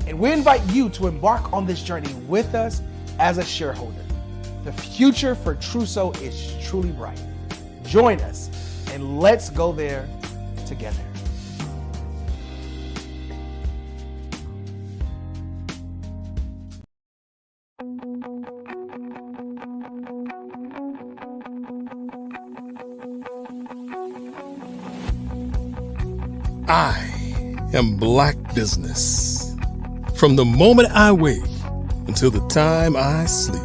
And we invite you to embark on this journey with us as a shareholder. The future for Truso is truly bright. Join us and let's go there together. I am Black business. From the moment I wake until the time I sleep.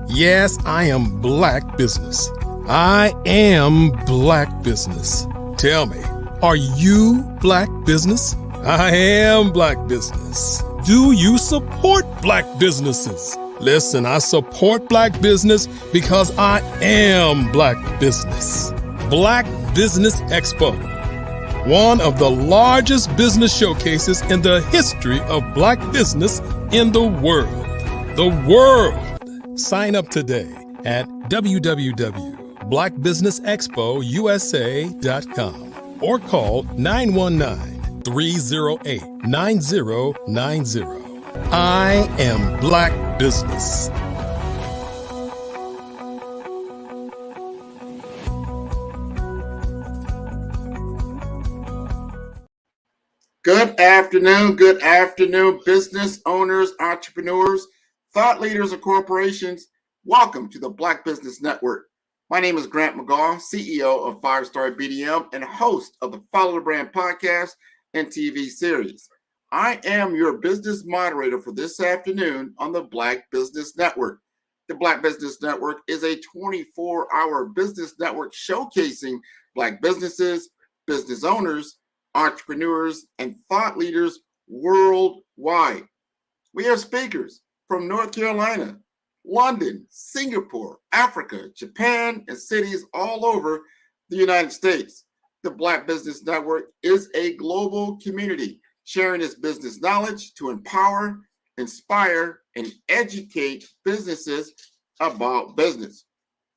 Yes, I am Black business. I am Black business. Tell me, are you Black business? I am Black business. Do you support Black businesses? Listen, I support Black business because I am Black business. Black Business Expo, one of the largest business showcases in the history of Black business in the world. The world! Sign up today at www.blackbusinessexpousa.com or call 919-308-9090. I am Black business. Good afternoon, business owners, entrepreneurs, thought leaders, and corporations. Welcome to the Black Business Network. My name is Grant McGaw, CEO of 5-Star BDM and host of the Follow the Brand podcast and TV series. I am your business moderator for this afternoon on the Black Business Network. The Black Business Network is a 24-hour business network showcasing Black businesses, business owners, entrepreneurs, and thought leaders worldwide. We have speakers from North Carolina, London, Singapore, Africa, Japan, and cities all over the United States. The Black Business Network is a global community sharing its business knowledge to empower, inspire, and educate businesses about business.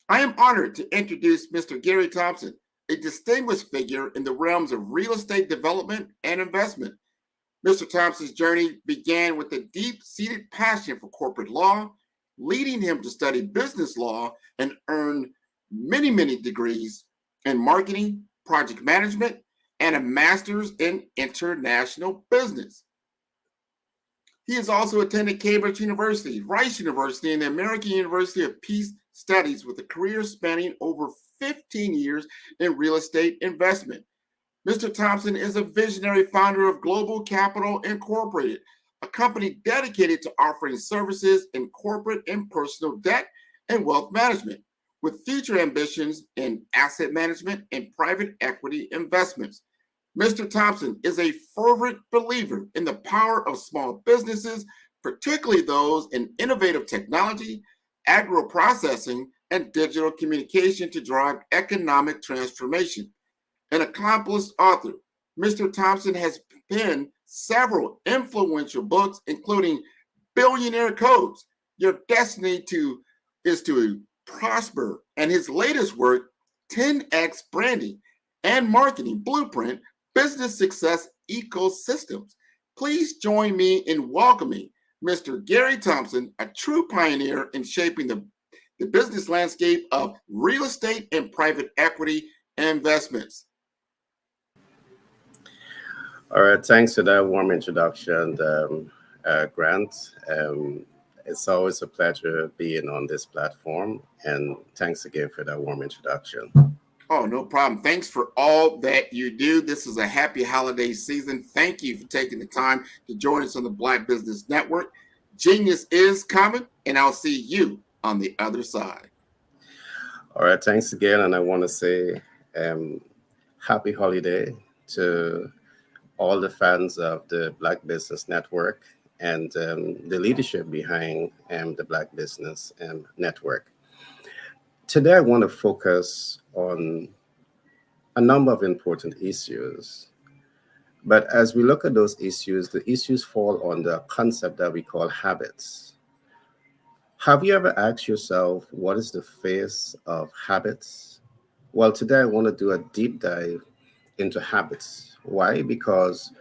I am honored to introduce Mr. Gary Thompson, a distinguished figure in the realms of real estate development and investment. Mr. Thompson's journey began with a deep-seated passion for corporate law, leading him to study business law and earn many degrees in marketing, project management, and a master's in international business. He has also attended Cambridge University, Rice University, and the American University of Peace Studies with a career spanning over 15 years in real estate investment. Mr. Thompson is a visionary founder of Global Capital Incorporated, a company dedicated to offering services in corporate and personal debt and wealth management, with future ambitions in asset management and private equity investments. Mr. Thompson is a fervent believer in the power of small businesses, particularly those in innovative technology, agro-processing, and digital communication to drive economic transformation. An accomplished author, Mr. Thompson has penned several influential books, including Billionaire Codes, Your Destiny is to Prosper, and his latest work, 10X Branding and Marketing Blueprint, Business Success Ecosystems. Please join me in welcoming Mr. Gary Thompson, a true pioneer in shaping the business landscape of real estate and private equity investments. All right, thanks for that warm introduction, Grant. It's always a pleasure being on this platform, and thanks again for that warm introduction. Oh, no problem. Thanks for all that you do. This is a happy holiday season. Thank you for taking the time to join us on the Black Business Network. Genius is coming, and I'll see you on the other side. All right, thanks again. And I want to say happy holiday to all the fans of the Black Business Network and the leadership behind the Black Business Network. Today, I want to focus on a number of important issues. But as we look at those issues, the issues fall on the concept that we call habits. Have you ever asked yourself, what is the face of habits? Well, today I want to do a deep dive into habits. Why? Because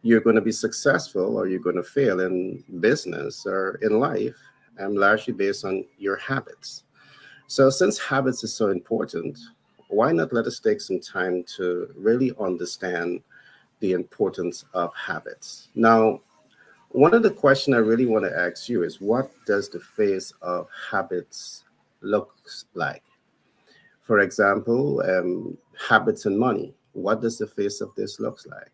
you're going to be successful or you're going to fail in business or in life, largely based on your habits. So, since habits is so important, why not let us take some time to really understand the importance of habits? Now, one of the questions I really want to ask you is, what does the face of habits looks like? For example, habits and money. What does the face of this looks like?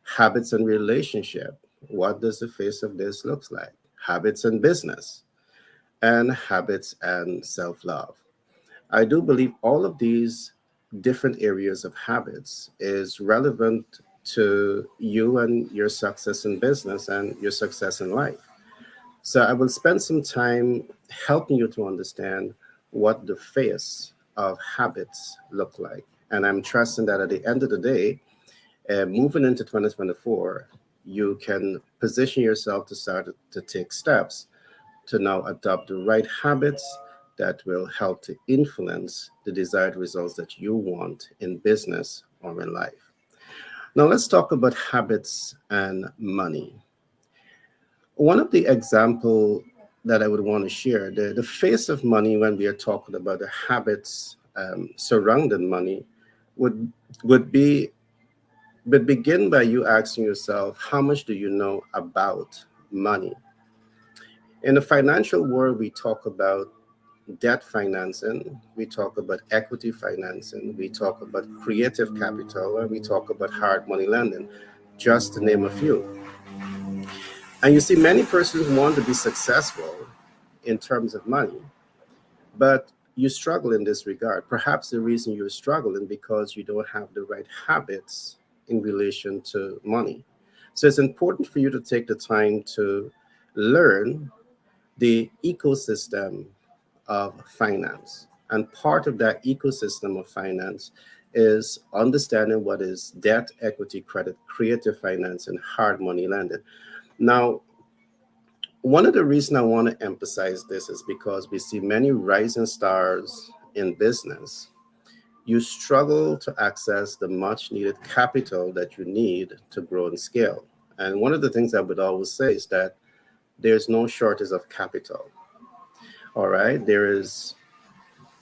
Habits and relationship. What does the face of this looks like? Habits and business, and habits and self-love. I do believe all of these different areas of habits is relevant to you and your success in business and your success in life. So I will spend some time helping you to understand what the face of habits look like. And I'm trusting that at the end of the day, moving into 2024, you can position yourself to start to take steps to now adopt the right habits that will help to influence the desired results that you want in business or in life. Now, let's talk about habits and money. One of the example that I would want to share, the face of money when we are talking about the habits surrounding money would would be but begin by you asking yourself, how much do you know about money? In the financial world, we talk about debt financing, we talk about equity financing, we talk about creative capital, and we talk about hard money lending, just to name a few. And you see, many persons want to be successful in terms of money, but you struggle in this regard. Perhaps the reason you're struggling because you don't have the right habits in relation to money. So it's important for you to take the time to learn the ecosystem of finance. And part of that ecosystem of finance is understanding what is debt, equity, credit, creative finance, and hard money lending. Now, one of the reasons I want to emphasize this is because we see many rising stars in business. You struggle to access the much needed capital that you need to grow and scale. And one of the things I would always say is that there's no shortage of capital. All right. There is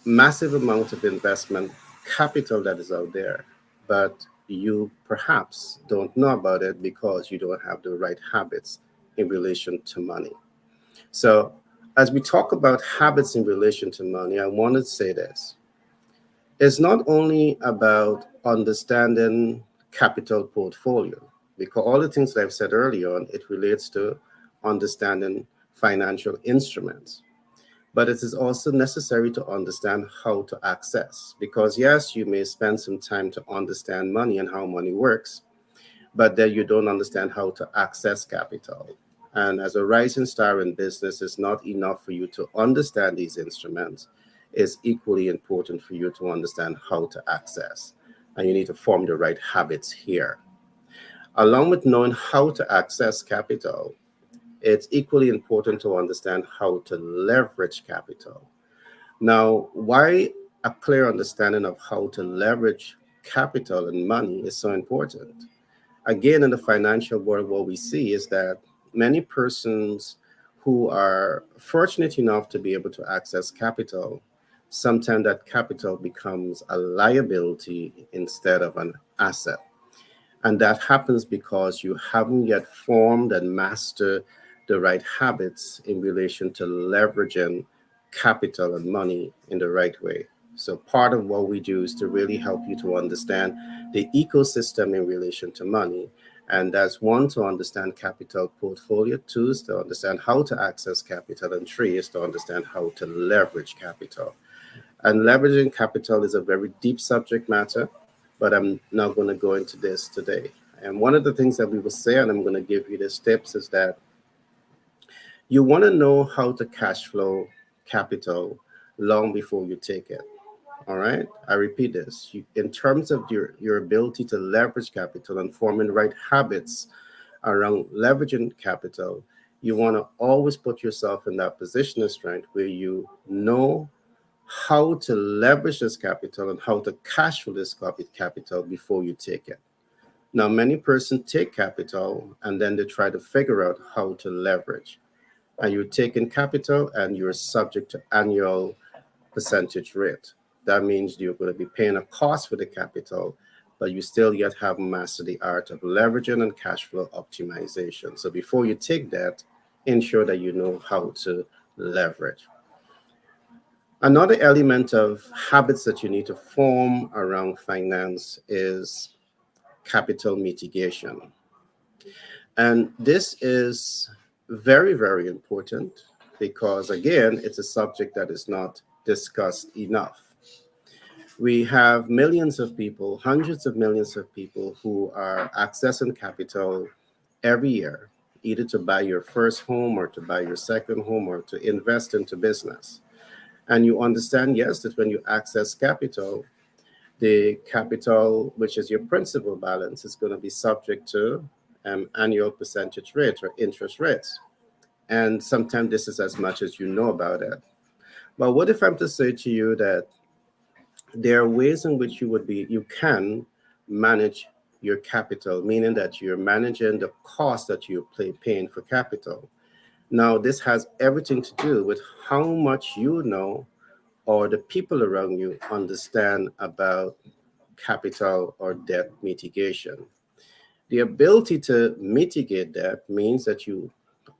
massive amount of investment capital that is out there, but you perhaps don't know about it because you don't have the right habits in relation to money. So, as we talk about habits in relation to money, I want to say this. It's not only about understanding capital portfolio, because all the things that I've said earlier on, it relates to understanding financial instruments. But it is also necessary to understand how to access, because yes, you may spend some time to understand money and how money works, but then you don't understand how to access capital. And as a rising star in business, it's not enough for you to understand these instruments. It's equally important for you to understand how to access. And you need to form the right habits here. Along with knowing how to access capital, it's equally important to understand how to leverage capital. Now, why a clear understanding of how to leverage capital and money is so important? Again, in the financial world, what we see is that many persons who are fortunate enough to be able to access capital, sometimes that capital becomes a liability instead of an asset. And that happens because you haven't yet formed and mastered the right habits in relation to leveraging capital and money in the right way. So part of what we do is to really help you to understand the ecosystem in relation to money. And that's one, to understand capital portfolio. Two is to understand how to access capital. And three is to understand how to leverage capital. And leveraging capital is a very deep subject matter, but I'm not going to go into this today. And one of the things that we will say, and I'm going to give you these tips, is that you want to know how to cash flow capital long before you take it. All right. I repeat this. In terms of your ability to leverage capital and forming the right habits around leveraging capital, you want to always put yourself in that position of strength where you know how to leverage this capital and how to cash flow this capital before you take it. Now, many persons take capital and then they try to figure out how to leverage. And you're taking capital and you're subject to annual percentage rate. That means you're going to be paying a cost for the capital, but you still yet have mastered the art of leveraging and cash flow optimization. So before you take that, ensure that you know how to leverage. Another element of habits that you need to form around finance is capital mitigation. And this is very, very important because, again, it's a subject that is not discussed enough. We have millions of people, hundreds of millions of people who are accessing capital every year, either to buy your first home or to buy your second home or to invest into business. And you understand, yes, that when you access capital, the capital, which is your principal balance, is going to be subject to annual percentage rate or interest rates. And sometimes this is as much as you know about it. But what if I'm to say to you that there are ways in which you can manage your capital, meaning that you're managing the cost that you're paying for capital. Now, this has everything to do with how much you know or the people around you understand about capital or debt mitigation. The ability to mitigate debt means that you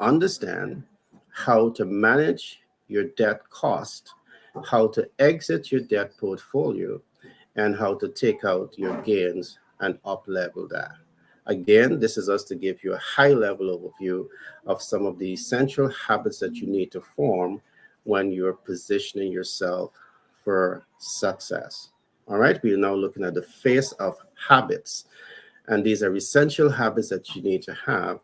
understand how to manage your debt cost, how to exit your debt portfolio, and how to take out your gains and up level that. Again, this is us to give you a high level overview of some of the essential habits that you need to form when you're positioning yourself for success. All right, we are now looking at the phase of habits. And these are essential habits that you need to have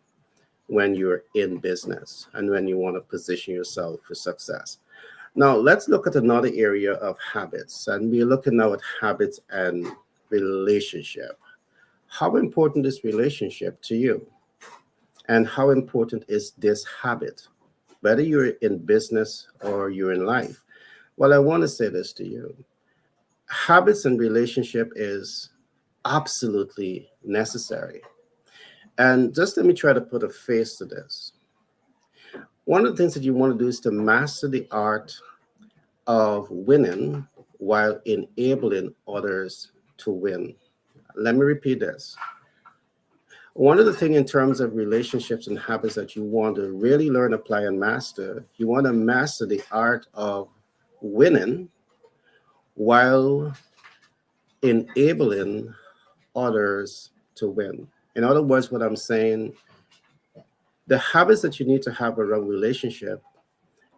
when you're in business and when you want to position yourself for success. Now, let's look at another area of habits. And we're looking now at habits and relationship. How important is relationship to you? And how important is this habit, whether you're in business or you're in life? Well, I want to say this to you. Habits and relationship is absolutely necessary. And just let me try to put a face to this. One of the things that you want to do is to master the art of winning while enabling others to win. Let me repeat this. One of the things in terms of relationships and habits that you want to really learn, apply, and master, you want to master the art of winning while enabling others to win. In other words, what I'm saying, the habits that you need to have around relationship,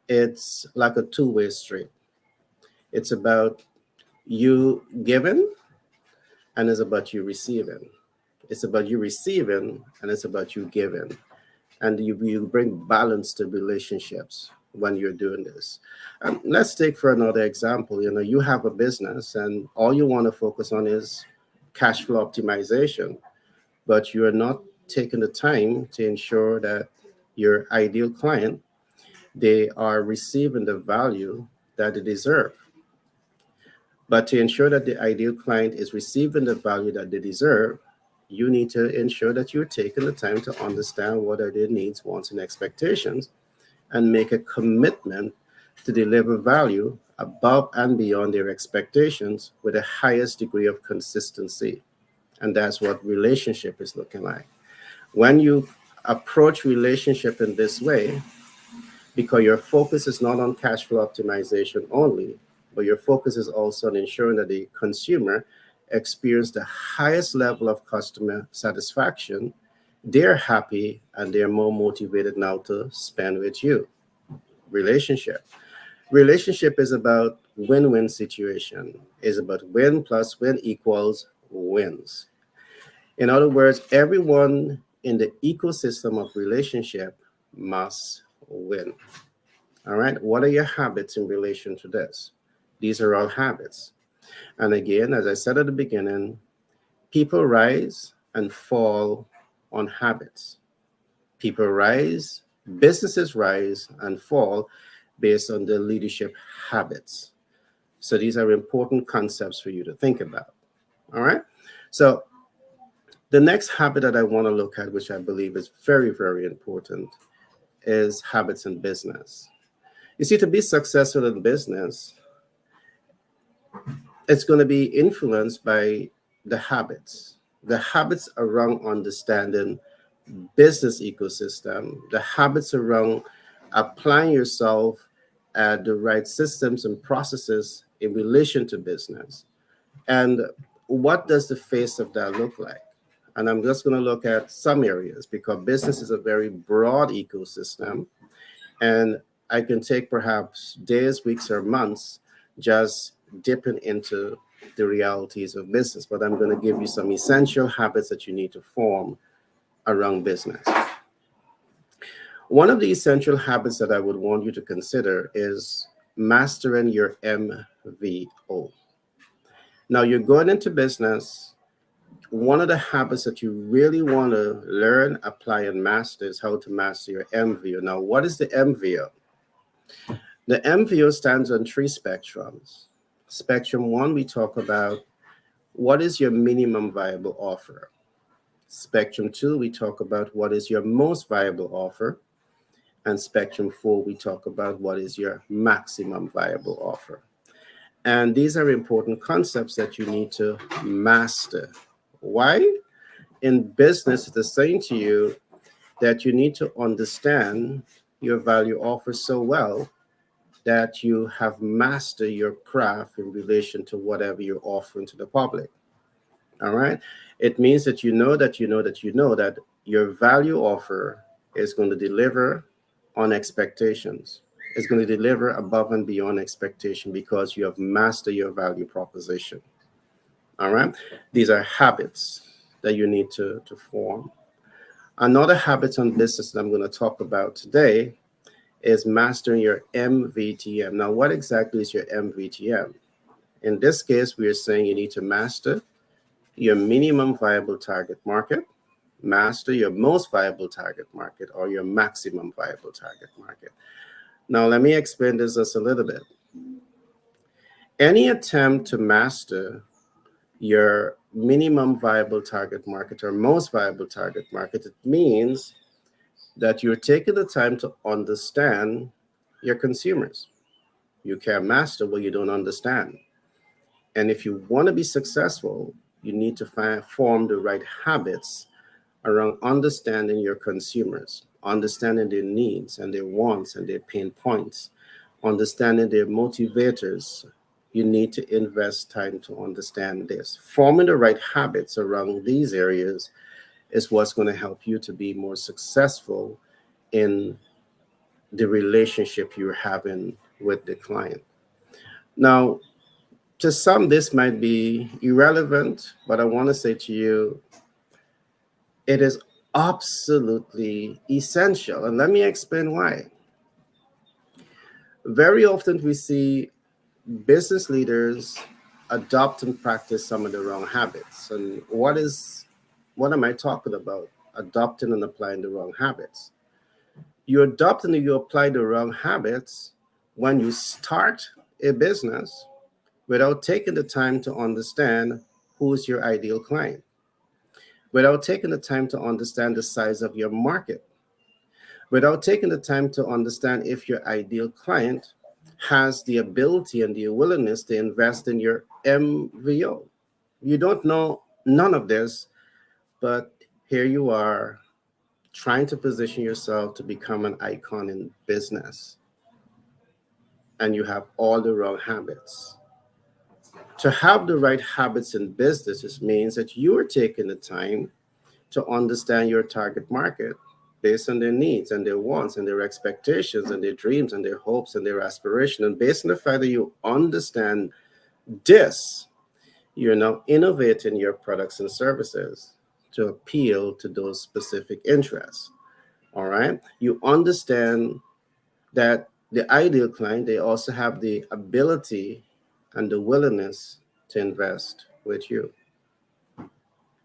it's like a two-way street. It's about you giving and it's about you receiving. It's about you receiving and it's about you giving. And you bring balance to relationships when you're doing this. Let's take for another example, you have a business and all you want to focus on is cash flow optimization, but you're not taking the time to ensure that your ideal client, they are receiving the value that they deserve. But to ensure that the ideal client is receiving the value that they deserve, you need to ensure that you're taking the time to understand what are their needs, wants, and expectations, and make a commitment to deliver value above and beyond their expectations with the highest degree of consistency. And that's what relationship is looking like. When you approach relationship in this way, because your focus is not on cash flow optimization only, but your focus is also on ensuring that the consumer experience the highest level of customer satisfaction, they're happy and they're more motivated now to spend with you. Relationship is about win-win situation. It's about win plus win equals wins. In other words, everyone in the ecosystem of relationship must win. All right. What are your habits in relation to this? These are all habits. And again, as I said at the beginning, people rise and fall on habits. People rise, businesses rise and fall based on their leadership habits. So these are important concepts for you to think about. All right. So The next habit that I want to look at, which I believe is very, very important, is habits in business. You see, to be successful in business, it's going to be influenced by the habits around understanding business ecosystem, the habits around applying yourself at the right systems and processes in relation to business. And what does the face of that look like? And I'm just going to look at some areas because business is a very broad ecosystem. And I can take perhaps days, weeks, or months just dipping into the realities of business. But I'm going to give you some essential habits that you need to form around business. One of the essential habits that I would want you to consider is mastering your MVO. Now, you're going into business. One of the habits that you really want to learn, apply, and master is how to master your MVO. Now, what is the MVO? The MVO stands on three spectrums. Spectrum one, we talk about what is your minimum viable offer. Spectrum two, we talk about what is your most viable offer. And spectrum four, we talk about what is your maximum viable offer. And these are important concepts that you need to master. Why? In business, it's saying to you that you need to understand your value offer so well that you have mastered your craft in relation to whatever you're offering to the public. All right. It means that you know that your value offer is going to deliver on expectations. It's going to deliver above and beyond expectation because you have mastered your value proposition. All right. These are habits that you need to form. Another habit on business that I'm going to talk about today is mastering your MVTM. Now, what exactly is your MVTM? In this case, we are saying you need to master your minimum viable target market, master your most viable target market, or your maximum viable target market. Now, let me explain this just a little bit. Any attempt to master your minimum viable target market or most viable target market, it means that you're taking the time to understand your consumers. You can't master what you don't understand. And if you want to be successful, you need to form the right habits around understanding your consumers, understanding their needs and their wants and their pain points, understanding their motivators. You need to invest time to understand this. Forming the right habits around these areas is what's going to help you to be more successful in the relationship you're having with the client. Now, to some, this might be irrelevant, but I want to say to you, it is absolutely essential. And let me explain why. Very often we see business leaders adopt and practice some of the wrong habits. And what am I talking about? Adopting and applying the wrong habits. You adopt and you apply the wrong habits when you start a business without taking the time to understand who's your ideal client, without taking the time to understand the size of your market, without taking the time to understand if your ideal client has the ability and the willingness to invest in your MVO. You don't know none of this, but here you are trying to position yourself to become an icon in business, and you have all the wrong habits. To have the right habits in business means that you are taking the time to understand your target market based on their needs and their wants and their expectations and their dreams and their hopes and their aspirations. And based on the fact that you understand this, you're now innovating your products and services to appeal to those specific interests. All right. You understand that the ideal client, they also have the ability and the willingness to invest with you.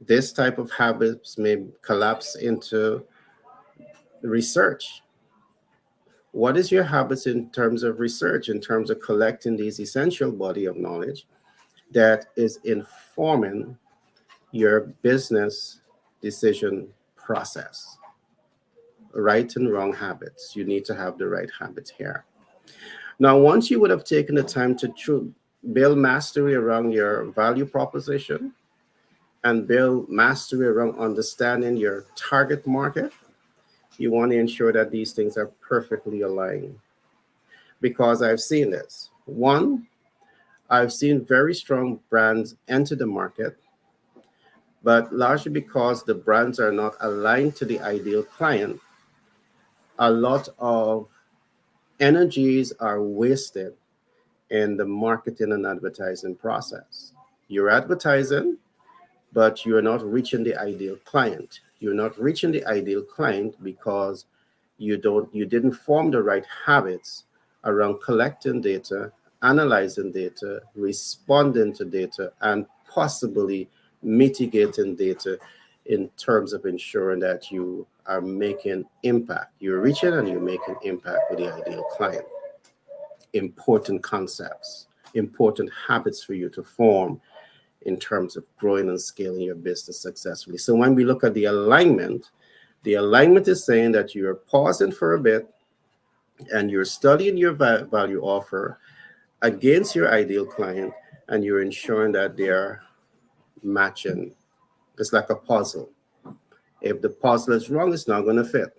This type of habits may collapse into research. What is your habits in terms of research, in terms of collecting these essential body of knowledge that is informing your business decision process. Right and wrong habits. You need to have the right habits here. Now, once you would have taken the time to build mastery around your value proposition and build mastery around understanding your target market, you want to ensure that these things are perfectly aligned. Because I've seen this. One, I've seen very strong brands enter the market, but largely because the brands are not aligned to the ideal client, a lot of energies are wasted in the marketing and advertising process. You're advertising, but you're not reaching the ideal client. You're not reaching the ideal client because you didn't form the right habits around collecting data, analyzing data, responding to data, and possibly mitigating data in terms of ensuring that you are making impact. You're reaching and you're making impact with the ideal client. Important concepts, important habits for you to form in terms of growing and scaling your business successfully. So when we look at the alignment is saying that you're pausing for a bit and you're studying your value offer against your ideal client, and you're ensuring that they're matching. It's like a puzzle. If the puzzle is wrong, it's not going to fit.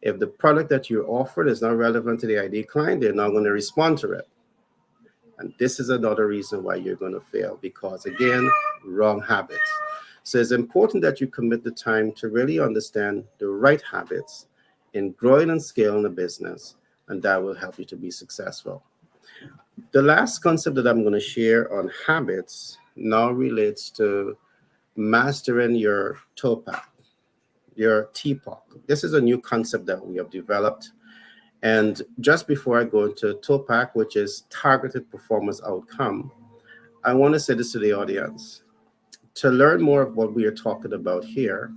If the product that you offered is not relevant to the ideal client, they're not going to respond to it. And this is another reason why you're going to fail, because again, wrong habits. So it's important that you commit the time to really understand the right habits in growing and scaling a business, and that will help you to be successful. The last concept that I'm going to share on habits now relates to mastering your TOPAC, your TPOC. This is a new concept that we have developed. And just before I go into TOPAC, which is targeted performance outcome, I want to say this to the audience. To learn more of what we are talking about here,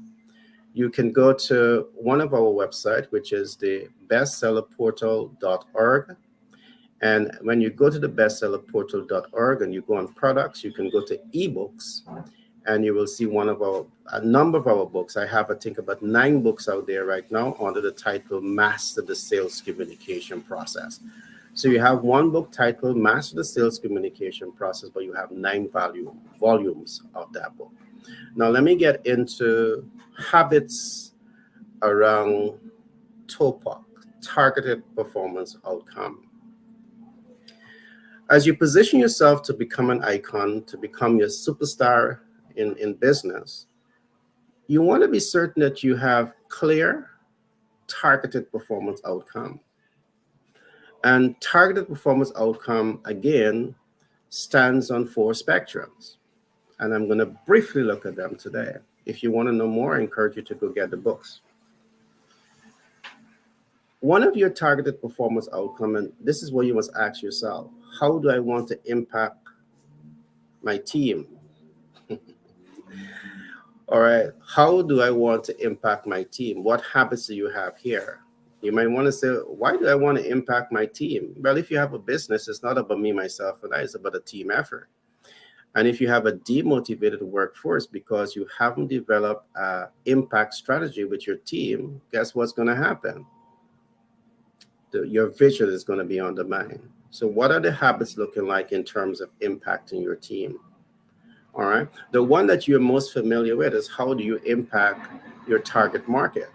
you can go to one of our websites, which is the bestsellerportal.org. And when you go to the bestsellerportal.org and you go on products, you can go to ebooks, and you will see a number of our books. I have, I think, about 9 books out there right now under the title Master the Sales Communication Process. So you have one book titled Master the Sales Communication Process, but you have 9 volumes of that book. Now let me get into habits around TOPOC, targeted performance outcome. As you position yourself to become an icon, to become your superstar in business, you want to be certain that you have clear, targeted performance outcome. And targeted performance outcome, again, stands on 4 spectrums. And I'm going to briefly look at them today. If you want to know more, I encourage you to go get the books. One of your targeted performance outcome, and this is what you must ask yourself: how do I want to impact my team? All right, how do I want to impact my team? What habits do you have here? You might want to say, why do I want to impact my team? Well, if you have a business, it's not about me, myself, and I, it's about a team effort. And if you have a demotivated workforce because you haven't developed an impact strategy with your team, guess what's going to happen? Your vision is going to be undermined. So what are the habits looking like in terms of impacting your team? All right. The one that you're most familiar with is how do you impact your target market?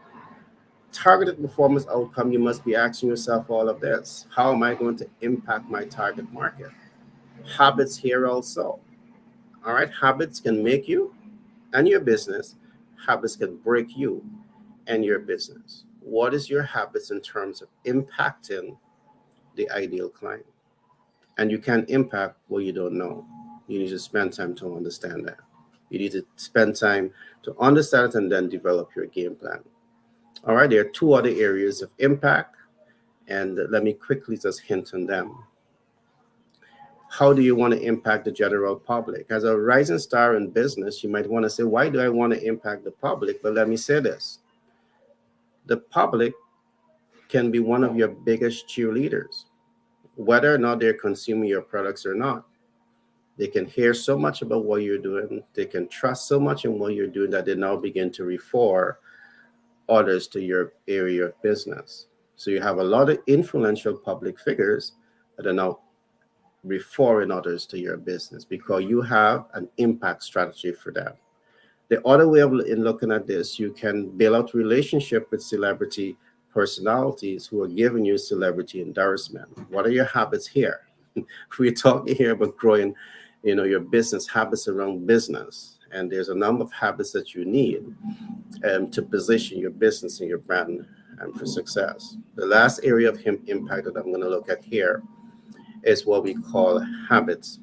Targeted performance outcome, you must be asking yourself all of this. How am I going to impact my target market? Habits here also. All right. Habits can make you and your business. Habits can break you and your business. What is your habits in terms of impacting the ideal client? And you can't impact what you don't know. You need to spend time to understand that. You need to spend time to understand it and then develop your game plan. All right, there are 2 other areas of impact, and let me quickly just hint on them. How do you want to impact the general public? As a rising star in business, you might want to say, why do I want to impact the public? But let me say this. The public can be one of your biggest cheerleaders, whether or not they're consuming your products or not. They can hear so much about what you're doing. They can trust so much in what you're doing that they now begin to refer others to your area of business. So you have a lot of influential public figures that are now referring others to your business because you have an impact strategy for them. The other way of in looking at this, you can build out relationship with celebrity personalities who are giving you celebrity endorsement. What are your habits here? We're talking here about growing, your business habits around business. And there's a number of habits that you need to position your business and your brand for success. The last area of impact that I'm going to look at here is what we call habits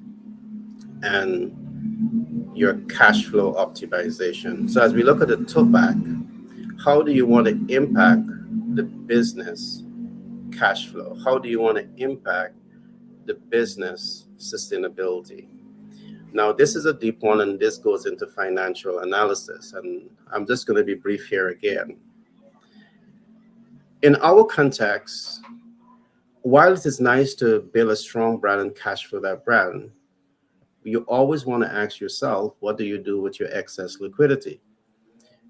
and your cash flow optimization. So as we look at the topic, how do you want to impact the business cash flow? How do you want to impact the business sustainability? Now, this is a deep one, and this goes into financial analysis. And I'm just going to be brief here again. In our context, while it is nice to build a strong brand and cash flow that brand, you always want to ask yourself, what do you do with your excess liquidity?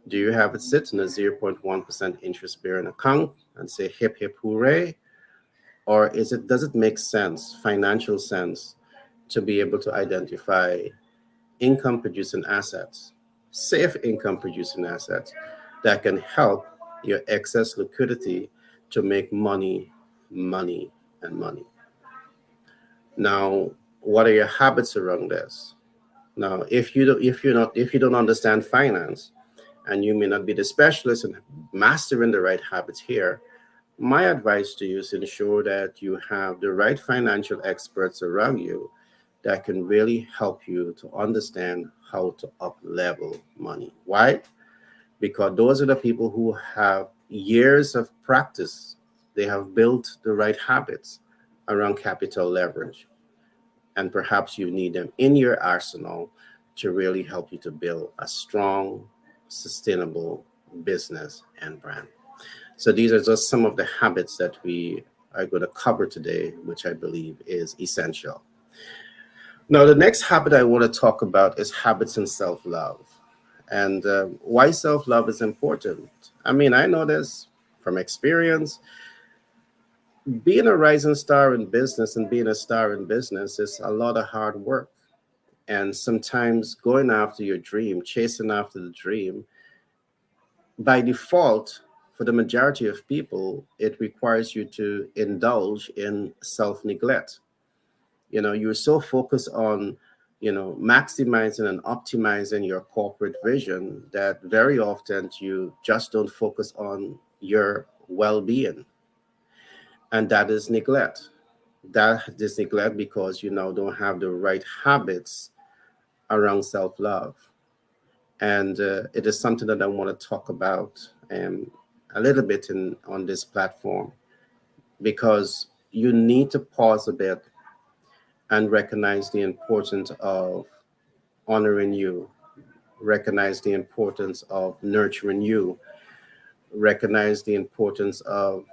Do you have it sit in a 0.1% interest-bearing account and say hip hip hooray? Or does it make sense, financial sense, to be able to identify income-producing assets, safe income-producing assets that can help your excess liquidity to make money, money, and money? Now, what are your habits around this? Now, if you don't understand finance, and you may not be the specialist in mastering the right habits here, my advice to you is ensure that you have the right financial experts around you that can really help you to understand how to up level money. Why? Because those are the people who have years of practice. They have built the right habits around capital leverage. And perhaps you need them in your arsenal to really help you to build a strong, sustainable business and brand. So these are just some of the habits that we are going to cover today, which I believe is essential. Now, the next habit I want to talk about is habits and self-love. And why self-love is important. I mean, I know this from experience. Being a rising star in business and being a star in business is a lot of hard work. And sometimes going after your dream, chasing after the dream, by default, for the majority of people, it requires you to indulge in self-neglect. You're so focused on, maximizing and optimizing your corporate vision that very often you just don't focus on your well-being. And that is neglect. That is neglect because you now don't have the right habits around self-love. And it is something that I want to talk about a little bit on this platform, because you need to pause a bit and recognize the importance of honoring you, recognize the importance of nurturing you, recognize the importance of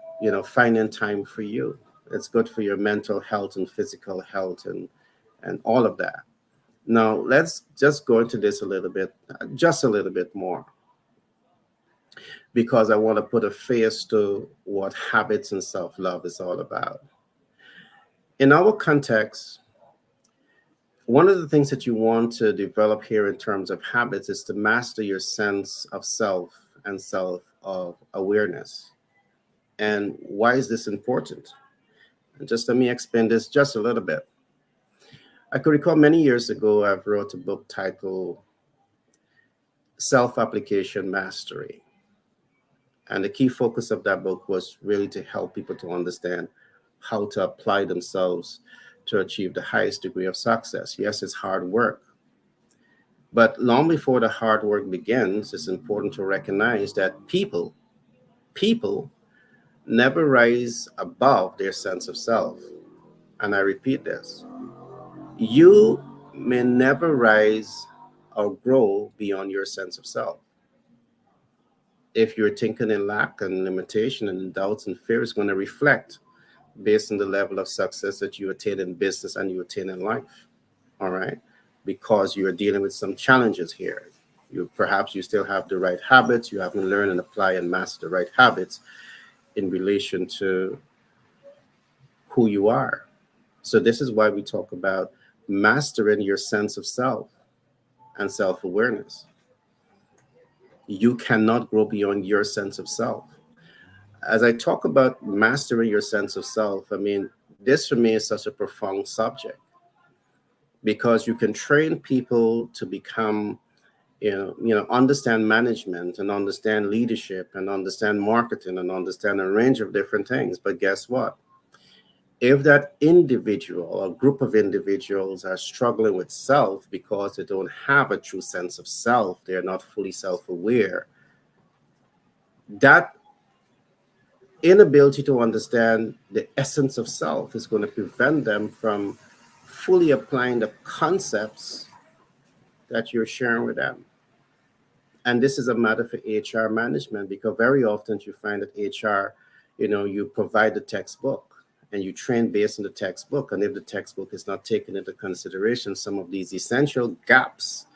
finding time for you. It's good for your mental health and physical health and all of that. Now, let's just go into this just a little bit more, because I want to put a face to what habits and self-love is all about. In our context, one of the things that you want to develop here in terms of habits is to master your sense of self and self-awareness. And why is this important? And just let me explain this just a little bit. I could recall many years ago, I wrote a book titled Self-Application Mastery. And the key focus of that book was really to help people to understand how to apply themselves to achieve the highest degree of success. Yes, it's hard work. But long before the hard work begins, it's important to recognize that people never rise above their sense of self. And I repeat this. You may never rise or grow beyond your sense of self. If you're thinking in lack and limitation and doubts and fear, is going to reflect based on the level of success that you attain in business and you attain in life. all right? Because you're dealing with some challenges here. Perhaps you still have the right habits, you haven't learned and apply and master the right habits in relation to who you are. So this is why we talk about mastering your sense of self and self-awareness. You cannot grow beyond your sense of self. As I talk about mastering your sense of self, I mean, this for me is such a profound subject because you can train people to become, understand management and understand leadership and understand marketing and understand a range of different things. But guess what? If that individual or group of individuals are struggling with self because they don't have a true sense of self, they're not fully self-aware, that inability to understand the essence of self is going to prevent them from fully applying the concepts that you're sharing with them. And this is a matter for HR management because very often you find that HR, you provide the textbook and you train based on the textbook. And if the textbook is not taken into consideration, some of these essential gaps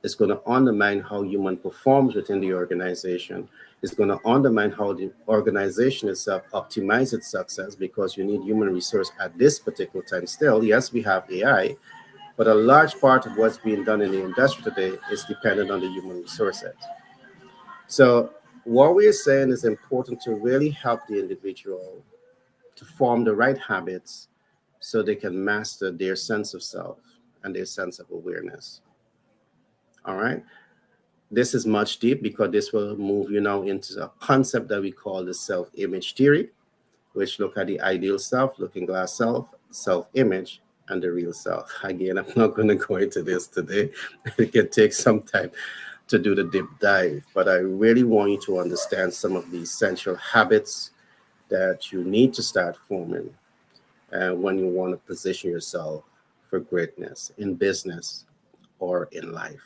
is going to undermine how human performs within the organization. It's going to undermine how the organization itself optimizes its success because you need human resource at this particular time. Still, yes, we have AI, but a large part of what's being done in the industry today is dependent on the human resource set. So what we're saying is important to really help the individual to form the right habits so they can master their sense of self and their sense of awareness. All right. This is much deep because this will move you now into a concept that we call the self-image theory, which look at the ideal self, looking glass self, self-image, and the real self. Again, I'm not going to go into this today. It can take some time to do the deep dive, but I really want you to understand some of the essential habits that you need to start forming when you want to position yourself for greatness in business or in life.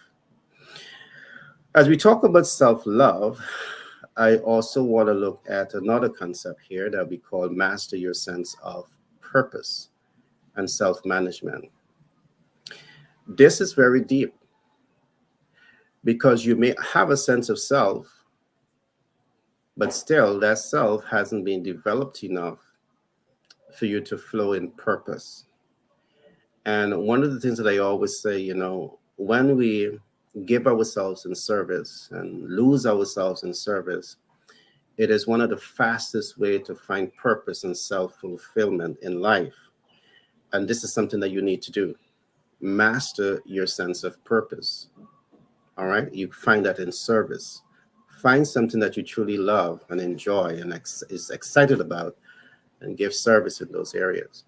As we talk about self-love, I also want to look at another concept here that we call master your sense of purpose and self-management. This is very deep because you may have a sense of self, but still that self hasn't been developed enough for you to flow in purpose. And one of the things that I always say, when we give ourselves in service and lose ourselves in service, it is one of the fastest ways to find purpose and self-fulfillment in life. And this is something that you need to do. Master your sense of purpose. All right? You find that in service. Find something that you truly love and enjoy and is excited about and give service in those areas.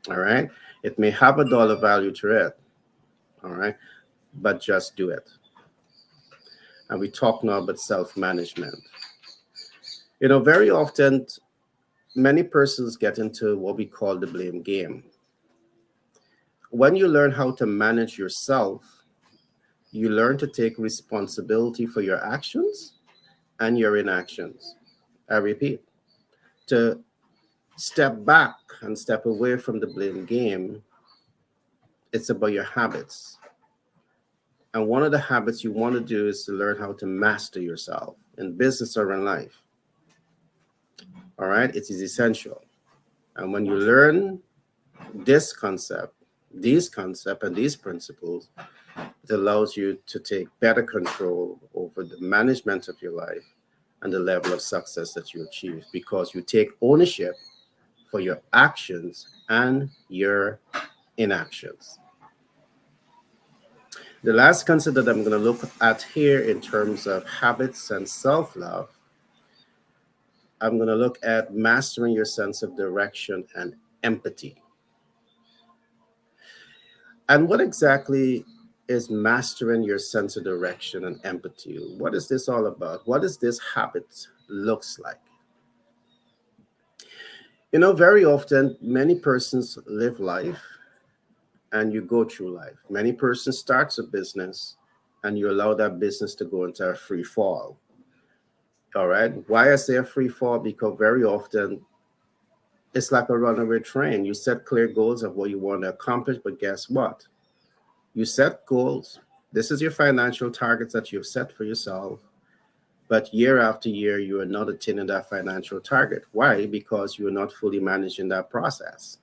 All right? It may have a dollar value to it. All right? But just do it. And we talk now about self-management. Very often, many persons get into what we call the blame game. When you learn how to manage yourself, you learn to take responsibility for your actions and your inactions. I repeat, to step back and step away from the blame game, it's about your habits. And one of the habits you want to do is to learn how to master yourself in business or in life. All right, it is essential. And when you learn this concept, these concepts and these principles, it allows you to take better control over the management of your life and the level of success that you achieve because you take ownership for your actions and your inactions. The last concept that I'm going to look at here in terms of habits and self-love, I'm going to look at mastering your sense of direction and empathy. And what exactly is mastering your sense of direction and empathy? What is this all about? What does this habit looks like? Very often, many persons live life and you go through life. Many persons starts a business and you allow that business to go into a free fall. All right. Why I say a free fall? Because very often It's like a runaway train. You set clear goals of what you want to accomplish, but guess what? You set goals. This is your financial targets that you've set for yourself. But year after year, you are not attaining that financial target. Why? Because you are not fully managing that process.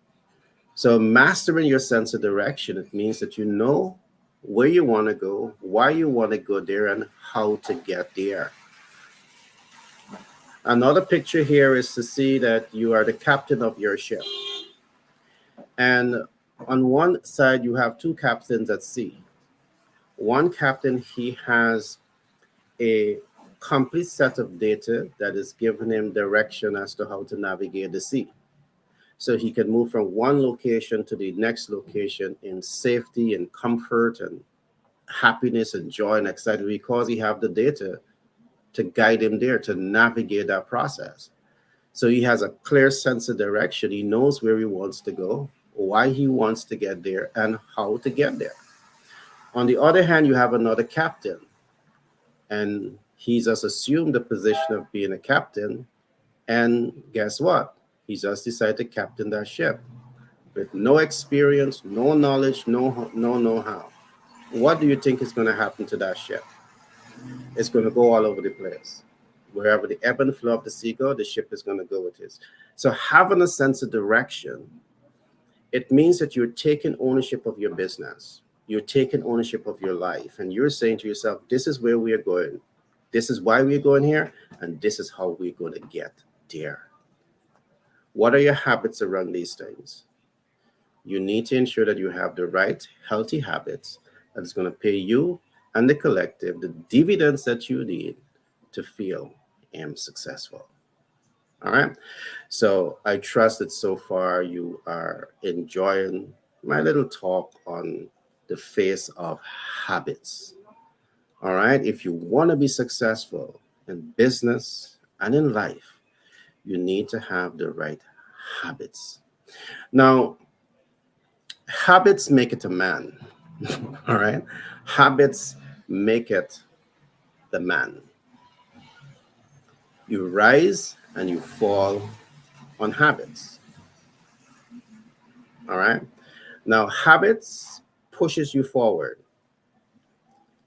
So mastering your sense of direction, it means that you know where you want to go, why you want to go there, and how to get there. Another picture here is to see that you are the captain of your ship. And on one side, you have two captains at sea. One captain, he has a complete set of data that is giving him direction as to how to navigate the sea. So he can move from one location to the next location in safety and comfort and happiness and joy and excitement because he have the data to guide him there, to navigate that process. So he has a clear sense of direction. He knows where he wants to go, why he wants to get there, and how to get there. On the other hand, you have another captain, and he's just assumed the position of being a captain. And guess what? He just decided to captain that ship with no experience, no knowledge, no know-how. What do you think is going to happen to that ship? It's going to go all over the place. Wherever the ebb and flow of the sea go, the ship is going to go with it. So having a sense of direction, it means that you're taking ownership of your business. You're taking ownership of your life. And you're saying to yourself, this is where we are going. This is why we're going here. And this is how we're going to get there. What are your habits around these things? You need to ensure that you have the right healthy habits that is going to pay you and the collective the dividends that you need to feel successful. All right. So I trust that so far you are enjoying my little talk on the face of habits. All right. If you want to be successful in business and in life, you need to have the right habits. Now, habits make it a man. All right. Habits make it the man. You rise and you fall on habits. All right. Now, habits pushes you forward,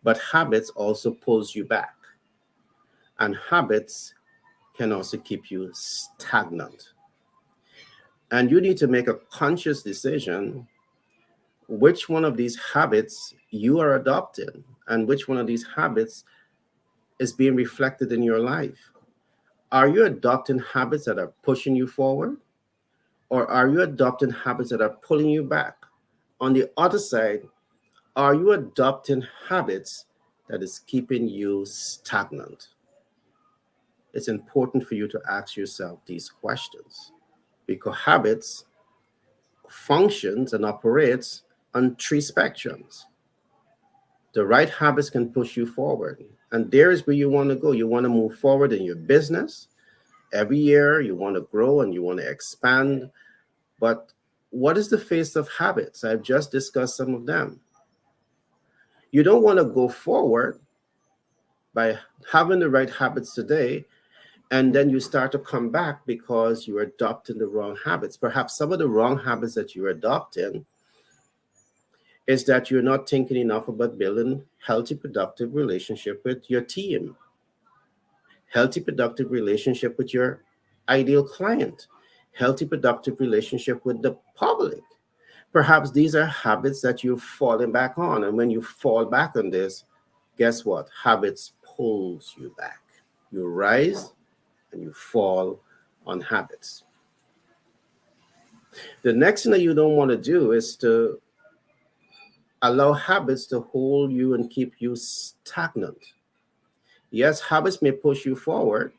but habits also pulls you back. And habits can also keep you stagnant. And you need to make a conscious decision which one of these habits you are adopting and which one of these habits is being reflected in your life. Are you adopting habits that are pushing you forward? Or are you adopting habits that are pulling you back? On the other side, are you adopting habits that is keeping you stagnant? It's important for you to ask yourself these questions because habits functions and operates on three spectrums. The right habits can push you forward. And there is where you want to go. You want to move forward in your business. Every year you want to grow and you want to expand. But what is the face of habits? I've just discussed some of them. You don't want to go forward by having the right habits today, and then you start to come back because you're adopting the wrong habits. Perhaps some of the wrong habits that you're adopting is that you're not thinking enough about building healthy, productive relationship with your team, healthy, productive relationship with your ideal client, healthy, productive relationship with the public. Perhaps these are habits that you've fallen back on. And when you fall back on this, guess what? Habits pulls you back. You rise and you fall on habits. The next thing that you don't want to do is to allow habits to hold you and keep you stagnant. Yes, habits may push you forward,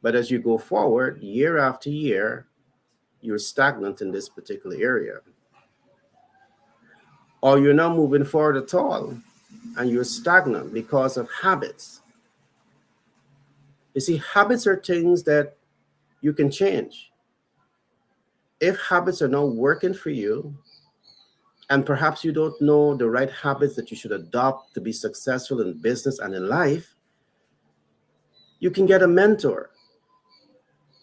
but as you go forward, year after year, you're stagnant in this particular area. Or you're not moving forward at all, and you're stagnant because of habits. You see, habits are things that you can change. If habits are not working for you, and perhaps you don't know the right habits that you should adopt to be successful in business and in life, you can get a mentor.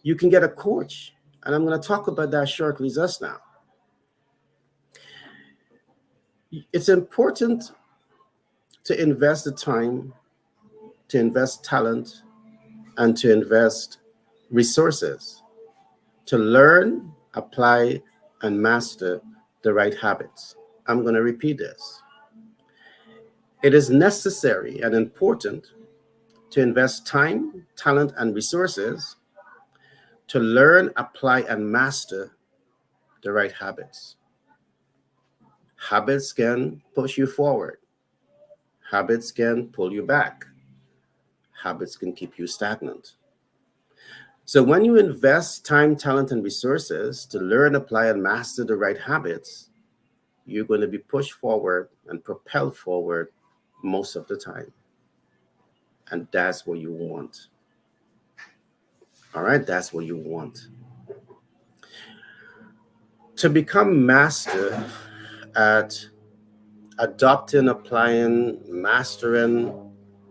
You can get a coach. And I'm going to talk about that shortly just now. It's important to invest the time, to invest talent, and to invest resources to learn, apply, and master the right habits. I'm going to repeat this. It is necessary and important to invest time, talent, and resources to learn, apply, and master the right habits. Habits can push you forward. Habits can pull you back. Habits can keep you stagnant. So when you invest time, talent, and resources to learn, apply, and master the right habits, you're going to be pushed forward and propelled forward most of the time. And that's what you want. All right, that's what you want. To become master at adopting, applying, mastering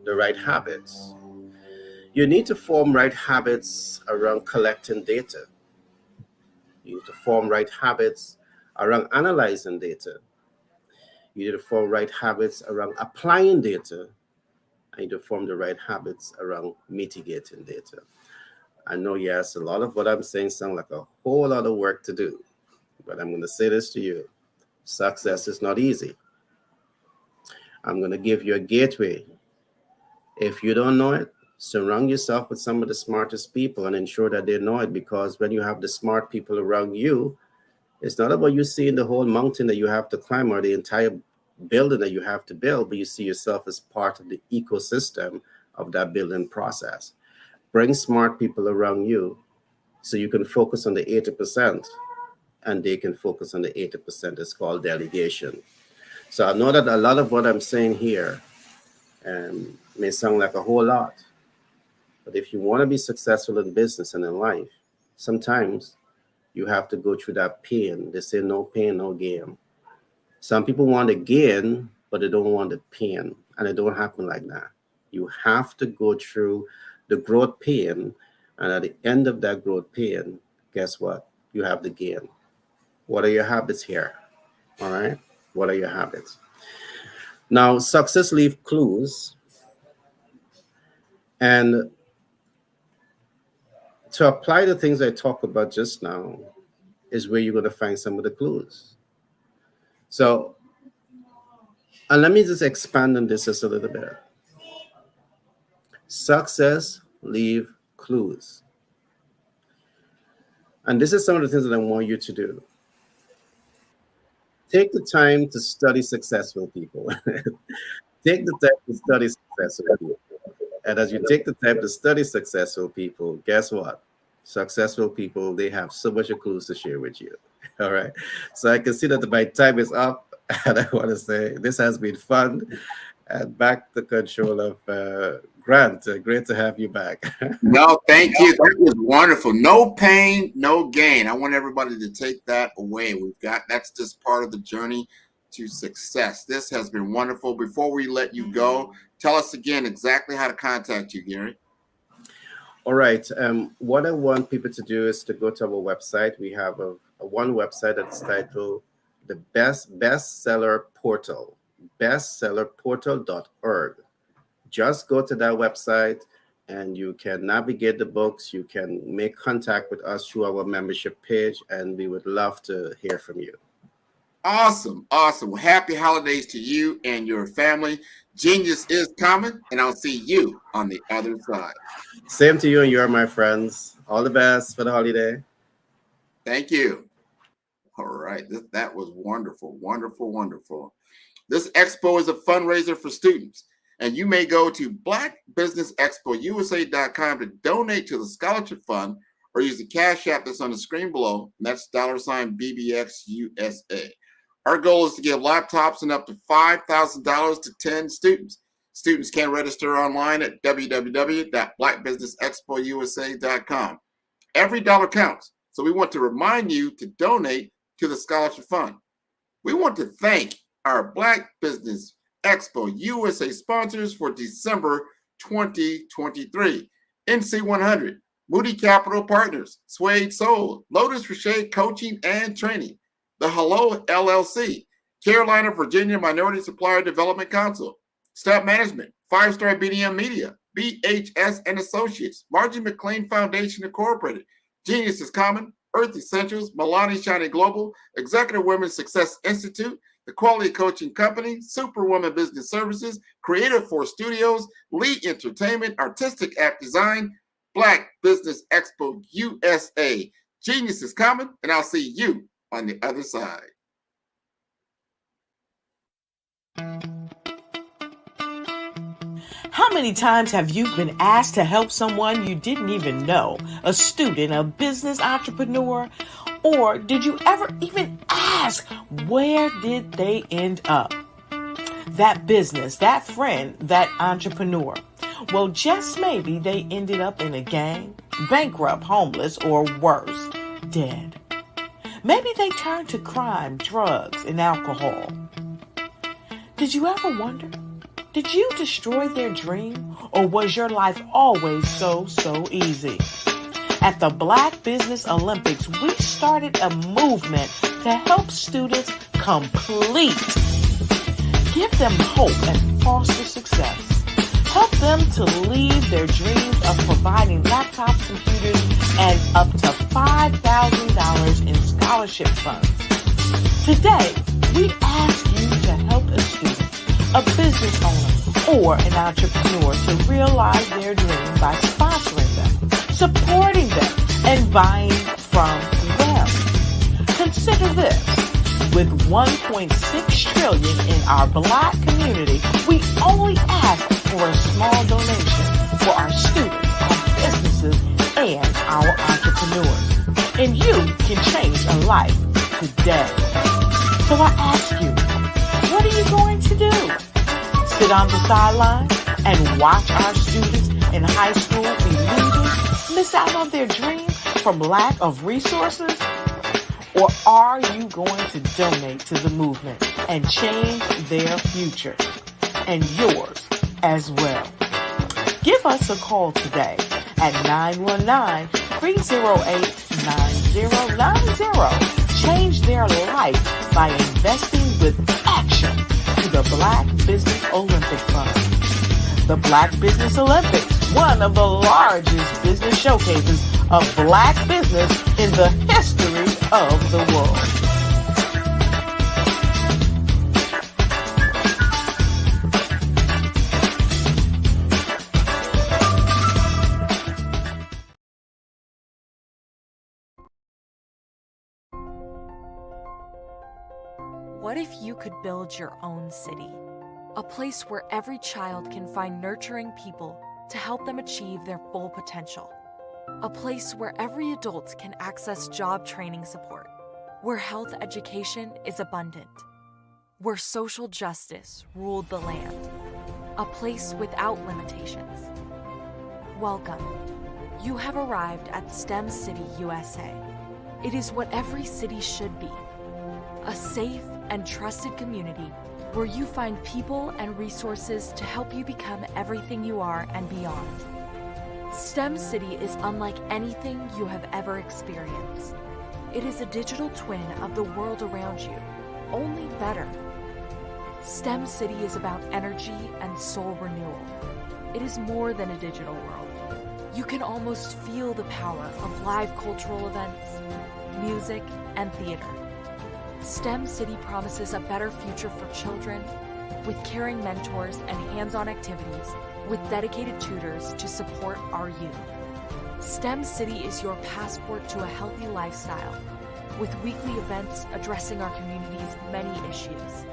the right habits, you need to form right habits around collecting data. You need to form right habits around analyzing data. You need to form right habits around applying data. And you need to form the right habits around mitigating data. I know, yes, a lot of what I'm saying sounds like a whole lot of work to do, but I'm going to say this to you. Success is not easy. I'm going to give you a gateway. If you don't know it, surround yourself with some of the smartest people and ensure that they know it, because when you have the smart people around you, it's not about you seeing the whole mountain that you have to climb or the entire building that you have to build, but you see yourself as part of the ecosystem of that building process. Bring smart people around you so you can focus on the 80% and they can focus on the 80%. It's called delegation. So I know that a lot of what I'm saying here may sound like a whole lot, but if you want to be successful in business and in life, sometimes you have to go through that pain. They say no pain, no gain. Some people want to gain, but they don't want the pain, and it don't happen like that. You have to go through the growth pain, and at the end of that growth pain, guess what? You have the gain. What are your habits here? All right? What are your habits? Now, success leaves clues, and to apply the things I talked about just now is where you're going to find some of the clues. So, and let me just expand on this just a little bit. Success leave clues. And this is some of the things that I want you to do. Take the time to study successful people. Take the time to study successful people. And as you take the time to study successful people, guess what? Successful people, they have so much clues to share with you. All right. So I can see that my time is up. And I want to say this has been fun. And back to control of Grant. Great to have you back. No, thank you. That was wonderful. No pain, no gain. I want everybody to take that away. That's just part of the journey to success. This has been wonderful. Before we let you go, tell us again exactly how to contact you, Gary. All right. What I want people to do is to go to our website. We have a one website that's titled the bestseller portal, bestsellerportal.org. Just go to that website and you can navigate the books. You can make contact with us through our membership page, and we would love to hear from you. Awesome. Awesome. Well, happy holidays to you and your family. Genius is coming, and I'll see you on the other side. Same to you and your, my friends. All the best for the holiday. Thank you. All right. That was wonderful. Wonderful, wonderful. This expo is a fundraiser for students, and you may go to blackbusinessexpousa.com to donate to the scholarship fund or use the cash app that's on the screen below, and that's $BBXUSA. Our goal is to give laptops and up to $5,000 to 10 students. Students can register online at www.blackbusinessexpousa.com. Every dollar counts, so we want to remind you to donate to the scholarship fund. We want to thank our Black Business Expo USA sponsors for December 2023. NC100, Moody Capital Partners, Suede Soul, Lotus for Shade Coaching and Training, The Hello LLC, Carolina, Virginia Minority Supplier Development Council, Staff Management, 5-Star BDM Media, BHS and Associates, Margie McLean Foundation Incorporated, Genius is Common, Earth Essentials, Milani Shining Global, Executive Women's Success Institute, The Quality Coaching Company, Superwoman Business Services, Creative Force Studios, Lee Entertainment, Artistic App Design, Black Business Expo USA. Genius is Common, and I'll see you on the other side. How many times have you been asked to help someone you didn't even know, a student, a business entrepreneur, or did you ever even ask, where did they end up? That business, that friend, that entrepreneur. Well, just maybe they ended up in a gang, bankrupt, homeless, or worse, dead. Maybe they turned to crime, drugs, and alcohol. Did you ever wonder? Did you destroy their dream, or was your life always so easy? At the Black Business Olympics, we started a movement to help students complete. Give them hope and foster success. Help them to leave their dreams of providing laptops, computers, and up to $5,000 in scholarship funds. Today, we ask you to help a student, a business owner, or an entrepreneur to realize their dream by sponsoring them, supporting them, and buying from them. Consider this. With $1.6 trillion in our Black community, we only ask for a small donation for our students, our businesses, and our entrepreneurs. And you can change a life today. So I ask you, what are you going to do? Sit on the sideline and watch our students in high school be leaders, miss out on their dream from lack of resources? Or are you going to donate to the movement and change their future and yours as well? Give us a call today at 919-308-9090. Change their life by investing with action to the Black Business Olympic Fund. The Black Business Olympics, one of the largest business showcases of Black business in the history of the world. What if you could build your own city? A place where every child can find nurturing people to help them achieve their full potential. A place where every adult can access job training support, where health education is abundant, where social justice ruled the land. A place without limitations. Welcome. You have arrived at STEM City, USA. It is what every city should be. A safe and trusted community where you find people and resources to help you become everything you are and beyond. STEM City is unlike anything you have ever experienced. It is a digital twin of the world around you, only better. STEM City is about energy and soul renewal. It is more than a digital world. You can almost feel the power of live cultural events, music, and theater. STEM City promises a better future for children with caring mentors and hands-on activities with dedicated tutors to support our youth. STEM City is your passport to a healthy lifestyle with weekly events addressing our community's many issues.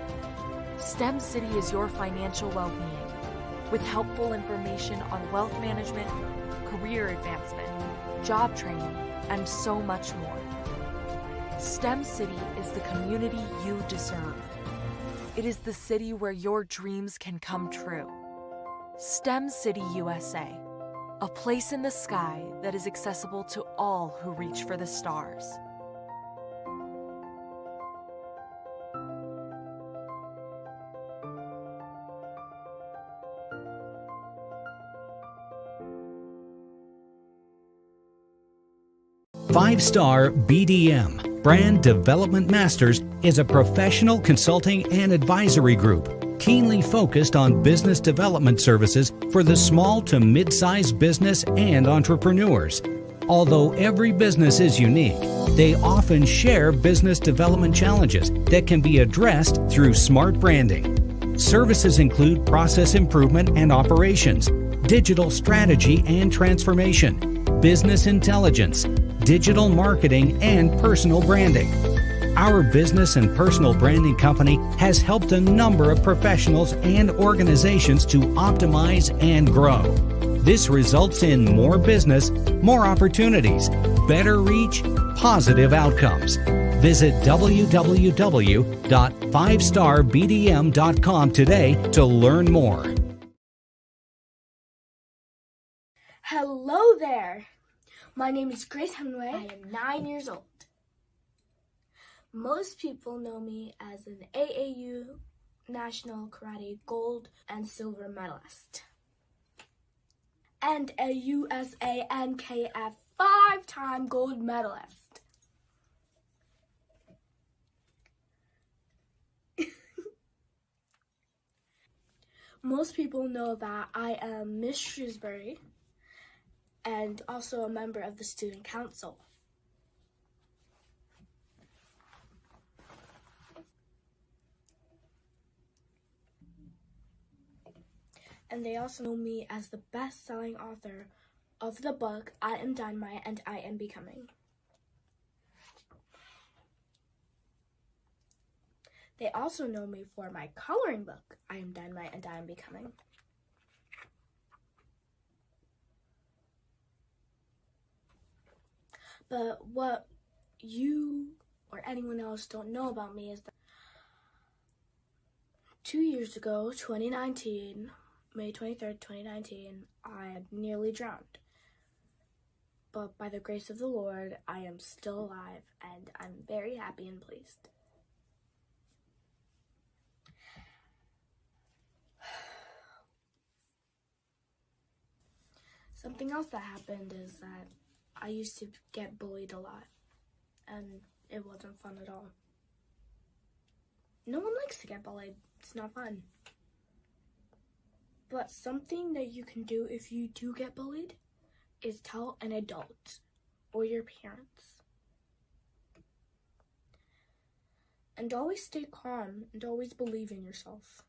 STEM City is your financial well-being with helpful information on wealth management, career advancement, job training, and so much more. STEM City is the community you deserve. It is the city where your dreams can come true. STEM City USA, a place in the sky that is accessible to all who reach for the stars. 5-Star BDM, Brand Development Masters, is a professional consulting and advisory group keenly focused on business development services for the small to mid-sized business and entrepreneurs. Although every business is unique, they often share business development challenges that can be addressed through smart branding. Services include process improvement and operations, digital strategy and transformation, business intelligence, digital marketing, and personal branding. Our business and personal branding company has helped a number of professionals and organizations to optimize and grow. This results in more business, more opportunities, better reach, positive outcomes. Visit www.5starbdm.com today to learn more. Hello there. My name is Grace Hemingway. I am 9 years old. Most people know me as an AAU National Karate Gold and Silver medalist, and a USA NKF 5-time gold medalist. Most people know that I am Miss Shrewsbury and also a member of the student council. And they also know me as the best-selling author of the book, I Am Dynamite and I Am Becoming. They also know me for my coloring book, I Am Dynamite and I Am Becoming. But what you or anyone else don't know about me is that 2 years ago, 2019, May 23rd, 2019, I had nearly drowned. But by the grace of the Lord, I am still alive, and I'm very happy and pleased. Something else that happened is that I used to get bullied a lot, and it wasn't fun at all. No one likes to get bullied. It's not fun. But something that you can do if you do get bullied is tell an adult or your parents. And always stay calm and always believe in yourself,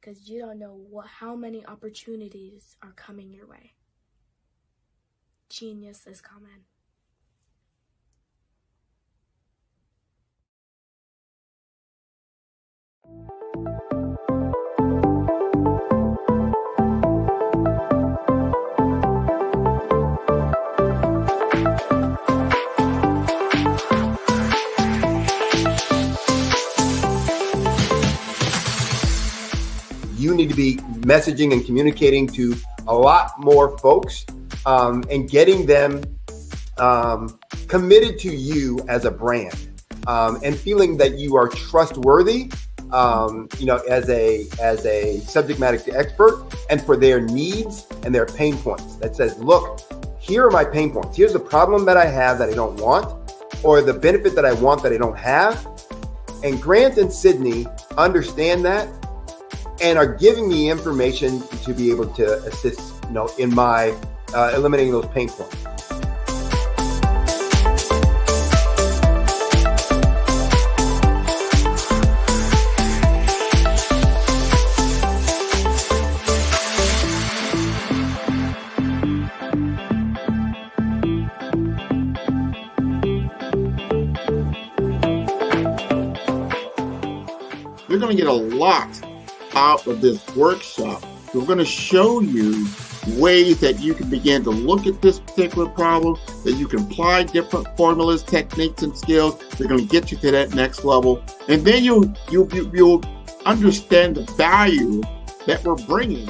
because you don't know how many opportunities are coming your way. Genius is coming. You need to be messaging and communicating to a lot more folks and getting them committed to you as a brand and feeling that you are trustworthy, as a subject matter expert, and for their needs and their pain points. That says, look, here are my pain points. Here's the problem that I have that I don't want, or the benefit that I want that I don't have. And Grant and Sydney understand that and are giving me information to be able to assist, in my eliminating those pain points. You're going to get a lot out of this workshop. We're going to show you ways that you can begin to look at this particular problem, that you can apply different formulas, techniques, and skills. They're going to get you to that next level. And then you'll understand the value that we're bringing.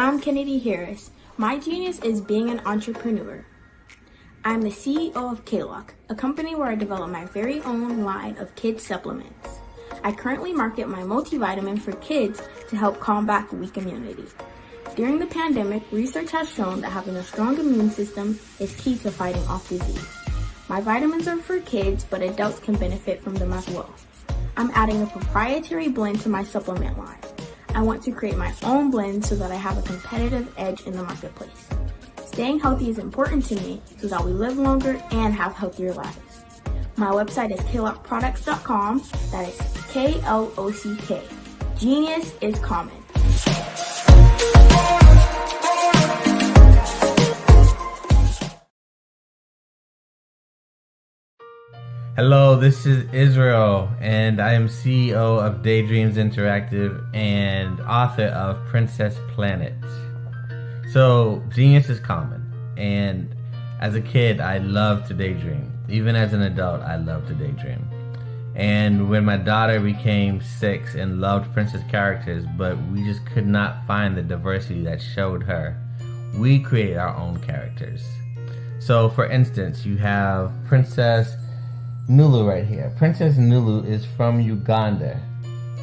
I'm Kennedy Harris. My genius is being an entrepreneur. I'm the CEO of K-Lock, a company where I develop my very own line of kids supplements. I currently market my multivitamin for kids to help combat weak immunity. During the pandemic, research has shown that having a strong immune system is key to fighting off disease. My vitamins are for kids, but adults can benefit from them as well. I'm adding a proprietary blend to my supplement line. I want to create my own blend so that I have a competitive edge in the marketplace. Staying healthy is important to me so that we live longer and have healthier lives. My website is klockproducts.com. That is K-L-O-C-K. Genius is common. Hello, this is Israel, and I am CEO of Daydreams Interactive and author of Princess Planet. So, genius is common, and as a kid, I loved to daydream. Even as an adult, I love to daydream. And when my daughter became 6 and loved princess characters, but we just could not find the diversity that showed her, we created our own characters. So, for instance, you have Princess Nulu right here. Princess Nulu is from Uganda,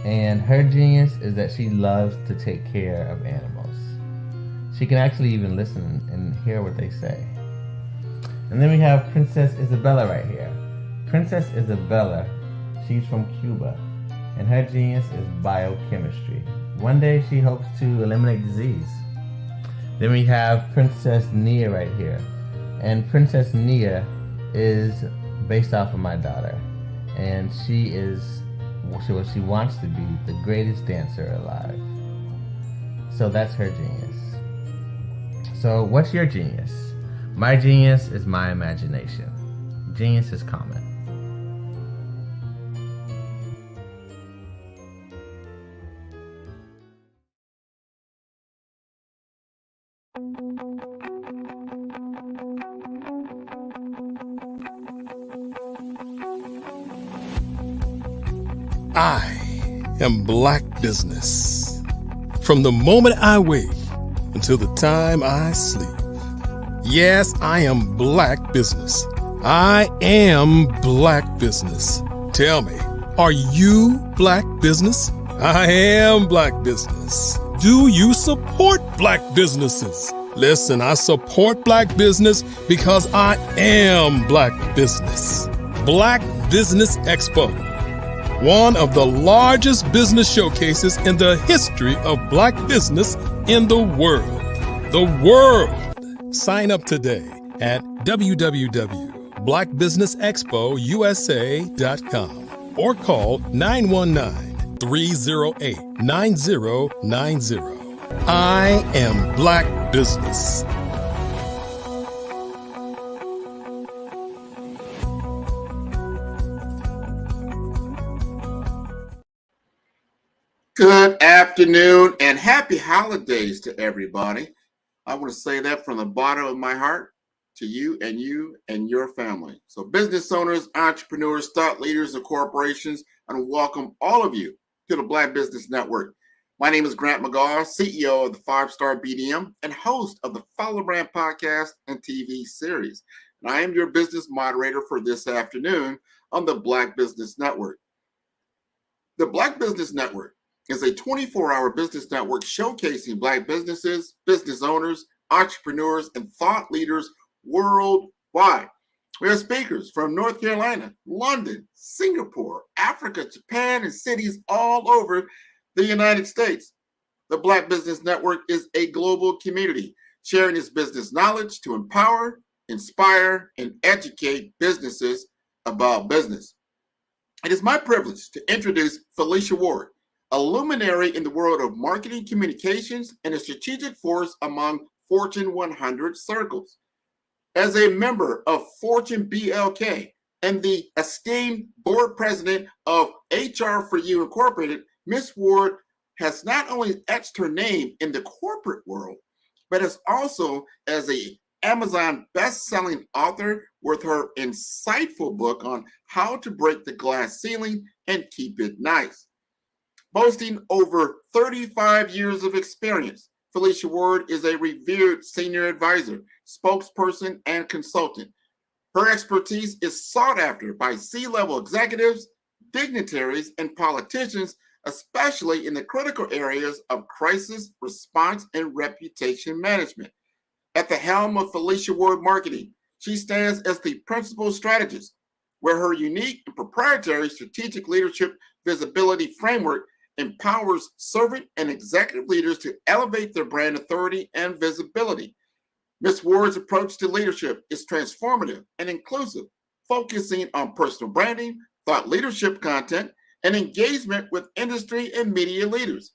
and her genius is that she loves to take care of animals. She can actually even listen and hear what they say. And then we have Princess Isabella right here. Princess Isabella, she's from Cuba, and her genius is biochemistry. One day she hopes to eliminate disease. Then we have Princess Nia right here, and Princess Nia is based off of my daughter, and she wants to be the greatest dancer alive. So that's her genius. So what's your genius? My genius is my imagination. Genius is common. I am Black business. From the moment I wake until the time I sleep. Yes, I am Black business. I am Black business. Tell me, are you Black business? I am Black business. Do you support Black businesses? Listen, I support Black business because I am Black business. Black Business Expo, one of the largest business showcases in the history of Black business in the world. The world! Sign up today at www.blackbusinessexpousa.com or call 919-308-9090. I am Black business. Good afternoon and happy holidays to everybody. I want to say that from the bottom of my heart to you and your family. So business owners, entrepreneurs, thought leaders, and corporations, and welcome all of you to the Black Business Network. My name is Grant McGaw, CEO of the 5-Star BDM and host of the Follow Brand podcast and TV series. And I am your business moderator for this afternoon on the Black Business Network. The Black Business Network is a 24-hour business network showcasing Black businesses, business owners, entrepreneurs, and thought leaders worldwide. We have speakers from North Carolina, London, Singapore, Africa, Japan, and cities all over the United States. The Black Business Network is a global community sharing its business knowledge to empower, inspire, and educate businesses about business. It is my privilege to introduce Felicia Ward, a luminary in the world of marketing communications and a strategic force among Fortune 100 circles. As a member of Fortune BLK and the esteemed board president of HR for You Incorporated, Ms. Ward has not only etched her name in the corporate world, but has also as a Amazon best-selling author with her insightful book on how to break the glass ceiling and keep it nice. Boasting over 35 years of experience, Felicia Ward is a revered senior advisor, spokesperson, and consultant. Her expertise is sought after by C-level executives, dignitaries, and politicians, especially in the critical areas of crisis response and reputation management. At the helm of Felicia Ward Marketing, she stands as the principal strategist, where her unique and proprietary strategic leadership visibility framework empowers servant and executive leaders to elevate their brand authority and visibility. Ms. Ward's approach to leadership is transformative and inclusive, focusing on personal branding, thought leadership content, and engagement with industry and media leaders.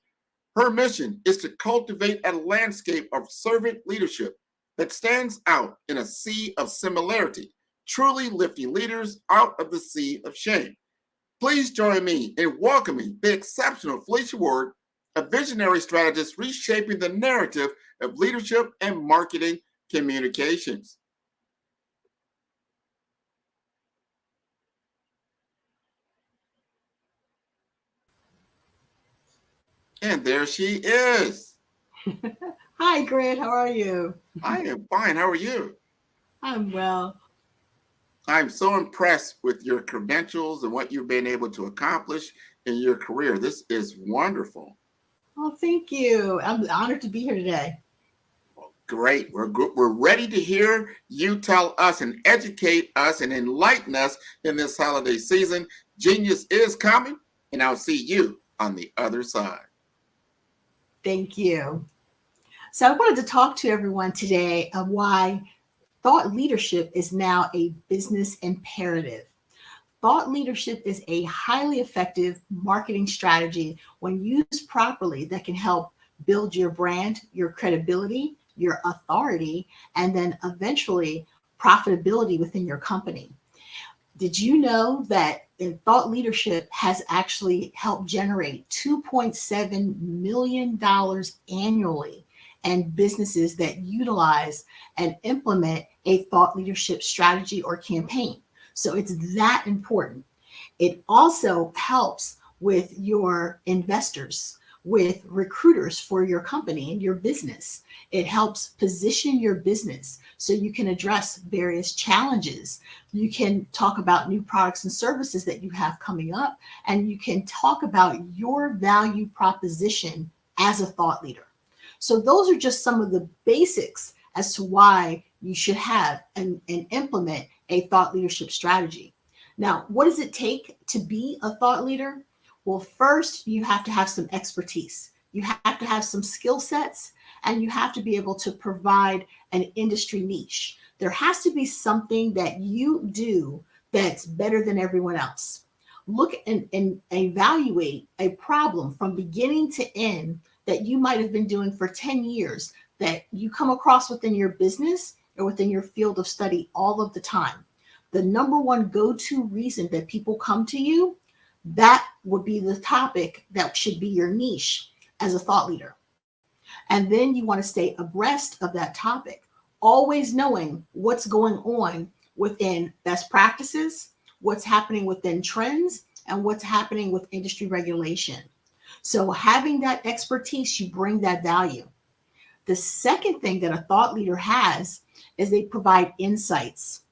Her mission is to cultivate a landscape of servant leadership that stands out in a sea of similarity, truly lifting leaders out of the sea of shame. Please join me in welcoming the exceptional Felicia Ward, a visionary strategist reshaping the narrative of leadership and marketing communications. And there she is. Hi, Grant. How are you? I am fine. How are you? I'm well. I'm so impressed with your credentials and what you've been able to accomplish in your career. This is wonderful. Oh, thank you. I'm honored to be here today. Great. We're ready to hear you tell us and educate us and enlighten us in this holiday season. Genius is coming, and I'll see you on the other side. Thank you. So I wanted to talk to everyone today of why thought leadership is now a business imperative. Thought leadership is a highly effective marketing strategy when used properly that can help build your brand, your credibility, your authority, and then eventually profitability within your company. Did you know that thought leadership has actually helped generate $2.7 million annually in businesses that utilize and implement a thought leadership strategy or campaign? So it's that important. It also helps with your investors, with recruiters for your company and your business. It helps position your business so you can address various challenges. You can talk about new products and services that you have coming up, and you can talk about your value proposition as a thought leader. So those are just some of the basics as to why you should have and implement a thought leadership strategy. Now, what does it take to be a thought leader? Well, first, you have to have some expertise. You have to have some skill sets, and you have to be able to provide an industry niche. There has to be something that you do that's better than everyone else. Look and evaluate a problem from beginning to end that you might have been doing for 10 years that you come across within your business or within your field of study all of the time. The number one go-to reason that people come to you, that would be the topic that should be your niche as a thought leader. And then you want to stay abreast of that topic, always knowing what's going on within best practices, what's happening within trends, and what's happening with industry regulation. So having that expertise, you bring that value. The second thing that a thought leader has is they provide insights.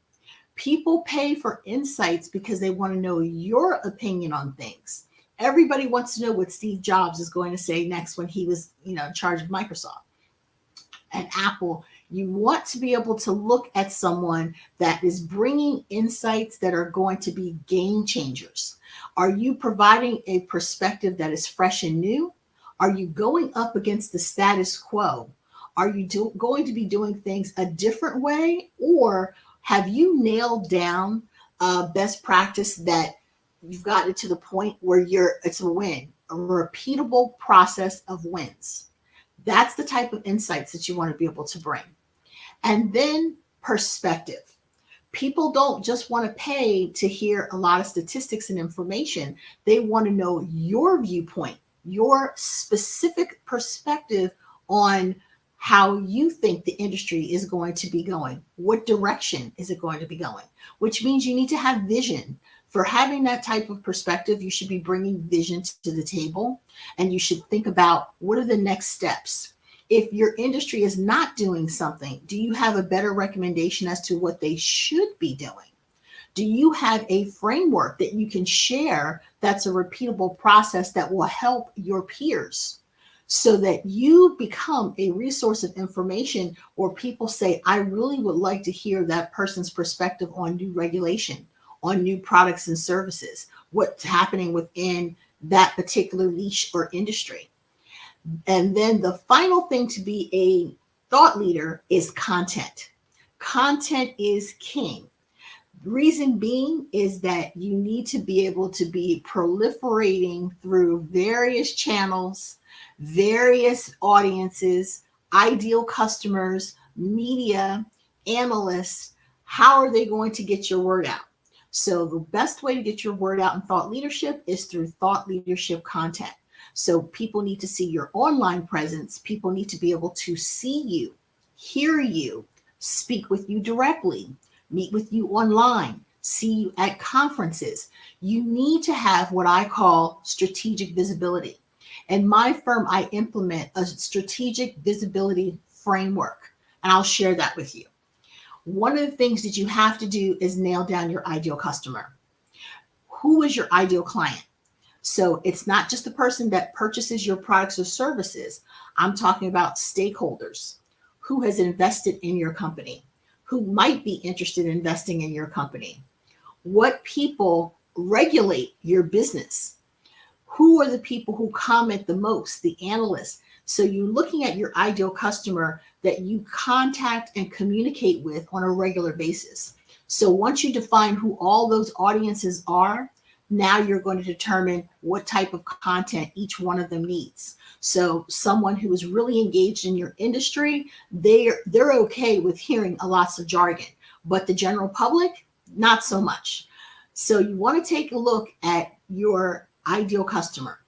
People pay for insights because they want to know your opinion on things. Everybody wants to know what Steve Jobs is going to say next when he was, in charge of Microsoft and Apple. You want to be able to look at someone that is bringing insights that are going to be game changers. Are you providing a perspective that is fresh and new? Are you going up against the status quo? Are you going to be doing things a different way? Or have you nailed down best practice that you've gotten to the point where it's a win, a repeatable process of wins? That's the type of insights that you want to be able to bring. And then perspective. People don't just want to pay to hear a lot of statistics and information. They want to know your viewpoint, your specific perspective on how you think the industry is going to be going. What direction is it going to be going? Which means you need to have vision. For having that type of perspective, you should be bringing vision to the table, and you should think about what are the next steps? If your industry is not doing something, do you have a better recommendation as to what they should be doing? Do you have a framework that you can share that's a repeatable process that will help your peers so that you become a resource of information, or people say, I really would like to hear that person's perspective on new regulation, on new products and services, what's happening within that particular niche or industry. And then the final thing to be a thought leader is content. Content is king. Reason being is that you need to be able to be proliferating through various channels, various audiences, ideal customers, media, analysts. How are they going to get your word out? So the best way to get your word out in thought leadership is through thought leadership content. So people need to see your online presence. People need to be able to see you, hear you, speak with you directly, meet with you online, see you at conferences. You need to have what I call strategic visibility. In my firm, I implement a strategic visibility framework, and I'll share that with you. One of the things that you have to do is nail down your ideal customer. Who is your ideal client? So it's not just the person that purchases your products or services. I'm talking about stakeholders. Who has invested in your company? Who might be interested in investing in your company? What people regulate your business? Who are the people who comment the most? The analysts. So you're looking at your ideal customer that you contact and communicate with on a regular basis. So once you define who all those audiences are, now you're going to determine what type of content each one of them needs. So someone who is really engaged in your industry, they're okay with hearing lots of jargon, but the general public, not so much. So you want to take a look at your ideal customer.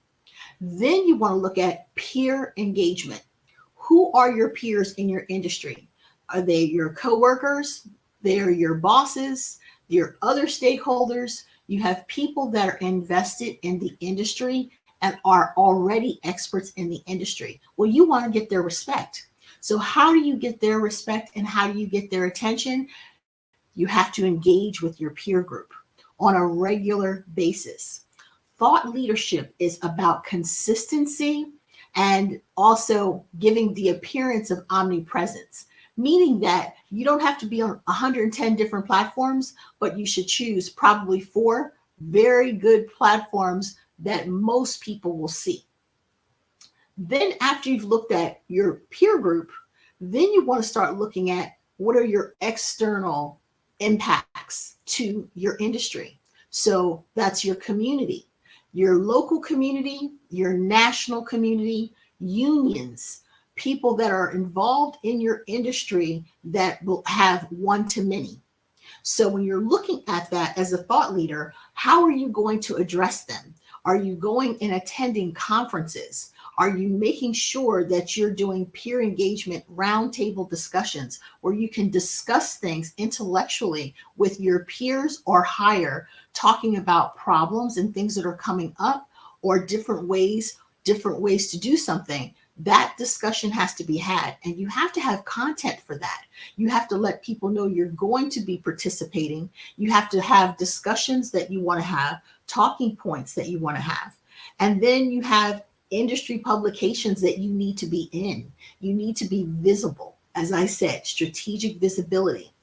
Then you want to look at peer engagement. Who are your peers in your industry? Are they your coworkers? They're your bosses, your other stakeholders. You have people that are invested in the industry and are already experts in the industry. Well, you want to get their respect. So how do you get their respect and how do you get their attention? You have to engage with your peer group on a regular basis. Thought leadership is about consistency and also giving the appearance of omnipresence, meaning that you don't have to be on 110 different platforms, but you should choose probably 4 very good platforms that most people will see. Then after you've looked at your peer group, then you want to start looking at what are your external impacts to your industry. So that's your community, your local community, your national community, unions, people that are involved in your industry that will have one-to-many. So when you're looking at that as a thought leader, how are you going to address them? Are you going and attending conferences? Are you making sure that you're doing peer engagement roundtable discussions where you can discuss things intellectually with your peers or higher, talking about problems and things that are coming up or different ways to do something? That discussion has to be had, and you have to have content for that. You have to let people know you're going to be participating. You have to have discussions that you want to have, talking points that you want to have. And then you have industry publications that you need to be in. You need to be visible. As I said, strategic visibility.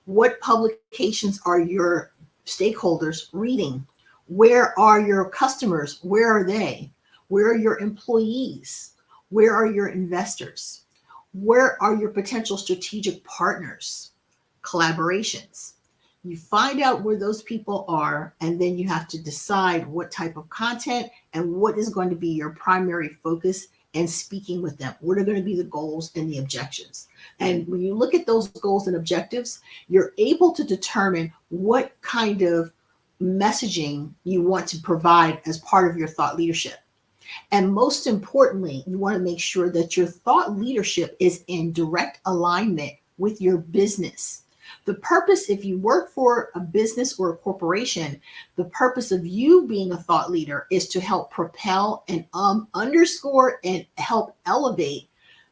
What publications are your stakeholders reading? Where are your customers? Where are they? Where are your employees? Where are your investors? Where are your potential strategic partners? Collaborations. You find out where those people are, and then you have to decide what type of content and what is going to be your primary focus and speaking with them. What are going to be the goals and the objectives? And when you look at those goals and objectives, you're able to determine what kind of messaging you want to provide as part of your thought leadership. And most importantly, you want to make sure that your thought leadership is in direct alignment with your business. The purpose, if you work for a business or a corporation, the purpose of you being a thought leader is to help propel and underscore and help elevate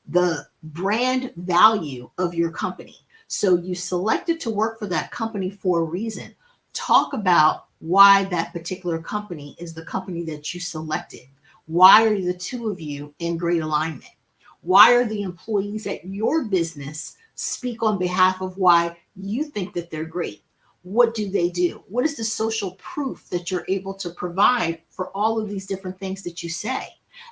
the brand value of your company. So you selected to work for that company for a reason. Talk about why that particular company is the company that you selected. Why are the two of you in great alignment? Why are the employees at your business speak on behalf of why you think that they're great? What do they do? What is the social proof that you're able to provide for all of these different things that you say?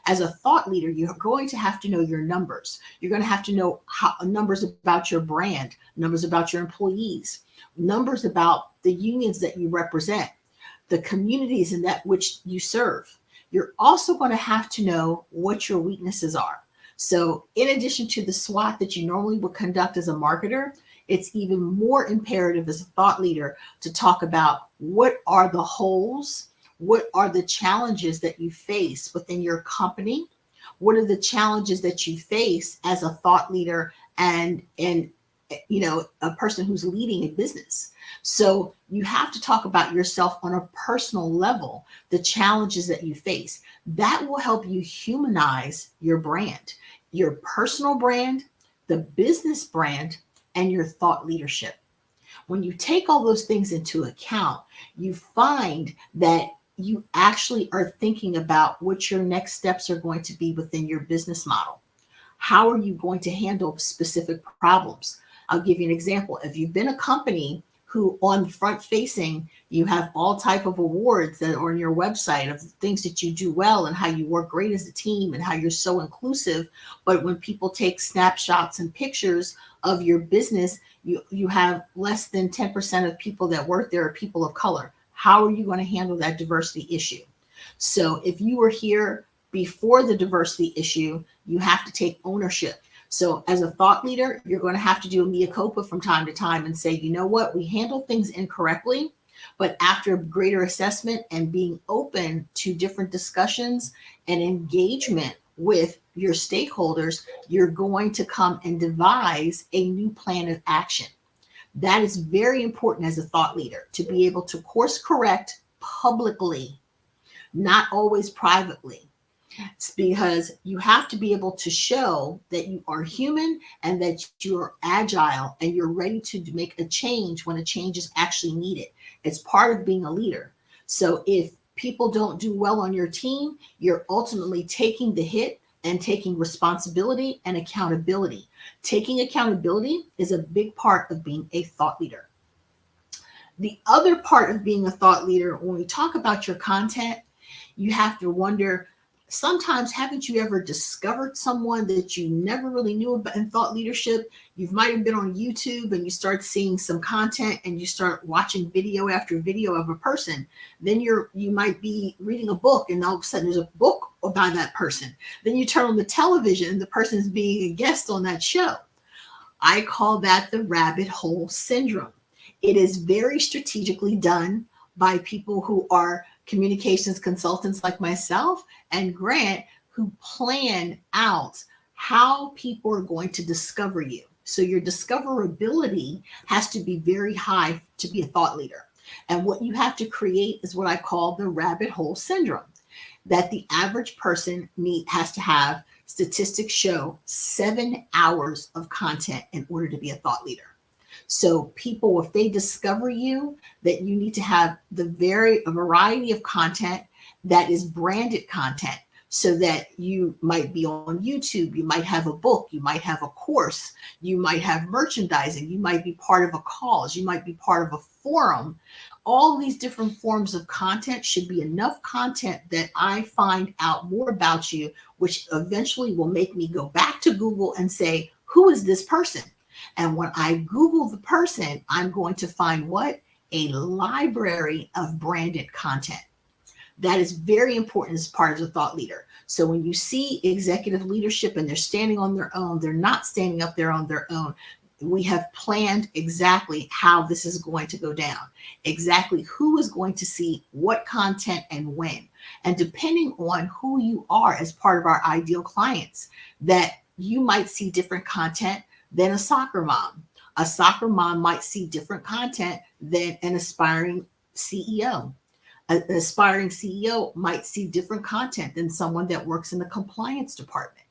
As a thought leader, you're going to have to know your numbers. You're going to have to know numbers about your brand, numbers about your employees, numbers about the unions that you represent, the communities in that which you serve. You're also going to have to know what your weaknesses are. So in addition to the SWOT that you normally would conduct as a marketer, it's even more imperative as a thought leader to talk about what are the holes, what are the challenges that you face within your company, what are the challenges that you face as a thought leader and a person who's leading a business. So you have to talk about yourself on a personal level, the challenges that you face. That will help you humanize your brand, your personal brand, the business brand, and your thought leadership. When you take all those things into account, you find that you actually are thinking about what your next steps are going to be within your business model. How are you going to handle specific problems? I'll give you an example. If you've been a company who on front facing, you have all type of awards that are on your website of things that you do well and how you work great as a team and how you're so inclusive. But when people take snapshots and pictures of your business, you have less than 10% of people that work there are people of color. How are you going to handle that diversity issue? So if you were here before the diversity issue, you have to take ownership. So as a thought leader, you're going to have to do a mea culpa from time to time and say, you know what, we handle things incorrectly, but after greater assessment and being open to different discussions and engagement with your stakeholders, you're going to come and devise a new plan of action. That is very important as a thought leader, to be able to course correct publicly, not always privately. It's because you have to be able to show that you are human and that you are agile and you're ready to make a change when a change is actually needed. It's part of being a leader. So if people don't do well on your team, you're ultimately taking the hit and taking responsibility and accountability. Taking accountability is a big part of being a thought leader. The other part of being a thought leader, when we talk about your content, you have to wonder, sometimes haven't you ever discovered someone that you never really knew about in thought leadership? You might have been on YouTube and you start seeing some content and you start watching video after video of a person. Then you might be reading a book and all of a sudden there's a book about that person. Then you turn on the television and the person's being a guest on that show. I call that the rabbit hole syndrome. It is very strategically done by people who are communications consultants like myself and Grant, who plan out how people are going to discover you. So your discoverability has to be very high to be a thought leader. And what you have to create is what I call the rabbit hole syndrome, that the average person has to have. Statistics show 7 hours of content in order to be a thought leader. So people, if they discover you, that you need to have a variety of content that is branded content, so that you might be on YouTube, you might have a book, you might have a course, you might have merchandising, you might be part of a cause, you might be part of a forum. All these different forms of content should be enough content that I find out more about you, which eventually will make me go back to Google and say, who is this person? And when I Google the person, I'm going to find what? A library of branded content. That is very important as part of the thought leader. So when you see executive leadership and they're standing on their own, they're not standing up there on their own. We have planned exactly how this is going to go down, exactly who is going to see what content and when. And depending on who you are as part of our ideal clients, that you might see different content than a soccer mom. A soccer mom might see different content than an aspiring CEO. An aspiring CEO might see different content than someone that works in the compliance department.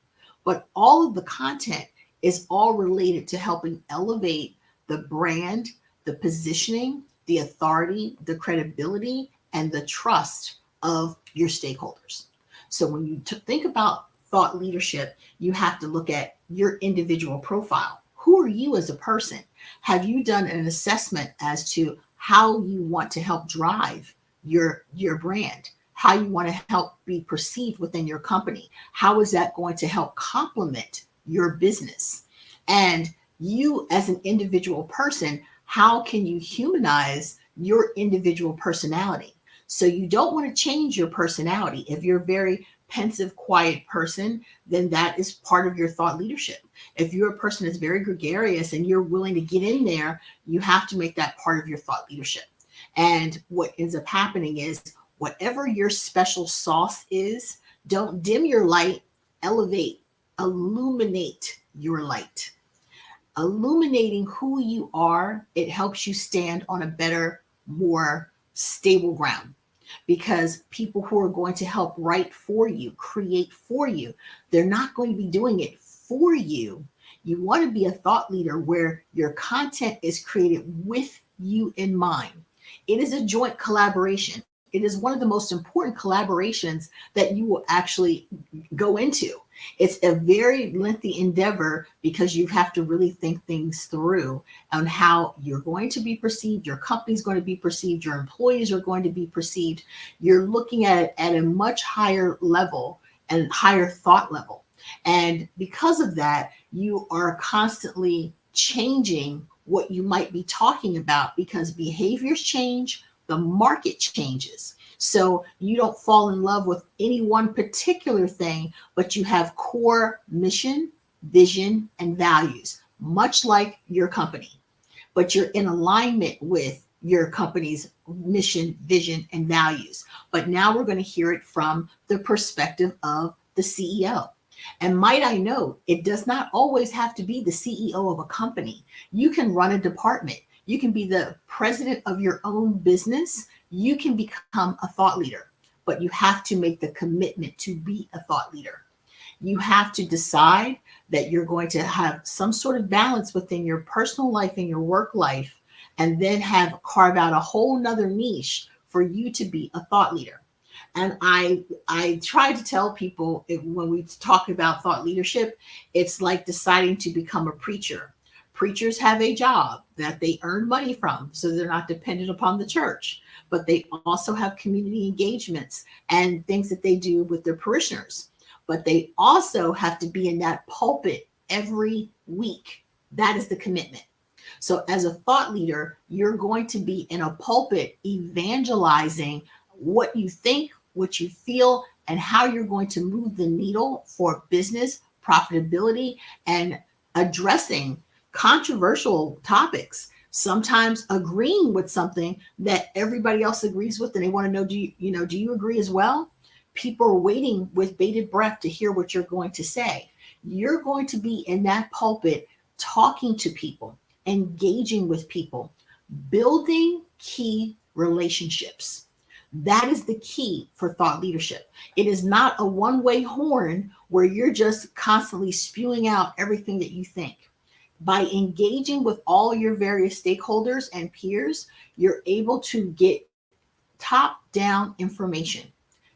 but all of the content is all related to helping elevate the brand, the positioning, the authority, the credibility, and the trust of your stakeholders. So when you think about thought leadership, you have to look at your individual profile. Who are you as a person? Have you done an assessment as to how you want to help drive your brand? How you want to help be perceived within your company? How is that going to help complement your business? And you as an individual person, how can you humanize your individual personality? So you don't want to change your personality. If you're a very pensive, quiet person, then that is part of your thought leadership. If you're a person that's very gregarious and you're willing to get in there, you have to make that part of your thought leadership. And what ends up happening is whatever your special sauce is, don't dim your light, elevate, illuminate your light. Illuminating who you are, it helps you stand on a better, more stable ground. Because people who are going to help write for you, create for you, they're not going to be doing it for you. You want to be a thought leader where your content is created with you in mind. It is a joint collaboration. It is one of the most important collaborations that you will actually go into. It's a very lengthy endeavor because you have to really think things through on how you're going to be perceived, your company's going to be perceived, your employees are going to be perceived. You're looking at it at a much higher level and higher thought level. And because of that, you are constantly changing what you might be talking about because behaviors change, the market changes. So you don't fall in love with any one particular thing, but you have core mission, vision, and values, much like your company. But you're in alignment with your company's mission, vision, and values. But now we're going to hear it from the perspective of the CEO. And might I note, it does not always have to be the CEO of a company. You can run a department. You can be the president of your own business. You can become a thought leader, but you have to make the commitment to be a thought leader. You have to decide that you're going to have some sort of balance within your personal life and your work life, and then carve out a whole nother niche for you to be a thought leader. And I try to tell people when we talk about thought leadership, it's like deciding to become a preacher. Preachers have a job that they earn money from, so they're not dependent upon the church, but they also have community engagements and things that they do with their parishioners. But they also have to be in that pulpit every week. That is the commitment. So as a thought leader, you're going to be in a pulpit evangelizing what you think, what you feel, and how you're going to move the needle for business, profitability, and addressing controversial topics, sometimes agreeing with something that everybody else agrees with, and they want to know, do you agree as well? People are waiting with bated breath to hear what you're going to say. You're going to be in that pulpit talking to people, engaging with people, building key relationships. That is the key for thought leadership. It is not a one-way horn where you're just constantly spewing out everything that you think. By engaging with all your various stakeholders and peers, you're able to get top-down information.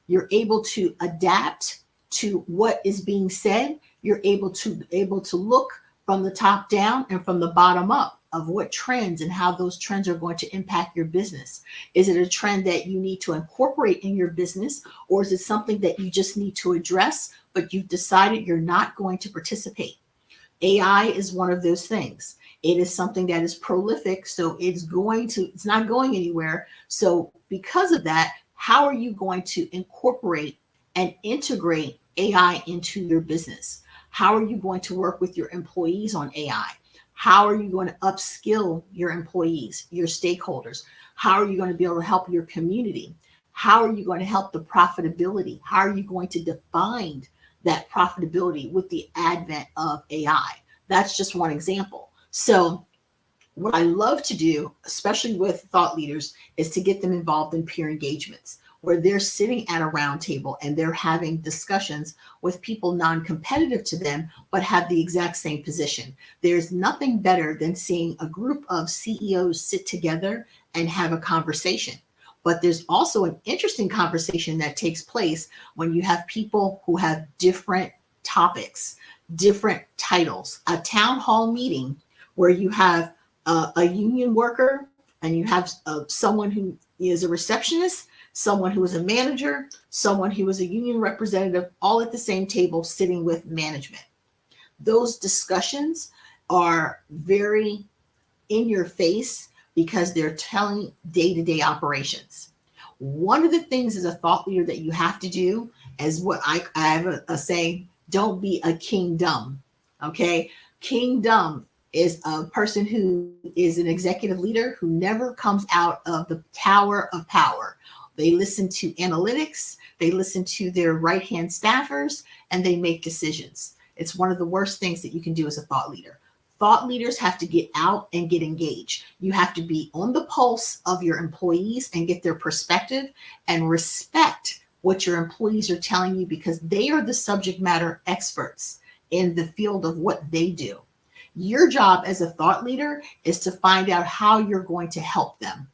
You're able to adapt to what is being said. You're able to look from the top down and from the bottom up of what trends and how those trends are going to impact your business. Is it a trend that you need to incorporate in your business, or is it something that you just need to address, but you've decided you're not going to participate? AI is one of those things. It is something that is prolific, so it's not going anywhere. So because of that, how are you going to incorporate and integrate AI into your business? How are you going to work with your employees on AI? How are you going to upskill your employees, your stakeholders? How are you going to be able to help your community? How are you going to help the profitability? How are you going to define that profitability with the advent of AI? That's just one example. So what I love to do, especially with thought leaders, is to get them involved in peer engagements. where they're sitting at a round table and they're having discussions with people non-competitive to them, but have the exact same position. There's nothing better than seeing a group of CEOs sit together and have a conversation. But there's also an interesting conversation that takes place when you have people who have different topics, different titles. A town hall meeting where you have a union worker and you have someone who is a receptionist, someone who is a manager, someone who is a union representative, all at the same table sitting with management. Those discussions are very in your face because they're telling day-to-day operations. One of the things as a thought leader that you have to do is what I have a saying, don't be a king dumb. Okay. King dumb is a person who is an executive leader who never comes out of the tower of power. They listen to analytics, they listen to their right-hand staffers, and they make decisions. It's one of the worst things that you can do as a thought leader. Thought leaders have to get out and get engaged. You have to be on the pulse of your employees and get their perspective and respect what your employees are telling you because they are the subject matter experts in the field of what they do. Your job as a thought leader is to find out how you're going to help them,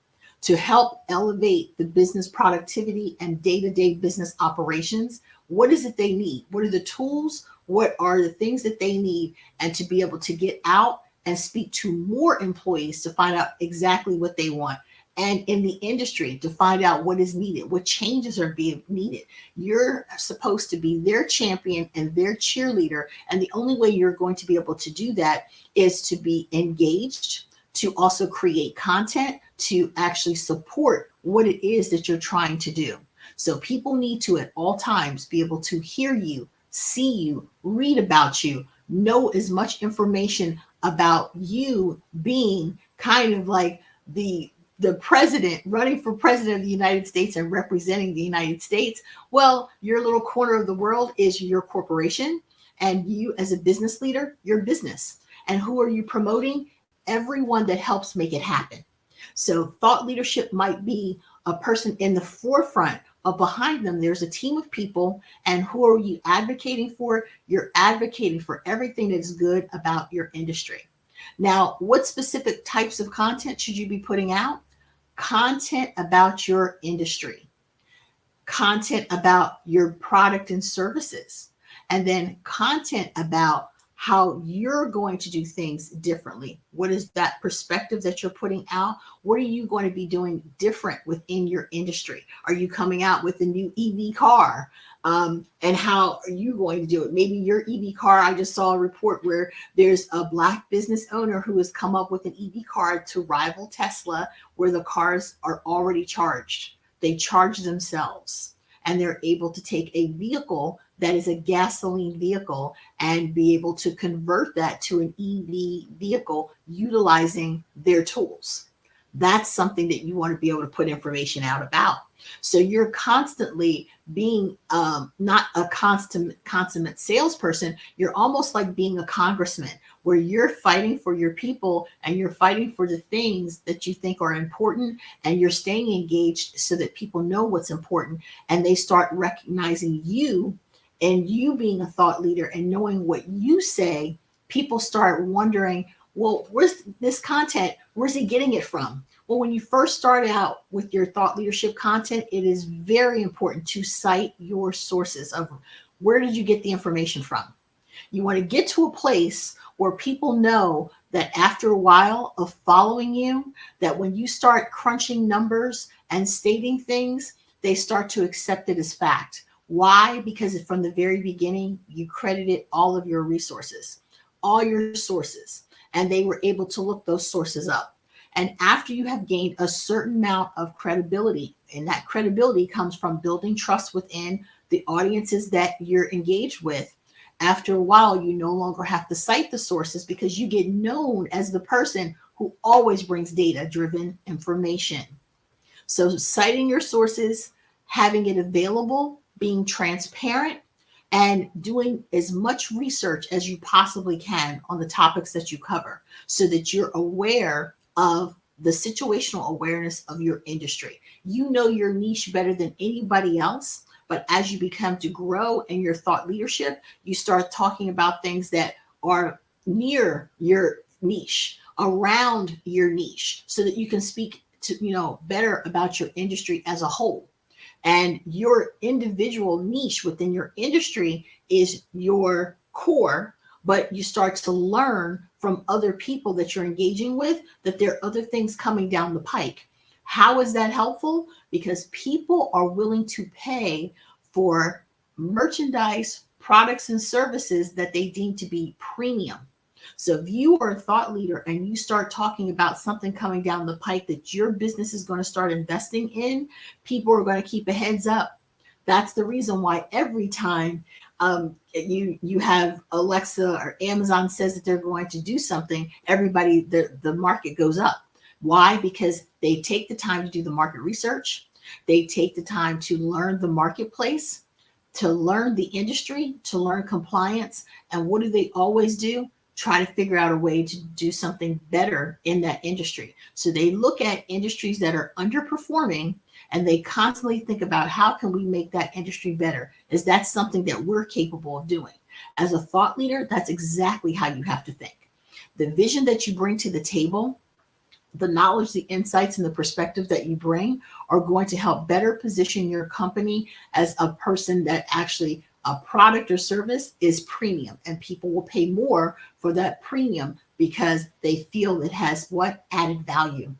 to help elevate the business productivity and day-to-day business operations. What is it they need? What are the tools? What are the things that they need? And to be able to get out and speak to more employees to find out exactly what they want. And in the industry to find out what is needed, what changes are being needed. You're supposed to be their champion and their cheerleader. And the only way you're going to be able to do that is to be engaged, to also create content, to actually support what it is that you're trying to do. So people need to at all times be able to hear you, see you, read about you, know as much information about you being kind of like the president running for president of the United States and representing the United States. Well, your little corner of the world is your corporation, and you as a business leader, your business. And who are you promoting? Everyone that helps make it happen. So thought leadership might be a person in the forefront, but behind them, there's a team of people. And who are you advocating for? You're advocating for everything that is good about your industry. Now, what specific types of content should you be putting out? Content about your industry, content about your product and services, and then content about how you're going to do things differently. What is that perspective that you're putting out? What are you going to be doing different within your industry? Are you coming out with a new EV car? And how are you going to do it? Maybe your EV car, I just saw a report where there's a Black business owner who has come up with an EV car to rival Tesla, where the cars are already charged. They charge themselves, and they're able to take a vehicle that is a gasoline vehicle and be able to convert that to an EV vehicle utilizing their tools. That's something that you want to be able to put information out about. So you're constantly being not a consummate salesperson. You're almost like being a congressman, where you're fighting for your people and you're fighting for the things that you think are important, and you're staying engaged so that people know what's important and they start recognizing you, and you being a thought leader and knowing what you say. People start wondering, well, where's this content? Where's he getting it from? Well, when you first start out with your thought leadership content, it is very important to cite your sources of where did you get the information from. You want to get to a place where people know that after a while of following you, that when you start crunching numbers and stating things, they start to accept it as fact. Why? Because from the very beginning, you credited all of your resources, all your sources, and they were able to look those sources up. And after you have gained a certain amount of credibility, and that credibility comes from building trust within the audiences that you're engaged with, after a while, you no longer have to cite the sources because you get known as the person who always brings data-driven information. So citing your sources, having it available, being transparent, and doing as much research as you possibly can on the topics that you cover so that you're aware of the situational awareness of your industry. You know your niche better than anybody else, but as you become to grow in your thought leadership, you start talking about things that are near your niche, around your niche, so that you can speak to, better about your industry as a whole. And your individual niche within your industry is your core, but you start to learn from other people that you're engaging with that there are other things coming down the pike. How is that helpful? Because people are willing to pay for merchandise, products, and services that they deem to be premium. So if you are a thought leader and you start talking about something coming down the pike that your business is going to start investing in, people are going to keep a heads up. That's the reason why every time you have Alexa or Amazon says that they're going to do something, everybody, the market goes up. Why? Because they take the time to do the market research. They take the time to learn the marketplace, to learn the industry, to learn compliance. And what do they always do? Try to figure out a way to do something better in that industry. So they look at industries that are underperforming and they constantly think about how can we make that industry better? Is that something that we're capable of doing? As a thought leader, that's exactly how you have to think. The vision that you bring to the table, the knowledge, the insights, and the perspective that you bring are going to help better position your company as a person that actually a product or service is premium, and people will pay more for that premium because they feel it has what? Added value.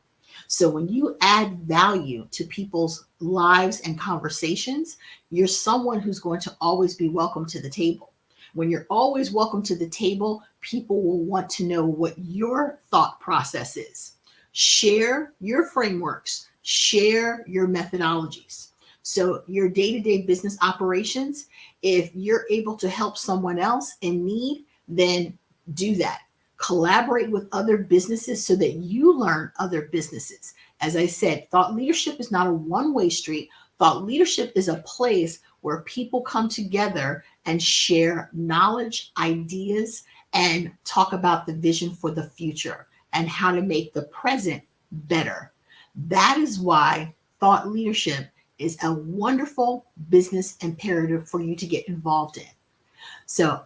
So when you add value to people's lives and conversations, you're someone who's going to always be welcome to the table. When you're always welcome to the table, people will want to know what your thought process is. Share your frameworks, share your methodologies. So your day-to-day business operations, if you're able to help someone else in need, then do that. Collaborate with other businesses so that you learn other businesses. As I said, thought leadership is not a one-way street. Thought leadership is a place where people come together and share knowledge, ideas, and talk about the vision for the future and how to make the present better. That is why thought leadership is a wonderful business imperative for you to get involved in. So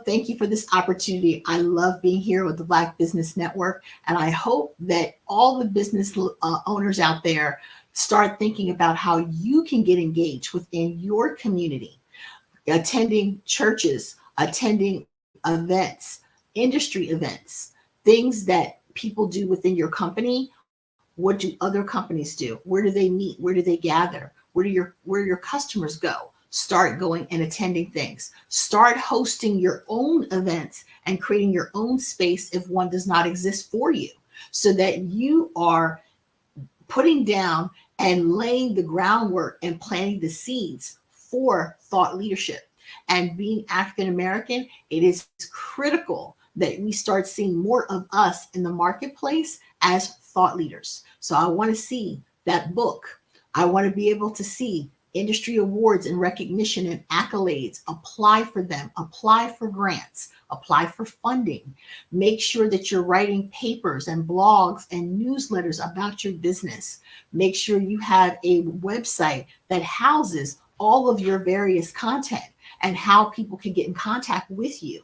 thank you for this opportunity. I love being here with the Black Business Network. And I hope that all the business owners out there start thinking about how you can get engaged within your community, attending churches, attending events, industry events, things that people do within your company. What do other companies do? Where do they meet? Where do they gather? Where do your customers go? Start going and attending things. Start hosting your own events and creating your own space if one does not exist for you, so that you are putting down and laying the groundwork and planting the seeds for thought leadership. And being African American, it is critical that we start seeing more of us in the marketplace as thought leaders. So I want to see that book. I want to be able to see industry awards and recognition and accolades, apply for them, apply for grants, apply for funding. Make sure that you're writing papers and blogs and newsletters about your business. Make sure you have a website that houses all of your various content and how people can get in contact with you.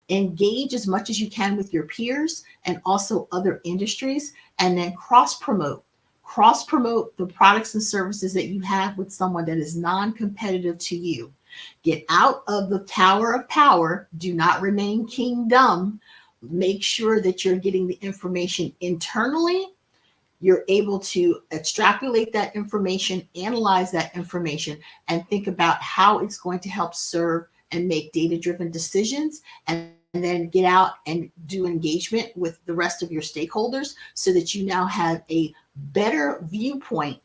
Engage as much as you can with your peers and also other industries, and then cross-promote the products and services that you have with someone that is non-competitive to you. Get out of the tower of power. Do not remain kingdom. Make sure that you're getting the information internally. You're able to extrapolate that information, analyze that information, and think about how it's going to help serve and make data-driven decisions, and then get out and do engagement with the rest of your stakeholders so that you now have a better viewpoint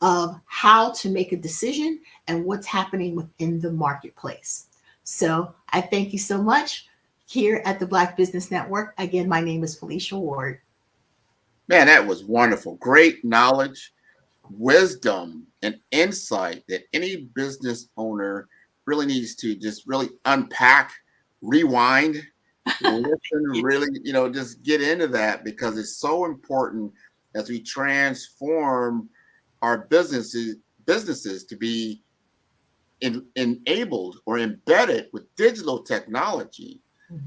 of how to make a decision and what's happening within the marketplace. So I thank you so much here at the Black Business Network. Again, my name is Felicia Ward. Man, that was wonderful. Great knowledge, wisdom, and insight that any business owner really needs to just really unpack, rewind, listen, really, just get into that, because it's so important as we transform our businesses to be enabled or embedded with digital technology.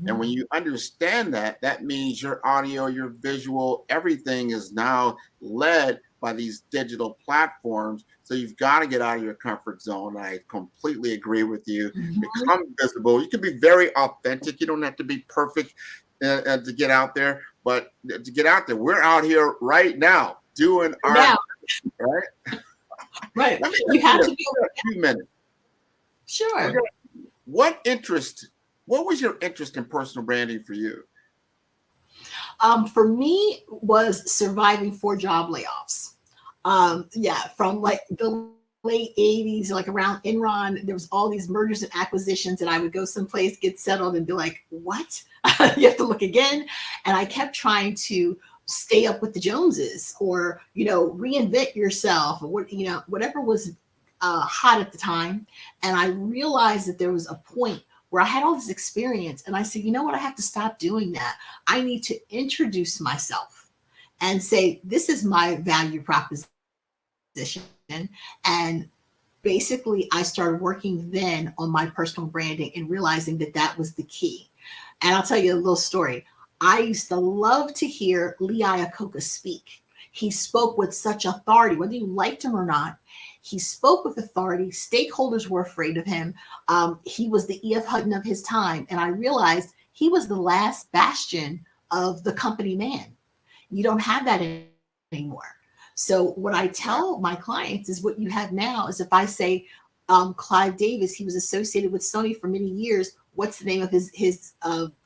And when you understand that, that means your audio, your visual, everything is now led by these digital platforms. So you've got to get out of your comfort zone. I completely agree with you. Become visible. You can be very authentic. You don't have to be perfect to get out there, but to get out there, we're out here right now doing our right. Right. You have to be a few minutes. Sure. What was your interest in personal branding for you? For me, was surviving 4 job layoffs. From like the late 80s, like around Enron, there was all these mergers and acquisitions, and I would go someplace, get settled, and be like, what? You have to look again. And I kept trying to stay up with the Joneses, or, reinvent yourself, or whatever was hot at the time. And I realized that there was a point where I had all this experience, and I said, you know what? I have to stop doing that. I need to introduce myself and say, this is my value proposition. And basically, I started working then on my personal branding and realizing that that was the key. And I'll tell you a little story. I used to love to hear Lee Iacocca speak. He spoke with such authority, whether you liked him or not. He spoke with authority. Stakeholders were afraid of him. He was the E.F. Hutton of his time. And I realized he was the last bastion of the company man. You don't have that anymore. So what I tell my clients is what you have now is, if I say Clive Davis, he was associated with Sony for many years. What's the name of his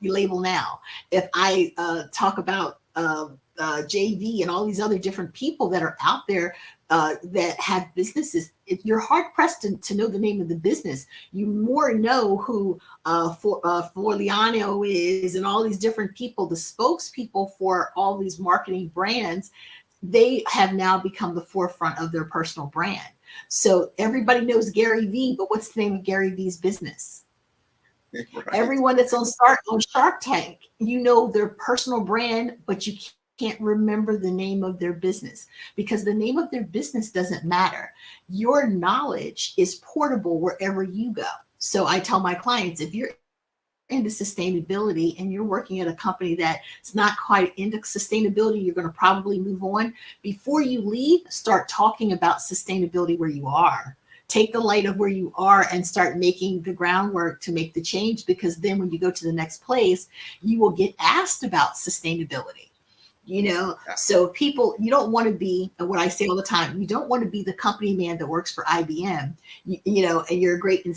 label now? If I talk about JV and all these other different people that are out there that have businesses, you're hard pressed to know the name of the business. You more know who Forliano is, and all these different people, the spokespeople for all these marketing brands. They have now become the forefront of their personal brand. So everybody knows Gary Vee, but what's the name of Gary Vee's business? Right. Everyone that's on Shark Tank, you know their personal brand, but you can't remember the name of their business, because the name of their business doesn't matter. Your knowledge is portable wherever you go. So I tell my clients, if you're into sustainability and you're working at a company that's not quite into sustainability, you're going to probably move on. Before you leave, start talking about sustainability where you are. Take the light of where you are and start making the groundwork to make the change, because then when you go to the next place, you will get asked about sustainability. So people, you don't want to be, what I say all the time, you don't want to be the company man that works for IBM, and you're great in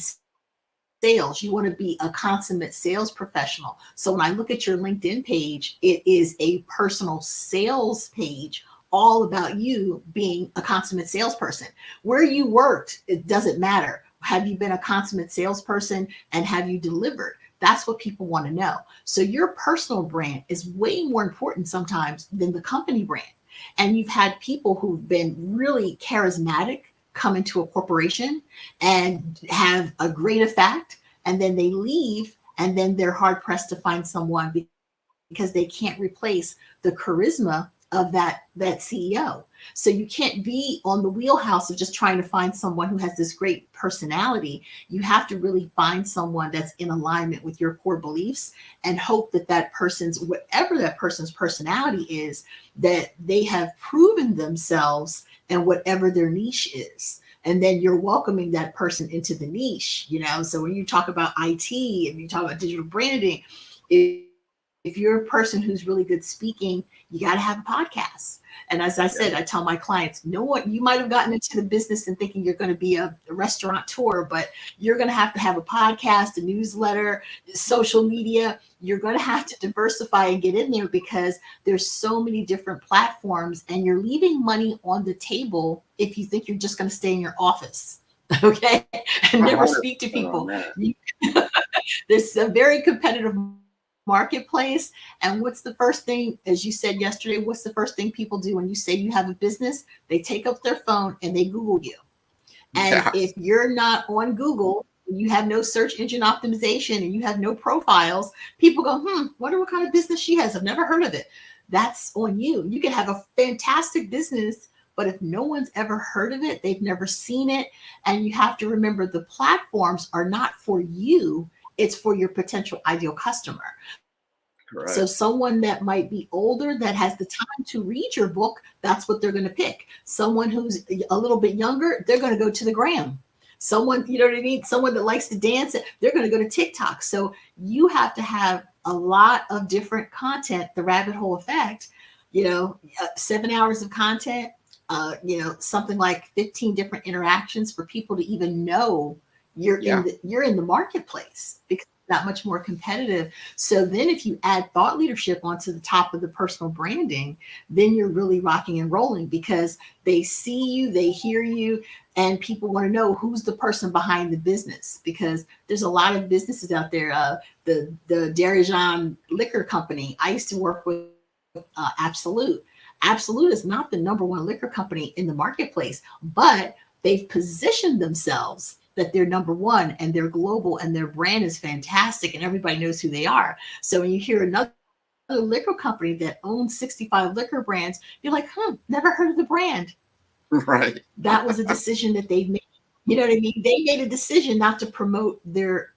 sales. You want to be a consummate sales professional. So when I look at your LinkedIn page, it is a personal sales page, all about you being a consummate salesperson. Where you worked, it doesn't matter. Have you been a consummate salesperson, and have you delivered? That's what people want to know. So your personal brand is way more important sometimes than the company brand. And you've had people who've been really charismatic come into a corporation and have a great effect, and then they leave, and then they're hard pressed to find someone because they can't replace the charisma of that CEO. So you can't be on the wheelhouse of just trying to find someone who has this great personality. You have to really find someone that's in alignment with your core beliefs, and hope that whatever that person's personality is, that they have proven themselves in whatever their niche is. And then you're welcoming that person into the niche, So when you talk about IT and you talk about digital branding, if you're a person who's really good speaking, you got to have a podcast. And as I said, I tell my clients, you might have gotten into the business and thinking you're going to be a restaurateur, but you're going to have a podcast, a newsletter, social media. You're going to have to diversify and get in there, because there's so many different platforms, and you're leaving money on the table if you think you're just going to stay in your office, okay, and never speak to people. There's a very competitive marketplace. And what's the first thing, as you said yesterday, what's the first thing people do when you say you have a business? They take up their phone and they Google you. And if you're not on Google, you have no search engine optimization, and you have no profiles, people go, wonder what kind of business she has. I've never heard of it. that's on you. You can have a fantastic business, but if no one's ever heard of it, they've never seen it. And you have to remember the platforms are not for you, it's for your potential ideal customer. Correct. So someone that might be older that has the time to read your book, that's what they're going to pick. Someone who's a little bit younger, they're going to go to the gram. Someone, you know what I mean? Someone that likes to dance, they're going to go to TikTok. So you have to have a lot of different content, the rabbit hole effect, 7 hours of content, something like 15 different interactions for people to even know you're in the marketplace, because that much more competitive. So then if you add thought leadership onto the top of the personal branding, then you're really rocking and rolling, because they see you, they hear you, and people want to know who's the person behind the business, because there's a lot of businesses out there. The Darijan Liquor Company, I used to work with Absolute. Absolute is not the number one liquor company in the marketplace, but they've positioned themselves that they're number one, and they're global, and their brand is fantastic, and everybody knows who they are. So when you hear another liquor company that owns 65 liquor brands, you're like, never heard of the brand. Right. That was a decision that they've made. You know what I mean? They made a decision not to promote their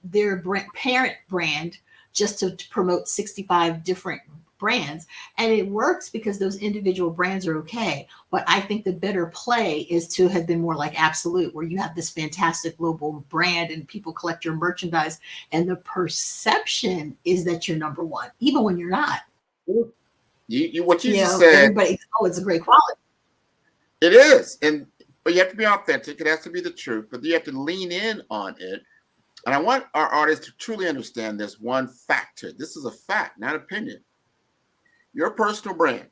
parent brand, just to promote 65 different brands. And it works because those individual brands are okay. But I think the better play is to have been more like Absolute, where you have this fantastic global brand and people collect your merchandise, and the perception is that you're number one, even when you're not. What you just said, everybody, it's a great quality. It is. But you have to be authentic. It has to be the truth, but you have to lean in on it. And I want our audience to truly understand this one factor. This is a fact, not opinion. Your personal brand,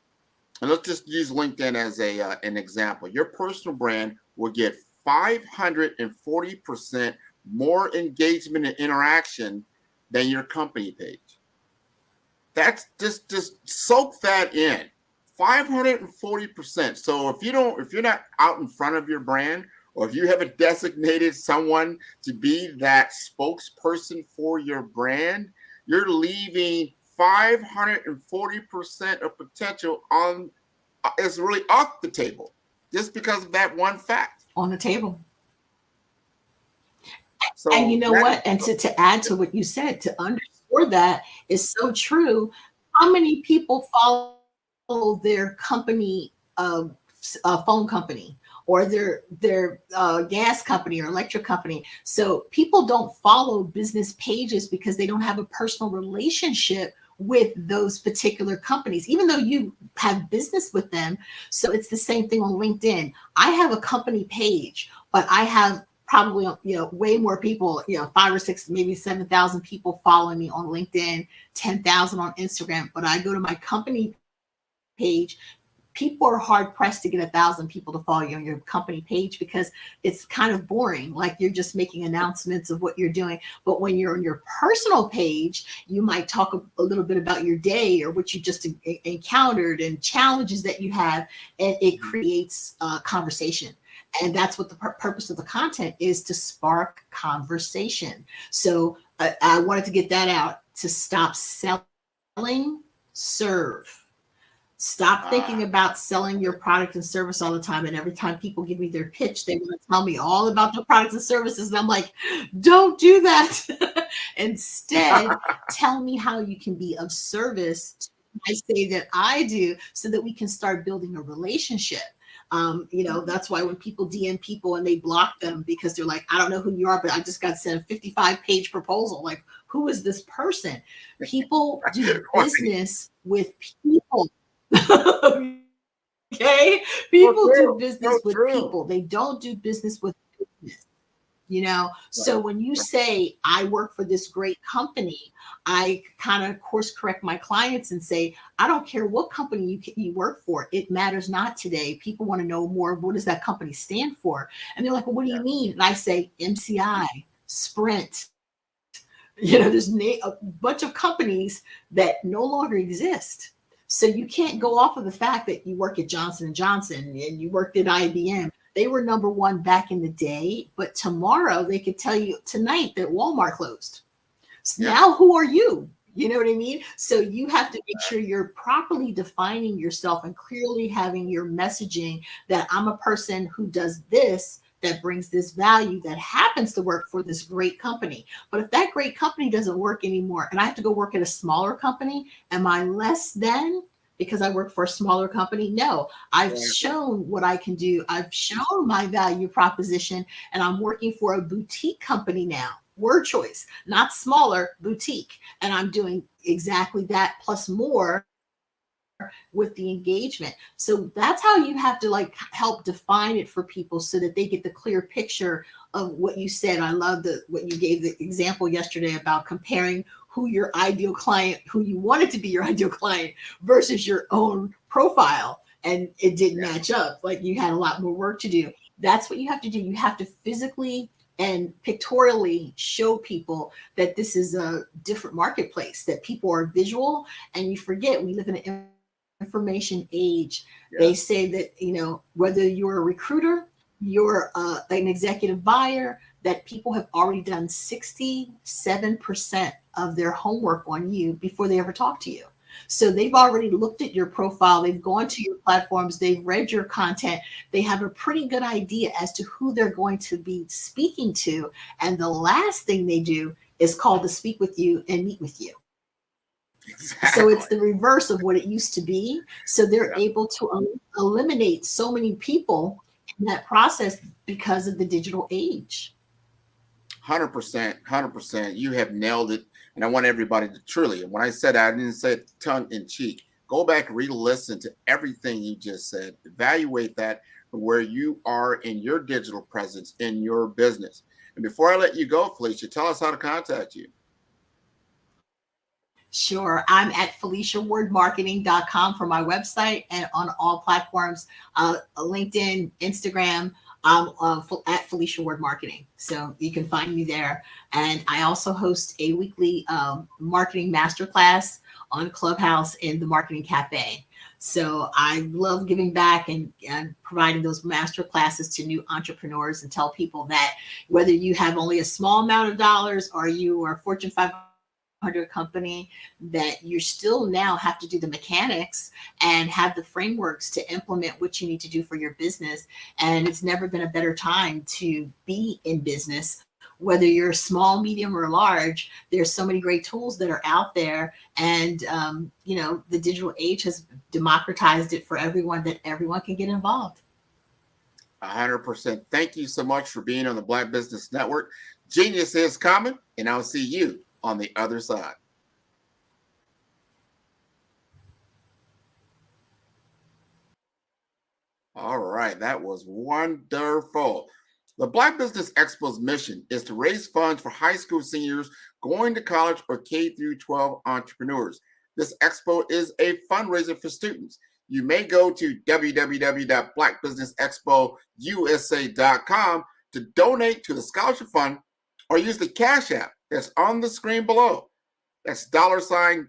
and let's just use LinkedIn as an example. Your personal brand will get 540% more engagement and interaction than your company page. That's just soak that in. 540%. So if you're not out in front of your brand, or if you haven't designated someone to be that spokesperson for your brand, you're leaving 540% of potential is really off the table, just because of that one fact on the table. So and you know what? And to add to what you said, to underscore that is so true. How many people follow their company, phone company, or their gas company or electric company? So people don't follow business pages because they don't have a personal relationship with those particular companies, even though you have business with them. So it's the same thing on LinkedIn. I have a company page, but I have probably, way more people, 5 or 6, maybe 7,000 people following me on LinkedIn, 10,000 on Instagram. But I go to my company page, people are hard pressed to get 1,000 people to follow you on your company page, because it's kind of boring. Like, you're just making announcements of what you're doing. But when you're on your personal page, you might talk a little bit about your day, or what you just encountered, and challenges that you have, and it creates conversation. And that's what the purpose of the content is, to spark conversation. So I wanted to get that out, to stop selling, serve. Stop thinking about selling your product and service all the time. And every time people give me their pitch, they want to tell me all about their products and services. And I'm like, don't do that. Instead, tell me how you can be of service. I say that I do, so that we can start building a relationship. That's why when people DM people and they block them because they're like, I don't know who you are, but I just got sent a 55-page proposal. Like, who is this person? People do business with people. Okay, people do business with people. They don't do business with business. So when you say, I work for this great company, I kind of course correct my clients and say, I don't care what company you work for. It matters not today. People want to know more. What does that company stand for? And they're like, well, what do you mean? And I say, MCI, Sprint. There's a bunch of companies that no longer exist. So you can't go off of the fact that you work at Johnson & Johnson and you worked at IBM. They were number one back in the day, but tomorrow they could tell you tonight that Walmart closed. So now who are you? You know what I mean? So you have to make sure you're properly defining yourself and clearly having your messaging that I'm a person who does this, that brings this value, that happens to work for this great company. But if that great company doesn't work anymore and I have to go work at a smaller company, am I less than because I work for a smaller company? No, I've shown what I can do. I've shown my value proposition, and I'm working for a boutique company now. Word choice, not smaller, boutique. And I'm doing exactly that plus more with the engagement. So that's how you have to like help define it for people so that they get the clear picture of what you said. I love what you gave the example yesterday about comparing who your ideal client, who you wanted to be your ideal client versus your own profile. And it didn't match up. Like you had a lot more work to do. That's what you have to do. You have to physically and pictorially show people that this is a different marketplace, that people are visual. And you forget we live in an information age. They say that, you know, whether you're a recruiter, you're an executive buyer, that people have already done 67% of their homework on you before they ever talk to you. So they've already looked at your profile, they've gone to your platforms, they've read your content, they have a pretty good idea as to who they're going to be speaking to. And the last thing they do is call to speak with you and meet with you. Exactly. So it's the reverse of what it used to be. So they're able to eliminate so many people in that process because of the digital age. 100%, 100%. You have nailed it. And I want everybody to truly, and when I said I didn't say it tongue in cheek, go back and re-listen to everything you just said. Evaluate that from where you are in your digital presence in your business. And before I let you go, Felicia, tell us how to contact you. Sure. I'm at FeliciaWordMarketing.com for my website and on all platforms, LinkedIn, Instagram, at Felicia Word Marketing. So you can find me there. And I also host a weekly marketing masterclass on Clubhouse in the Marketing Cafe. So I love giving back and providing those master classes to new entrepreneurs and tell people that whether you have only a small amount of dollars or you are Fortune 500 company, that you still now have to do the mechanics and have the frameworks to implement what you need to do for your business. And it's never been a better time to be in business. Whether you're small, medium, or large, there's so many great tools that are out there. And, you know, the digital age has democratized it for everyone, that everyone can get involved. 100%. Thank you so much for being on the Black Business Network. Genius is coming, and I'll see you on the other side. All right, that was wonderful. The Black Business Expo's mission is to raise funds for high school seniors going to college or K-12 entrepreneurs. This expo is a fundraiser for students. You may go to www.blackbusinessexpousa.com to donate to the scholarship fund or use the Cash App that's on the screen below. That's $BBXUSA.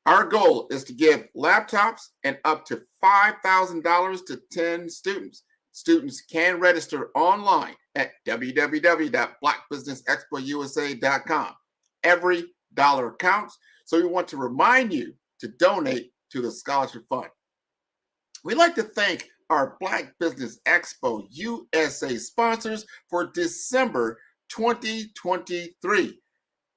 Our goal is to give laptops and up to $5,000 to 10 students. Students can register online at www.blackbusinessexpousa.com. Every dollar counts, so we want to remind you to donate to the scholarship fund. We'd like to thank our Black Business Expo USA sponsors for December 2023.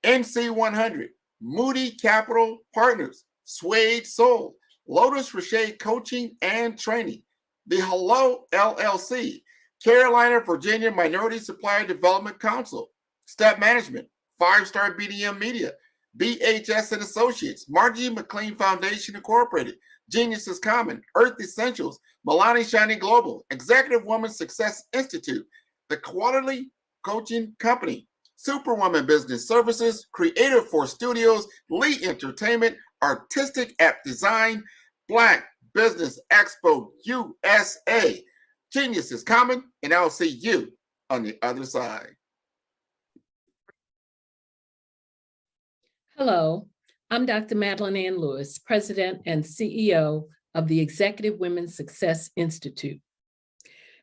NC100, Moody Capital Partners, Suede Soul, Lotus Rocher Coaching and Training, The Hello LLC, Carolina, Virginia Minority Supplier Development Council, Step Management, 5-Star BDM Media, BHS and Associates, Margie McLean Foundation Incorporated, Genius is Common, Earth Essentials, Milani Shiny Global, Executive Woman Success Institute, The Quality Coaching Company, Superwoman Business Services, Creative Force Studios, Lee Entertainment, Artistic App Design, Black Business Expo USA. Genius is Common, and I'll see you on the other side. Hello, I'm Dr. Madeline Ann Lewis, President and CEO of the Executive Women's Success Institute.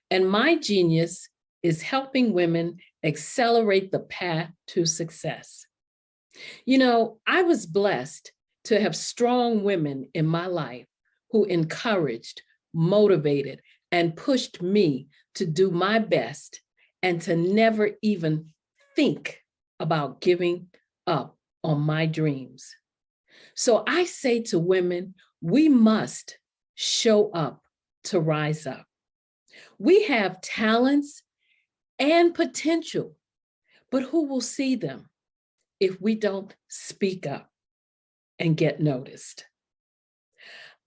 And my genius is helping women accelerate the path to success. You know, I was blessed to have strong women in my life who encouraged, motivated, and pushed me to do my best and to never even think about giving up on my dreams. So I say to women, we must show up to rise up. We have talents and potential, but who will see them if we don't speak up and get noticed?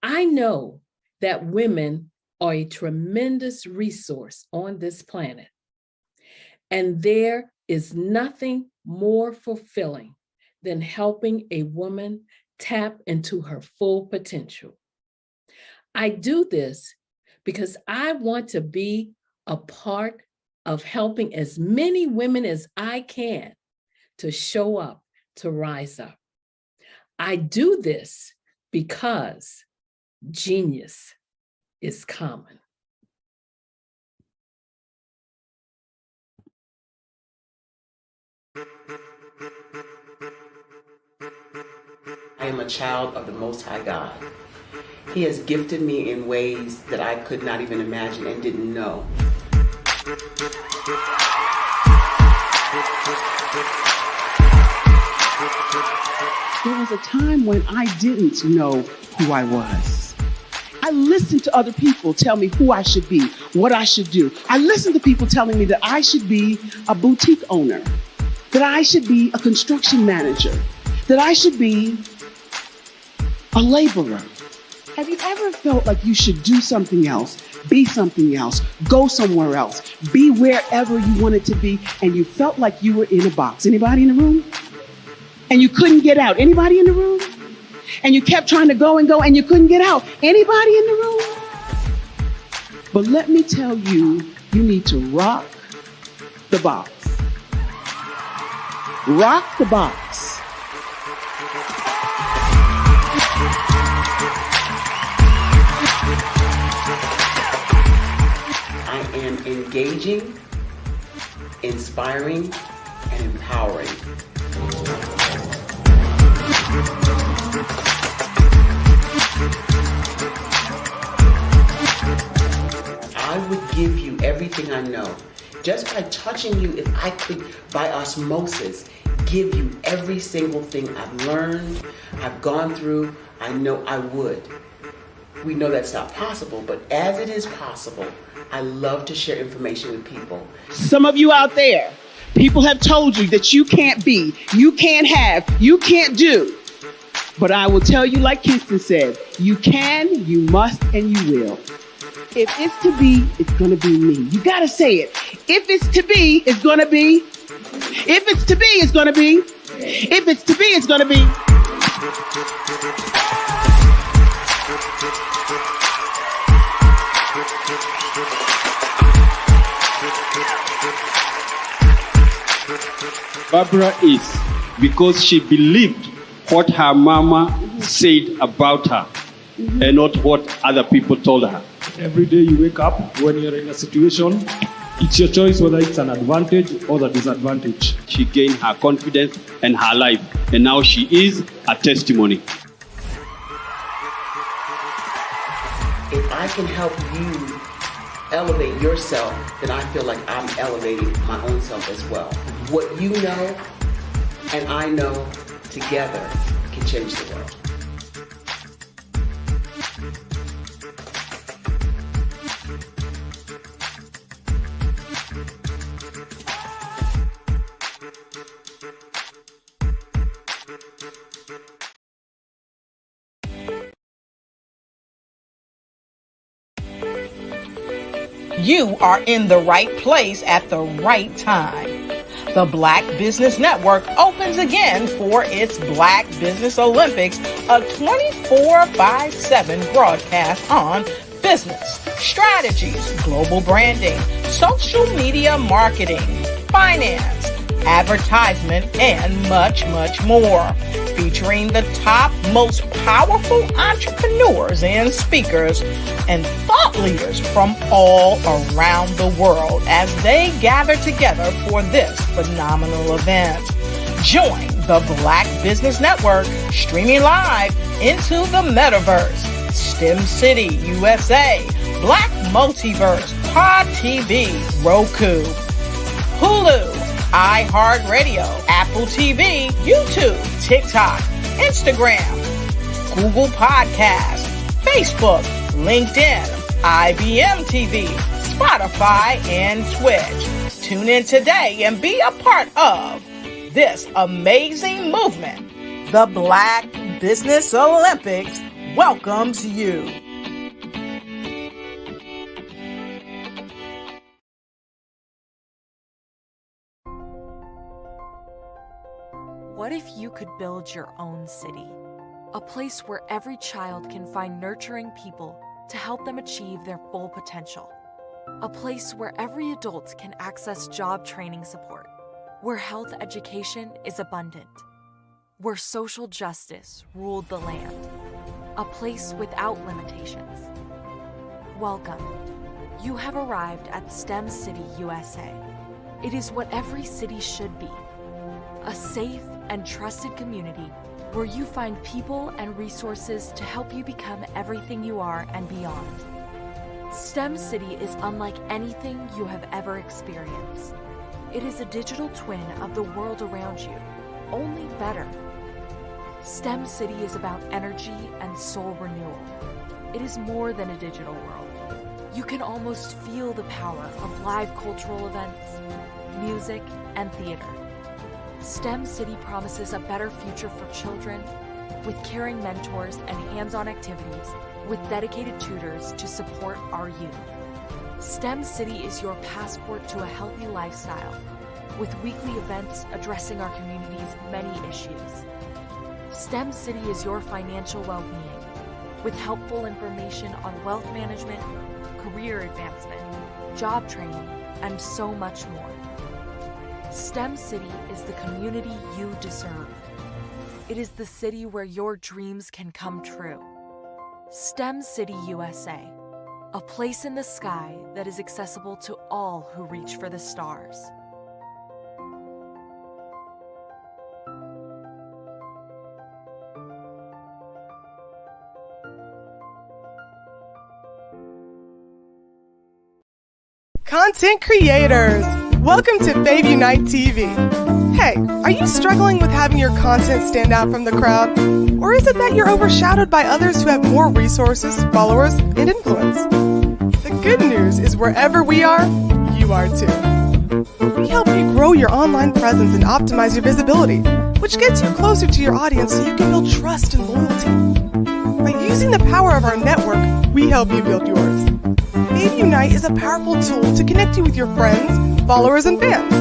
I know that women are a tremendous resource on this planet, and there is nothing more fulfilling than helping a woman tap into her full potential. I do this because I want to be a part of helping as many women as I can to show up, to rise up. I do this because genius is common. I am a child of the Most High God. He has gifted me in ways that I could not even imagine and didn't know. There was a time when I didn't know who I was. I listened to other people tell me who I should be, what I should do. I listened to people telling me that I should be a boutique owner, that I should be a construction manager, that I should be a laborer. Have you ever felt like you should do something else, be something else, go somewhere else, be wherever you wanted to be, and you felt like you were in a box? Anybody in the room? And you couldn't get out. Anybody in the room? And you kept trying to go and you couldn't get out. Anybody in the room? But let me tell you, you need to rock the box. Rock the box. I am engaging, inspiring, and empowering. I would give you everything I know. Just by touching you, if I could, by osmosis, give you every single thing I've learned, I've gone through, I know I would. We know that's not possible, but as it is possible, I love to share information with people. Some of you out there, people have told you that you can't be, you can't have, you can't do. But I will tell you, like Kingston said, you can, you must, and you will. If it's to be, it's going to be me. You got to say it. If it's to be, it's going to be. If it's to be, it's going to be. If it's to be, it's going to be. Barbara is because she believed what her mama said about her and not what other people told her. Every day you wake up, when you're in a situation, it's your choice whether it's an advantage or the disadvantage. She gained her confidence and her life, and now she is a testimony. If I can help you elevate yourself, then I feel like I'm elevating my own self as well. What you know and I know together can change the world. You are in the right place at the right time. The Black Business Network opens again for its Black Business Olympics, a 24/7 broadcast on business, strategies, global branding, social media marketing, finance, advertisement, and much, much more. featuring the top, most powerful entrepreneurs and speakers and thought leaders from all around the world as they gather together for this phenomenal event. Join the Black Business Network streaming live into the metaverse, STEM City USA, Black Multiverse, Pod TV, Roku, Hulu, iHeartRadio, Apple TV, YouTube, TikTok, Instagram, Google Podcasts, Facebook, LinkedIn, IBM TV, Spotify, and Twitch. Tune in today and be a part of this amazing movement. The Black Business Olympics welcomes you. What if you could build your own city? A place where every child can find nurturing people to help them achieve their full potential. A place where every adult can access job training support. Where health education is abundant. Where social justice ruled the land. A place without limitations. Welcome. You have arrived at STEM City USA. It is what every city should be. A safe and trusted community where you find people and resources to help you become everything you are and beyond. STEM City is unlike anything you have ever experienced. It is a digital twin of the world around you, only better. STEM City is about energy and soul renewal. It is more than a digital world. You can almost feel the power of live cultural events, music, and theater. STEM City promises a better future for children with caring mentors and hands-on activities with dedicated tutors to support our youth. STEM City is your passport to a healthy lifestyle with weekly events addressing our community's many issues. STEM City is your financial well-being with helpful information on wealth management, career advancement, job training, and so much more. STEM City is the community you deserve. It is the city where your dreams can come true. STEM City USA, a place in the sky that is accessible to all who reach for the stars. Content creators, welcome to Fave Unite TV. Hey, are you struggling with having your content stand out from the crowd? Or is it that you're overshadowed by others who have more resources, followers, and influence? The good news is wherever we are, you are too. We help you grow your online presence and optimize your visibility, which gets you closer to your audience so you can build trust and loyalty. By using the power of our network, we help you build yours. Fave Unite is a powerful tool to connect you with your friends, followers, and fans.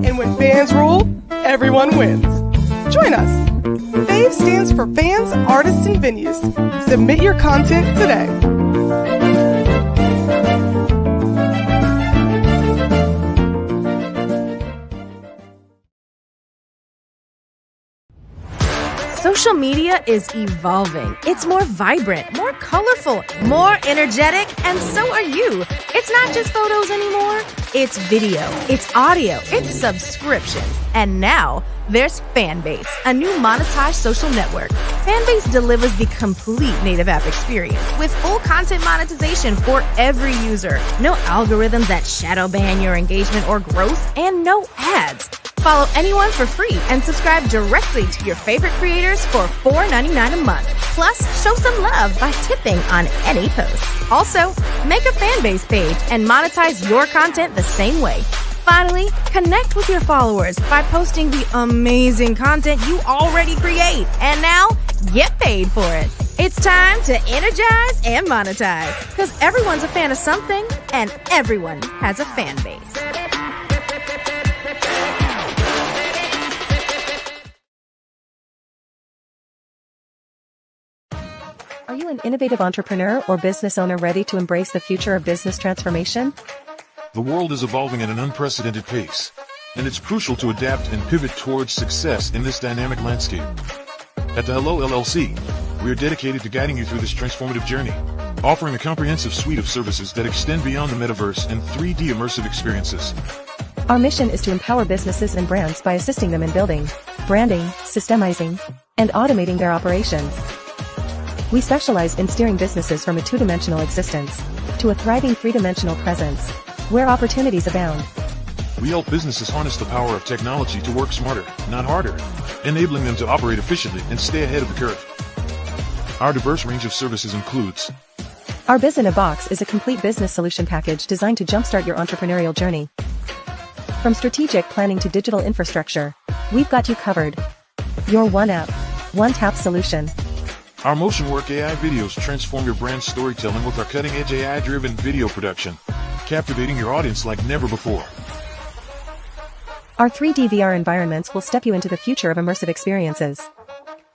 And when fans rule, everyone wins. Join us. Fave stands for fans, artists, and venues. Submit your content today. Social media is evolving. It's more vibrant, more colorful, more energetic, and so are you. It's not just photos anymore. It's video, it's audio, it's subscriptions. And now there's Fanbase, a new monetized social network. Fanbase delivers the complete native app experience with full content monetization for every user. No algorithms that shadow ban your engagement or growth, and no ads. Follow anyone for free and subscribe directly to your favorite creators for $4.99 a month. Plus, show some love by tipping on any post. Also, make a Fanbase page and monetize your content the same way. Finally, connect with your followers by posting the amazing content you already create. And now, get paid for it. It's time to energize and monetize, because everyone's a fan of something and everyone has a fan base. Are you an innovative entrepreneur or business owner ready to embrace the future of business transformation? The world is evolving at an unprecedented pace, and it's crucial to adapt and pivot towards success in this dynamic landscape. At the Hello LLC, we are dedicated to guiding you through this transformative journey, offering a comprehensive suite of services that extend beyond the metaverse and 3D immersive experiences. Our mission is to empower businesses and brands by assisting them in building, branding, systemizing, and automating their operations. We specialize in steering businesses from a two-dimensional existence to a thriving three-dimensional presence, where opportunities abound. We help businesses harness the power of technology to work smarter, not harder, enabling them to operate efficiently and stay ahead of the curve. Our diverse range of services includes: Our Biz in a Box is a complete business solution package designed to jumpstart your entrepreneurial journey. From strategic planning to digital infrastructure, we've got you covered. Your one app, one tap solution. Our Motion Work AI videos transform your brand storytelling with our cutting-edge AI-driven video production, captivating your audience like never before. Our 3D VR environments will step you into the future of immersive experiences.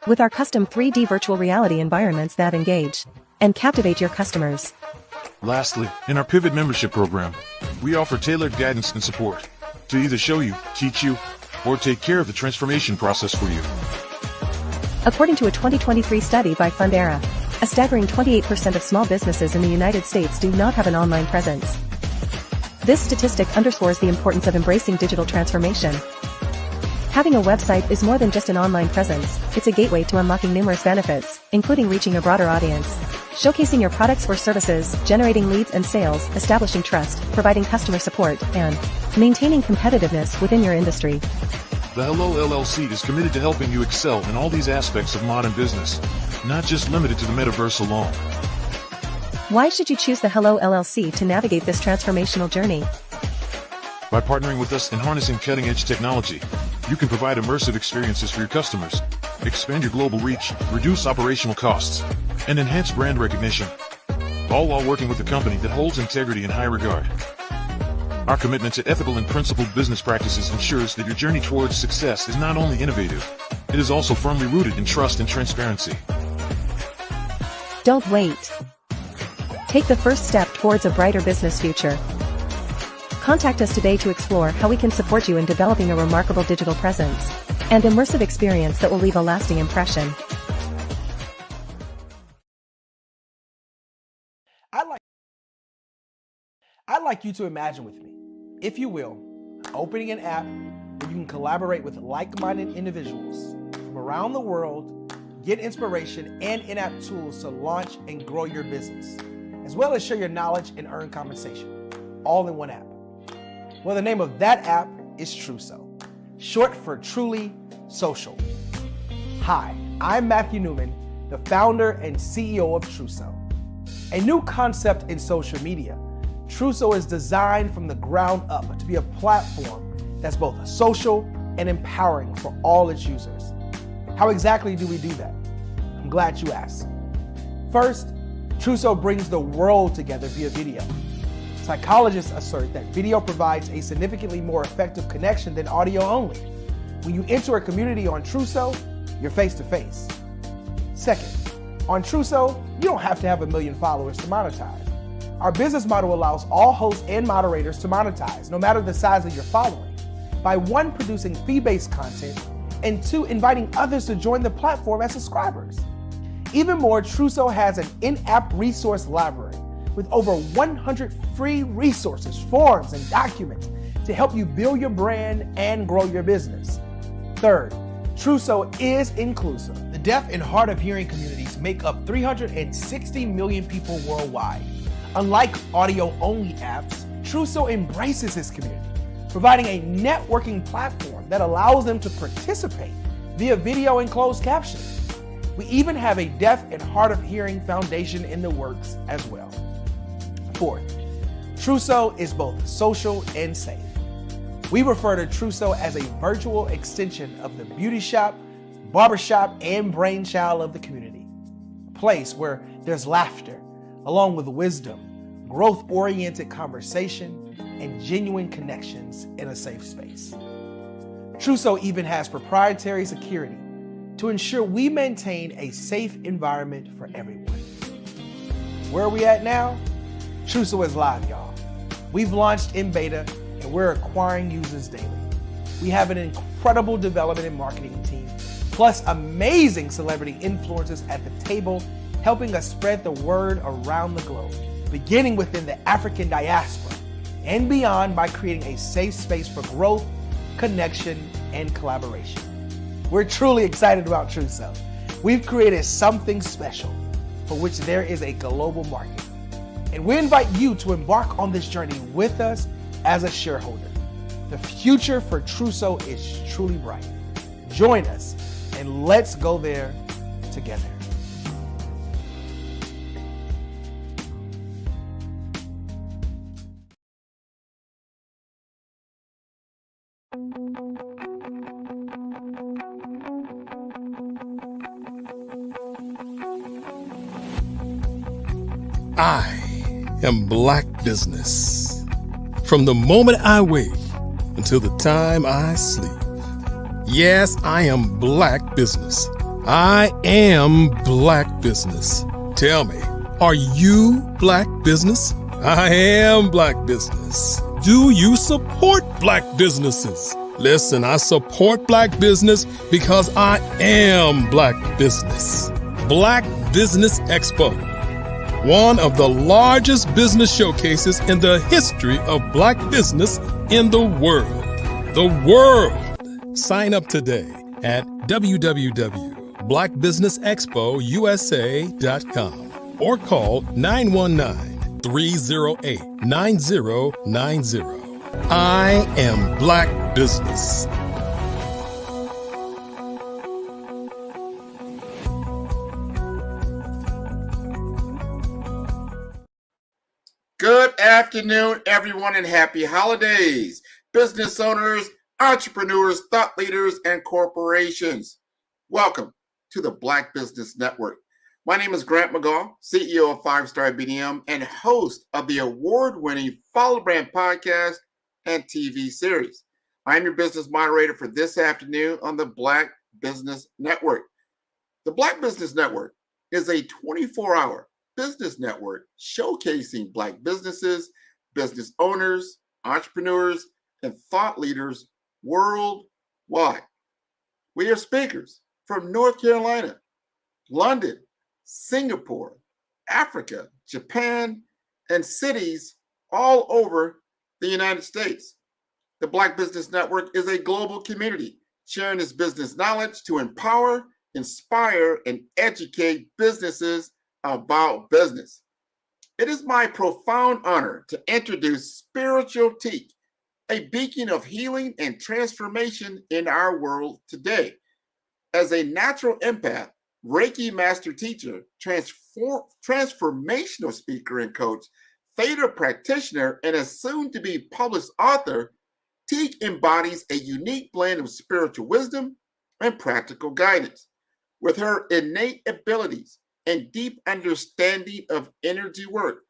With our custom 3D virtual reality environments that engage and captivate your customers. Lastly, in our Pivot membership program, we offer tailored guidance and support to either show you, teach you, or take care of the transformation process for you. According to a 2023 study by Fundera, a staggering 28% of small businesses in the United States do not have an online presence. This statistic underscores the importance of embracing digital transformation. Having a website is more than just an online presence, it's a gateway to unlocking numerous benefits, including reaching a broader audience, showcasing your products or services, generating leads and sales, establishing trust, providing customer support, and maintaining competitiveness within your industry. The Hello LLC is committed to helping you excel in all these aspects of modern business, not just limited to the metaverse alone. Why should you choose the Hello LLC to navigate this transformational journey? By partnering with us in harnessing cutting-edge technology, you can provide immersive experiences for your customers, expand your global reach, reduce operational costs, and enhance brand recognition, all while working with a company that holds integrity in high regard. Our commitment to ethical and principled business practices ensures that your journey towards success is not only innovative, it is also firmly rooted in trust and transparency. Don't wait. Take the first step towards a brighter business future. Contact us today to explore how we can support you in developing a remarkable digital presence and immersive experience that will leave a lasting impression. I'd like you to imagine with me, if you will, opening an app where you can collaborate with like-minded individuals from around the world, get inspiration and in-app tools to launch and grow your business, as well as share your knowledge and earn compensation, all in one app. Well, the name of that app is Truso, short for Truly Social. Hi, I'm Matthew Newman, the founder and CEO of Truso. A new concept in social media, Truso is designed from the ground up to be a platform that's both social and empowering for all its users. How exactly do we do that? I'm glad you asked. First, Truso brings the world together via video. Psychologists assert that video provides a significantly more effective connection than audio only. When you enter a community on Truso, you're face to face. Second, on Truso, you don't have to have 1 million followers to monetize. Our business model allows all hosts and moderators to monetize, no matter the size of your following, by 1, producing fee-based content, and 2, inviting others to join the platform as subscribers. Even more, Truso has an in-app resource library with over 100 free resources, forms, and documents to help you build your brand and grow your business. Third, Truso is inclusive. The deaf and hard of hearing communities make up 360 million people worldwide. Unlike audio-only apps, Truso embraces this community, providing a networking platform that allows them to participate via video and closed captioning. We even have a deaf and hard of hearing foundation in the works as well. Fourth, Truso is both social and safe. We refer to Truso as a virtual extension of the beauty shop, barbershop, and brainchild of the community. A place where there's laughter, along with wisdom, growth-oriented conversation, and genuine connections in a safe space. Truso even has proprietary security to ensure we maintain a safe environment for everyone. Where are we at now? Truso is live, y'all. We've launched in beta and we're acquiring users daily. We have an incredible development and marketing team plus amazing celebrity influencers at the table, helping us spread the word around the globe, beginning within the African diaspora and beyond by creating a safe space for growth, connection, and collaboration. We're truly excited about Trousseau. We've created something special for which there is a global market. And we invite you to embark on this journey with us as a shareholder. The future for Trousseau is truly bright. Join us and let's go there together. I am Black business. From the moment I wake until the time I sleep. Yes, I am Black business. I am Black business. Tell me, are you Black business? I am Black business. Do you support Black businesses? Listen, I support Black business because I am Black business. Black Business Expo, one of the largest business showcases in the history of Black business in the world. The world! Sign up today at www.blackbusinessexpousa.com or call 919-308-9090. I am Black business. Good afternoon, everyone, and happy holidays. Business owners, entrepreneurs, thought leaders, and corporations. Welcome to the Black Business Network. My name is Grant McGaugh, CEO of 5-Star BDM and host of the award-winning Follow Brand podcast and TV series. I'm your business moderator for this afternoon on the Black Business Network. The Black Business Network is a 24-hour business network showcasing Black businesses, business owners, entrepreneurs, and thought leaders worldwide. We are speakers from North Carolina, London, Singapore, Africa, Japan, and cities all over the United States. The Black Business Network is a global community sharing its business knowledge to empower, inspire, and educate businesses about business. It is my profound honor to introduce Spiritual Teak, a beacon of healing and transformation in our world today. As a natural empath, Reiki master teacher, transformational speaker and coach, theta practitioner, and a soon-to-be published author, Teak embodies a unique blend of spiritual wisdom and practical guidance. With her innate abilities and deep understanding of energy work,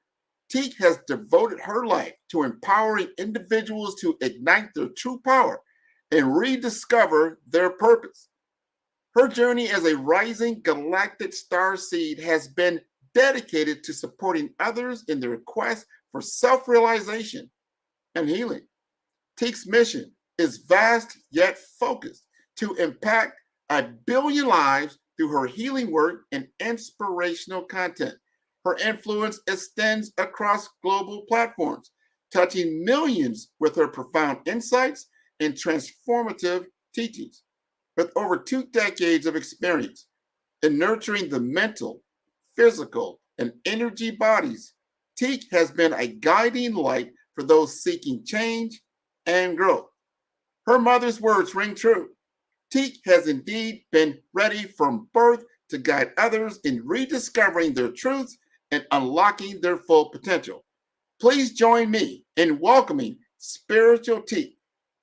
Teak has devoted her life to empowering individuals to ignite their true power and rediscover their purpose. Her journey as a rising galactic star seed has been dedicated to supporting others in their quest for self-realization and healing. Teak's mission is vast yet focused to impact 1 billion lives through her healing work and inspirational content. Her influence extends across global platforms, touching millions with her profound insights and transformative teachings. With over 2 decades of experience in nurturing the mental, physical, and energy bodies, Teak has been a guiding light for those seeking change and growth. Her mother's words ring true. Teak has indeed been ready from birth to guide others in rediscovering their truths and unlocking their full potential. Please join me in welcoming Spiritual Teak,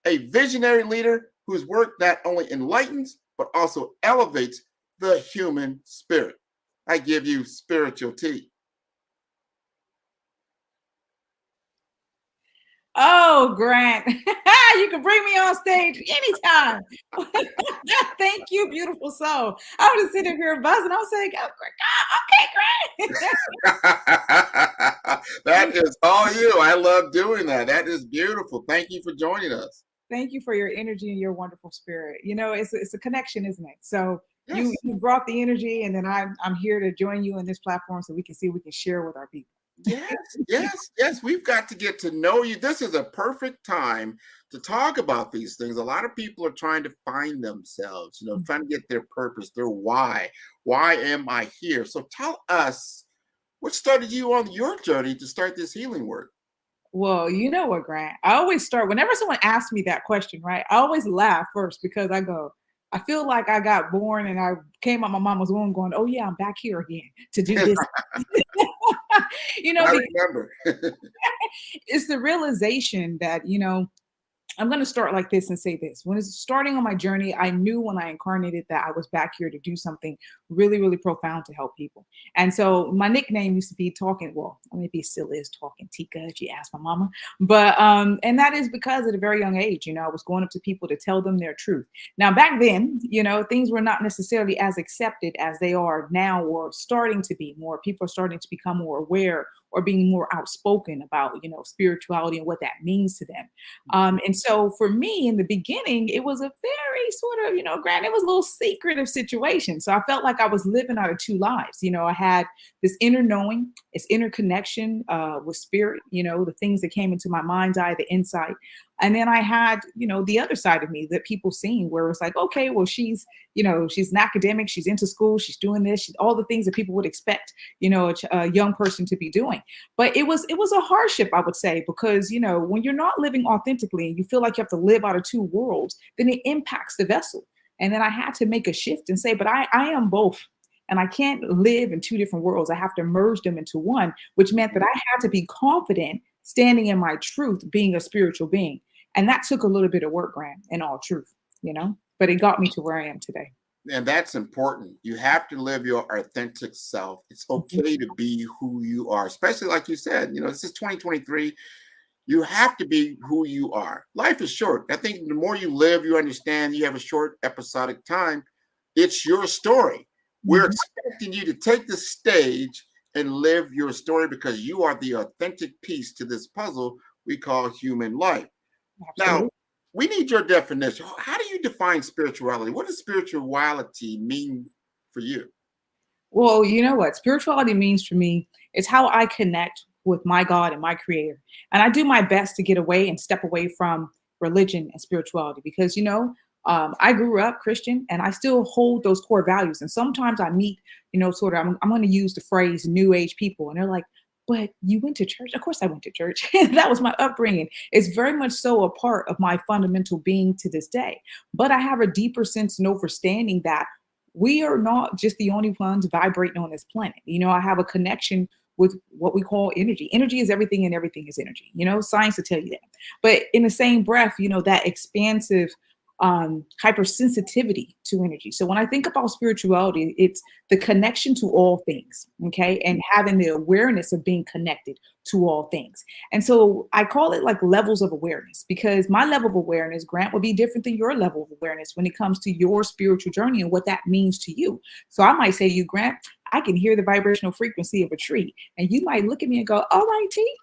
a visionary leader whose work not only enlightens, but also elevates the human spirit. I give you Spiritual Teak. Oh, Grant, you can bring me on stage anytime. Thank you, beautiful soul. I was sitting here buzzing. I was saying, oh, okay, Grant. That is all you. I love doing that. That is beautiful. Thank you for joining us. Thank you for your energy and your wonderful spirit. It's a connection, isn't it? So Yes. you brought the energy, and then I'm here to join you in this platform so we can see what we can share with our people. Yes. We've got to get to know you. This is a perfect time to talk about these things. A lot of people are trying to find themselves, trying to get their purpose, their why. Why am I here? So tell us, what started you on your journey to start this healing work? Well, you know what, Grant? I always start whenever someone asks me that question, right? I always laugh first because I feel like I got born and I came out my mama's womb going, oh yeah, I'm back here again to do this. I Because remember. it's the realization that, I'm going to start like this and say this. When it's starting on my journey, I knew when I incarnated that I was back here to do something really, really profound to help people. And so my nickname used to be Talking. Well, maybe it still is Talking Tika if you ask my mama. But and that is because at a very young age, I was going up to people to tell them their truth. Now back then, things were not necessarily as accepted as they are now, or starting to be more. People are starting to become more aware or being more outspoken about, spirituality and what that means to them. And so for me in the beginning, it was a very sort of, granted, it was a little secretive situation. So I felt like I was living out of two lives. I had this inner knowing, this inner connection with spirit, the things that came into my mind's eye, the insight. And then I had, the other side of me that people seen where it's like, okay, well, she's an academic, she's into school, she's doing this, all the things that people would expect, a young person to be doing. But it was a hardship, I would say, because, when you're not living authentically and you feel like you have to live out of two worlds, then it impacts the vessel. And then I had to make a shift and say, but I am both. And I can't live in two different worlds. I have to merge them into one, which meant that I had to be confident standing in my truth, being a spiritual being. And that took a little bit of work, Grant, in all truth, but it got me to where I am today. And that's important. You have to live your authentic self. It's okay to be who you are, especially like you said, this is 2023. You have to be who you are. Life is short. I think the more you live, you understand you have a short episodic time. It's your story. We're expecting you to take the stage and live your story because you are the authentic piece to this puzzle we call human life. Absolutely. Now, we need your definition. How do you define spirituality? What does spirituality mean for you? Well, you know what spirituality means for me is how I connect with my God and my creator. And I do my best to get away and step away from religion and spirituality because, I grew up Christian and I still hold those core values. And sometimes I meet, sort of, I'm going to use the phrase new age people. And they're like, but you went to church? Of course I went to church. That was my upbringing. It's very much so a part of my fundamental being to this day. But I have a deeper sense and understanding that we are not just the only ones vibrating on this planet. I have a connection with what we call energy. Energy is everything and everything is energy. Science will tell you that. But in the same breath, that expansive hypersensitivity to energy. So when I think about spirituality, it's the connection to all things, okay, and having the awareness of being connected to all things. And so I call it like levels of awareness because my level of awareness, Grant, will be different than your level of awareness when it comes to your spiritual journey and what that means to you. So I might say to you, Grant, I can hear the vibrational frequency of a tree. And you might look at me and go, all right, T.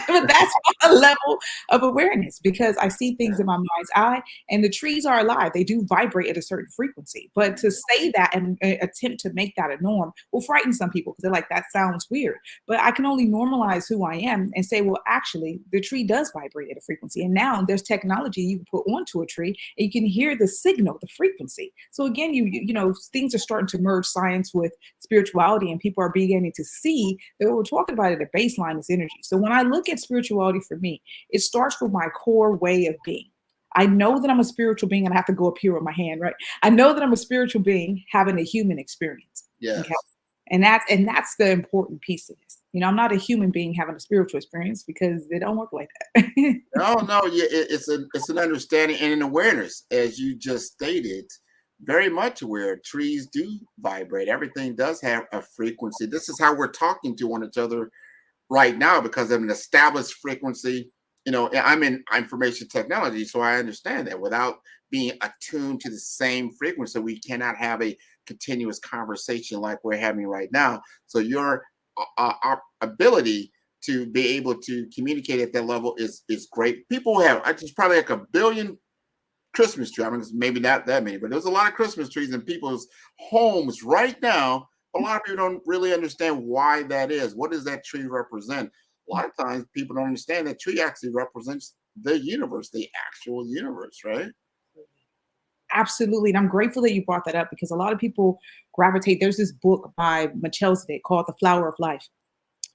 But that's a level of awareness because I see things in my mind's eye and the trees are alive. They do vibrate at a certain frequency. But to say that and attempt to make that a norm will frighten some people because they're like, that sounds weird. But I can only normalize who I am and say, well, actually, the tree does vibrate at a frequency. And now there's technology you can put onto a tree and you can hear the signal, the frequency. So again, you know, things are starting to merge science with spirituality and people are beginning to see that what we're talking about at a baseline is energy. So when I look at spirituality for me, it starts with my core way of being. I know that I'm a spiritual being and I have to go up here with my hand, right? I know that I'm a spiritual being having a human experience. Yes. Okay? And that's the important piece of this. You know, I'm not a human being having a spiritual experience because they don't work like that. No, yeah, it's an understanding and an awareness, as you just stated, very much aware. Trees do vibrate. Everything does have a frequency. This is how we're talking to one another right now because of an established frequency. You know, I'm in information technology, so I understand that without being attuned to the same frequency, we cannot have a continuous conversation like we're having right now. So your our ability to be able to communicate at that level is great. People have, I just probably like a billion Christmas trees. I mean, it's maybe not that many, but there's a lot of Christmas trees in people's homes right now. A lot of people don't really understand why that is. What does that tree represent? A lot of times people don't understand that tree actually represents the universe, the actual universe, right? Absolutely. And I'm grateful that you brought that up because a lot of people gravitate. There's this book by Michelzvik called The Flower of Life.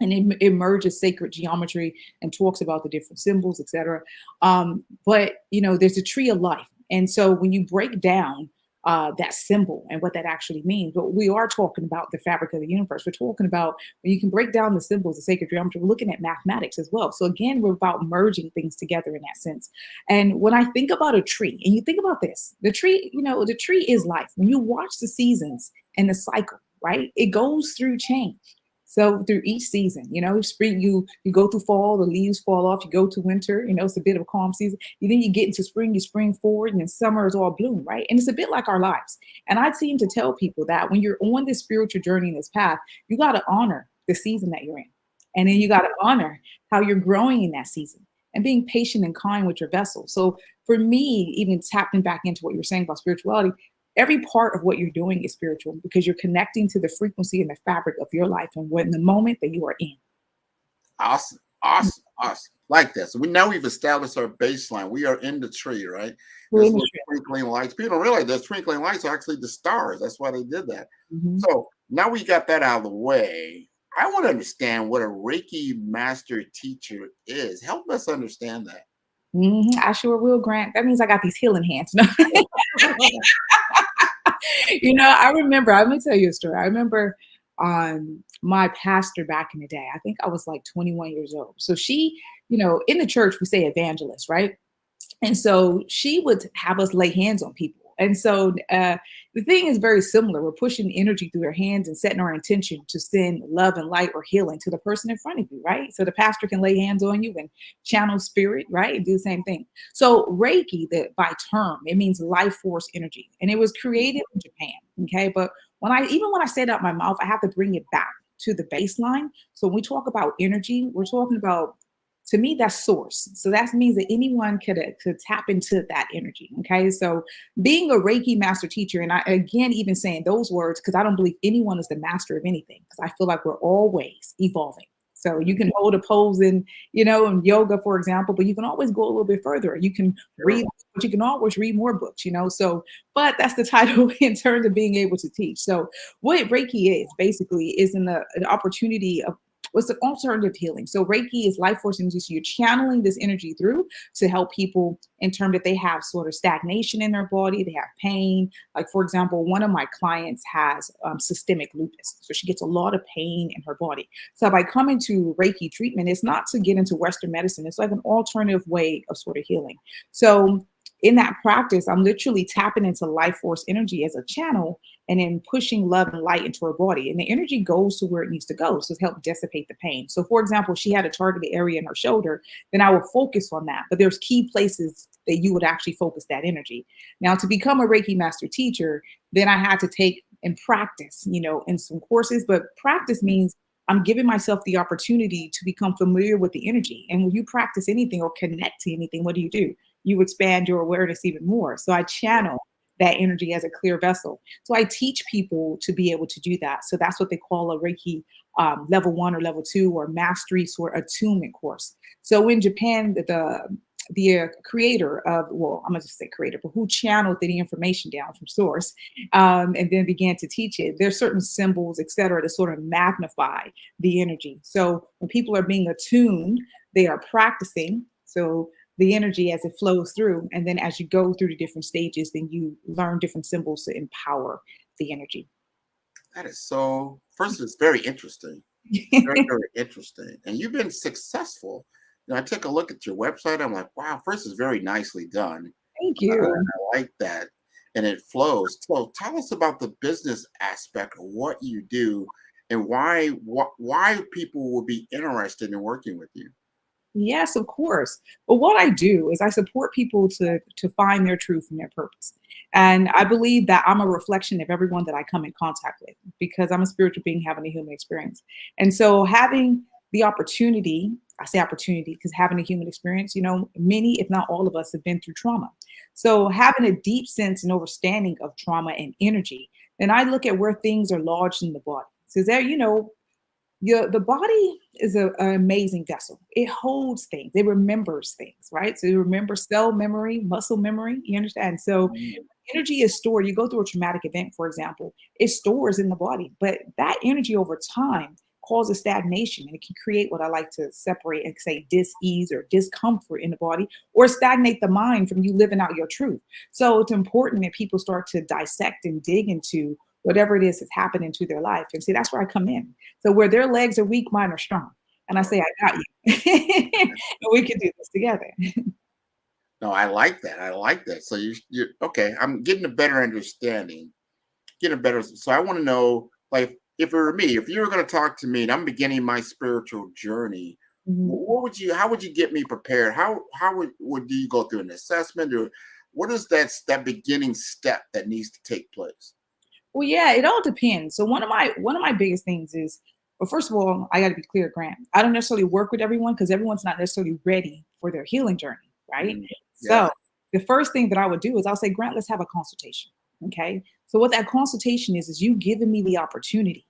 And it merges sacred geometry and talks about the different symbols, etc. But there's a tree of life, and so when you break down that symbol and what that actually means, but we are talking about the fabric of the universe. We're talking about when you can break down the symbols, the sacred geometry. We're looking at mathematics as well. So again, we're about merging things together in that sense. And when I think about a tree, and you think about this, the tree, the tree is life. When you watch the seasons and the cycle, right, it goes through change. So through each season, spring, you go through fall, the leaves fall off, you go to winter, it's a bit of a calm season. Then you get into spring, you spring forward, and then summer is all bloom, right? And it's a bit like our lives. And I seem to tell people that when you're on this spiritual journey in this path, you got to honor the season that you're in. And then you got to honor how you're growing in that season and being patient and kind with your vessel. So for me, even tapping back into what you're saying about spirituality, every part of what you're doing is spiritual because you're connecting to the frequency and the fabric of your life and when the moment that you are in. Awesome. Like that. So we've established our baseline. We are in the tree, right? There's twinkling lights. People don't realize those twinkling lights are actually the stars. That's why they did that. Mm-hmm. So now we got that out of the way. I want to understand what a Reiki master teacher is. Help us understand that. Mm-hmm. I sure will, Grant. That means I got these healing hands. I remember, let me tell you a story. I remember my pastor back in the day, I think I was like 21 years old. So she, in the church, we say evangelist, right? And so she would have us lay hands on people. And so the thing is very similar. We're pushing energy through our hands and setting our intention to send love and light or healing to the person in front of you, right? So the pastor can lay hands on you and channel spirit, right? And do the same thing. So Reiki, by term, it means life force energy. And it was created in Japan, okay? But when I say it out my mouth, I have to bring it back to the baseline. So when we talk about energy, we're talking about, to me, that's source. So that means that anyone could tap into that energy. Okay. So being a Reiki master teacher, and I, again, even saying those words, because I don't believe anyone is the master of anything, because I feel like we're always evolving. So you can hold a pose in yoga, for example, but you can always go a little bit further. You can read, but you can always read more books, So, but that's the title in terms of being able to teach. So what Reiki is basically is an opportunity of what's the alternative healing. So Reiki is life force energy. So you're channeling this energy through to help people in terms that they have sort of stagnation in their body. They have pain. Like, for example, one of my clients has systemic lupus. So she gets a lot of pain in her body. So by coming to Reiki treatment, it's not to get into Western medicine. It's like an alternative way of sort of healing. So in that practice, I'm literally tapping into life force energy as a channel and then pushing love and light into her body. And the energy goes to where it needs to go. So to help dissipate the pain. So for example, she had a targeted area in her shoulder, then I will focus on that. But there's key places that you would actually focus that energy. Now, to become a Reiki master teacher, then I had to take and practice, in some courses. But practice means I'm giving myself the opportunity to become familiar with the energy. And when you practice anything or connect to anything, what do? You expand your awareness even more. So I channel that energy as a clear vessel. So I teach people to be able to do that. So that's what they call a Reiki level 1 or level 2 or mastery sort of attunement course. So in Japan, the creator of, well, I'm going to just say creator, but who channeled the information down from source and then began to teach it. There's certain symbols, et cetera, to sort of magnify the energy. So when people are being attuned, they are practicing. So the energy as it flows through. And then as you go through the different stages, then you learn different symbols to empower the energy. That is so, first, it's very interesting. Very, very interesting. And you've been successful. I took a look at your website. I'm like, wow, first, it's very nicely done. Thank you. I like that. And it flows. So tell us about the business aspect of what you do and why people will be interested in working with you. Yes, of course. But what I do is I support people to find their truth and their purpose. And I believe that I'm a reflection of everyone that I come in contact with because I'm a spiritual being having a human experience. And so having the opportunity, I say opportunity because having a human experience, many, if not all of us have been through trauma. So having a deep sense and understanding of trauma and energy, then I look at where things are lodged in the body. So there, the body is an amazing vessel. It holds things. It remembers things, right? So you remember cell memory, muscle memory. You understand? So energy is stored. You go through a traumatic event, for example, it stores in the body, but that energy over time causes stagnation, and it can create what I like to separate and say dis-ease or discomfort in the body, or stagnate the mind from you living out your truth. So it's important that people start to dissect and dig into whatever it is that's happening to their life. And see, that's where I come in. So where their legs are weak, mine are strong. And I say, I got you. And we can do this together. No, I like that. I like that. So you okay. I'm getting a better understanding, So I want to know, like, if it were me, if you were going to talk to me and I'm beginning my spiritual journey, how would you get me prepared? How would you go through an assessment, or what is that beginning step that needs to take place? Well, yeah, it all depends. So one of my biggest things is, well, first of all, I got to be clear, Grant. I don't necessarily work with everyone because everyone's not necessarily ready for their healing journey, right? Yeah. So the first thing that I would do is I'll say, Grant, let's have a consultation. Okay. So what that consultation is you giving me the opportunity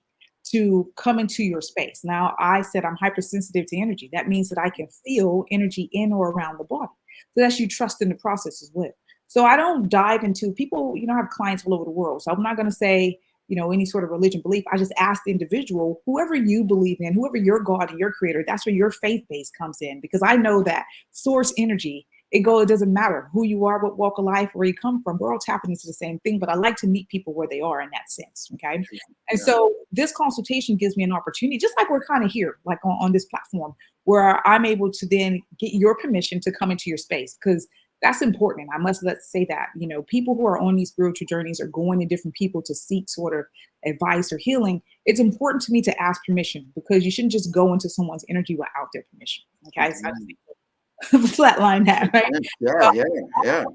to come into your space. Now, I said I'm hypersensitive to energy. That means that I can feel energy in or around the body. So that's you trust in the process as well. So I don't dive into people, I have clients all over the world. So I'm not going to say, any sort of religion belief. I just ask the individual, whoever you believe in, whoever your God and your creator, that's where your faith base comes in. Because I know that source energy, it doesn't matter who you are, what walk of life, where you come from. We're all tapping into the same thing, but I like to meet people where they are in that sense. Okay. And so this consultation gives me an opportunity, just like we're kind of here, like on this platform, where I'm able to then get your permission to come into your space, because that's important. Let's say that, people who are on these spiritual journeys are going to different people to seek sort of advice or healing. It's important to me to ask permission, because you shouldn't just go into someone's energy without their permission. Okay. So I just flatline that, right? Yeah.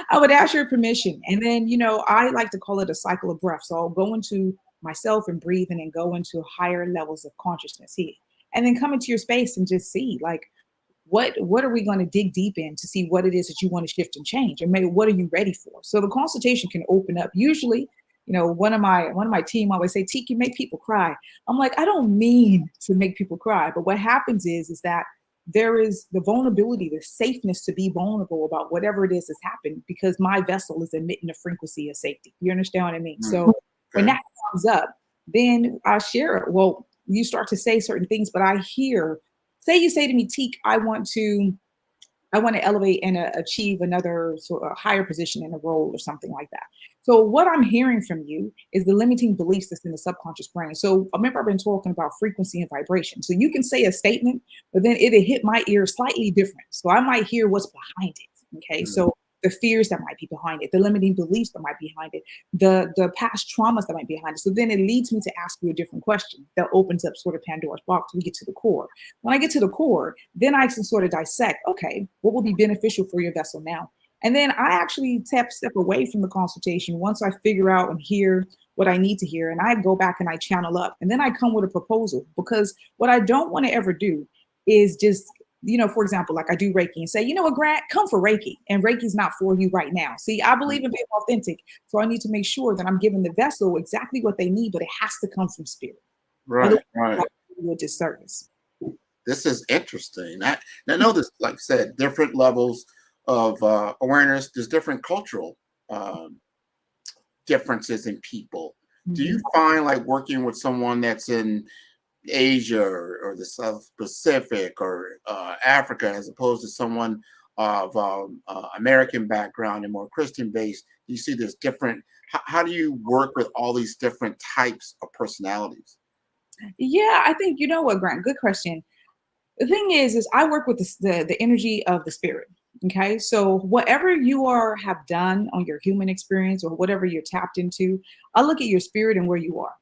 I would ask your permission. And then, I like to call it a cycle of breath. So I'll go into myself and breathe, and then go into higher levels of consciousness here. And then come into your space and just see, like, what are we going to dig deep in to see what it is that you want to shift and change, and maybe what are you ready for? So the consultation can open up. Usually, one of my team always say, T, you make people cry. I'm like, I don't mean to make people cry, but what happens is that there is the vulnerability, the safeness to be vulnerable about whatever it is that's happened, because my vessel is emitting a frequency of safety. You understand what I mean? So when that comes up, then I share it. Well, you start to say certain things, but I hear, say you say to me, Teak, I want to elevate and achieve another sort of higher position in a role or something like that. So what I'm hearing from you is the limiting beliefs that's in the subconscious brain. So remember, I've been talking about frequency and vibration. So you can say a statement, but then it'll hit my ear slightly different. So I might hear what's behind it. Okay. So the fears that might be behind it, the limiting beliefs that might be behind it, the past traumas that might be behind it. So then it leads me to ask you a different question that opens up sort of Pandora's box. We get to the core. When I get to the core, then I can sort of dissect, okay, what will be beneficial for your vessel now? And then I actually step away from the consultation once I figure out and hear what I need to hear. And I go back and I channel up, and then I come with a proposal, because what I don't want to ever do is just, for example, like I do Reiki and say, you know what, Grant, come for Reiki. And Reiki's not for you right now. See, I believe in being authentic. So I need to make sure that I'm giving the vessel exactly what they need, but it has to come from spirit. Right. A disservice. This is interesting. I know this, like I said, different levels of awareness. There's different cultural differences in people. Do you find, like, working with someone that's in Asia or the South Pacific or Africa, as opposed to someone of American background and more Christian based, you see there's different, how do you work with all these different types of personalities? Yeah, I think, you know what, Grant, good question. The thing is I work with the energy of the spirit. Okay. So whatever you have done on your human experience, or whatever you're tapped into, I look at your spirit and where you are,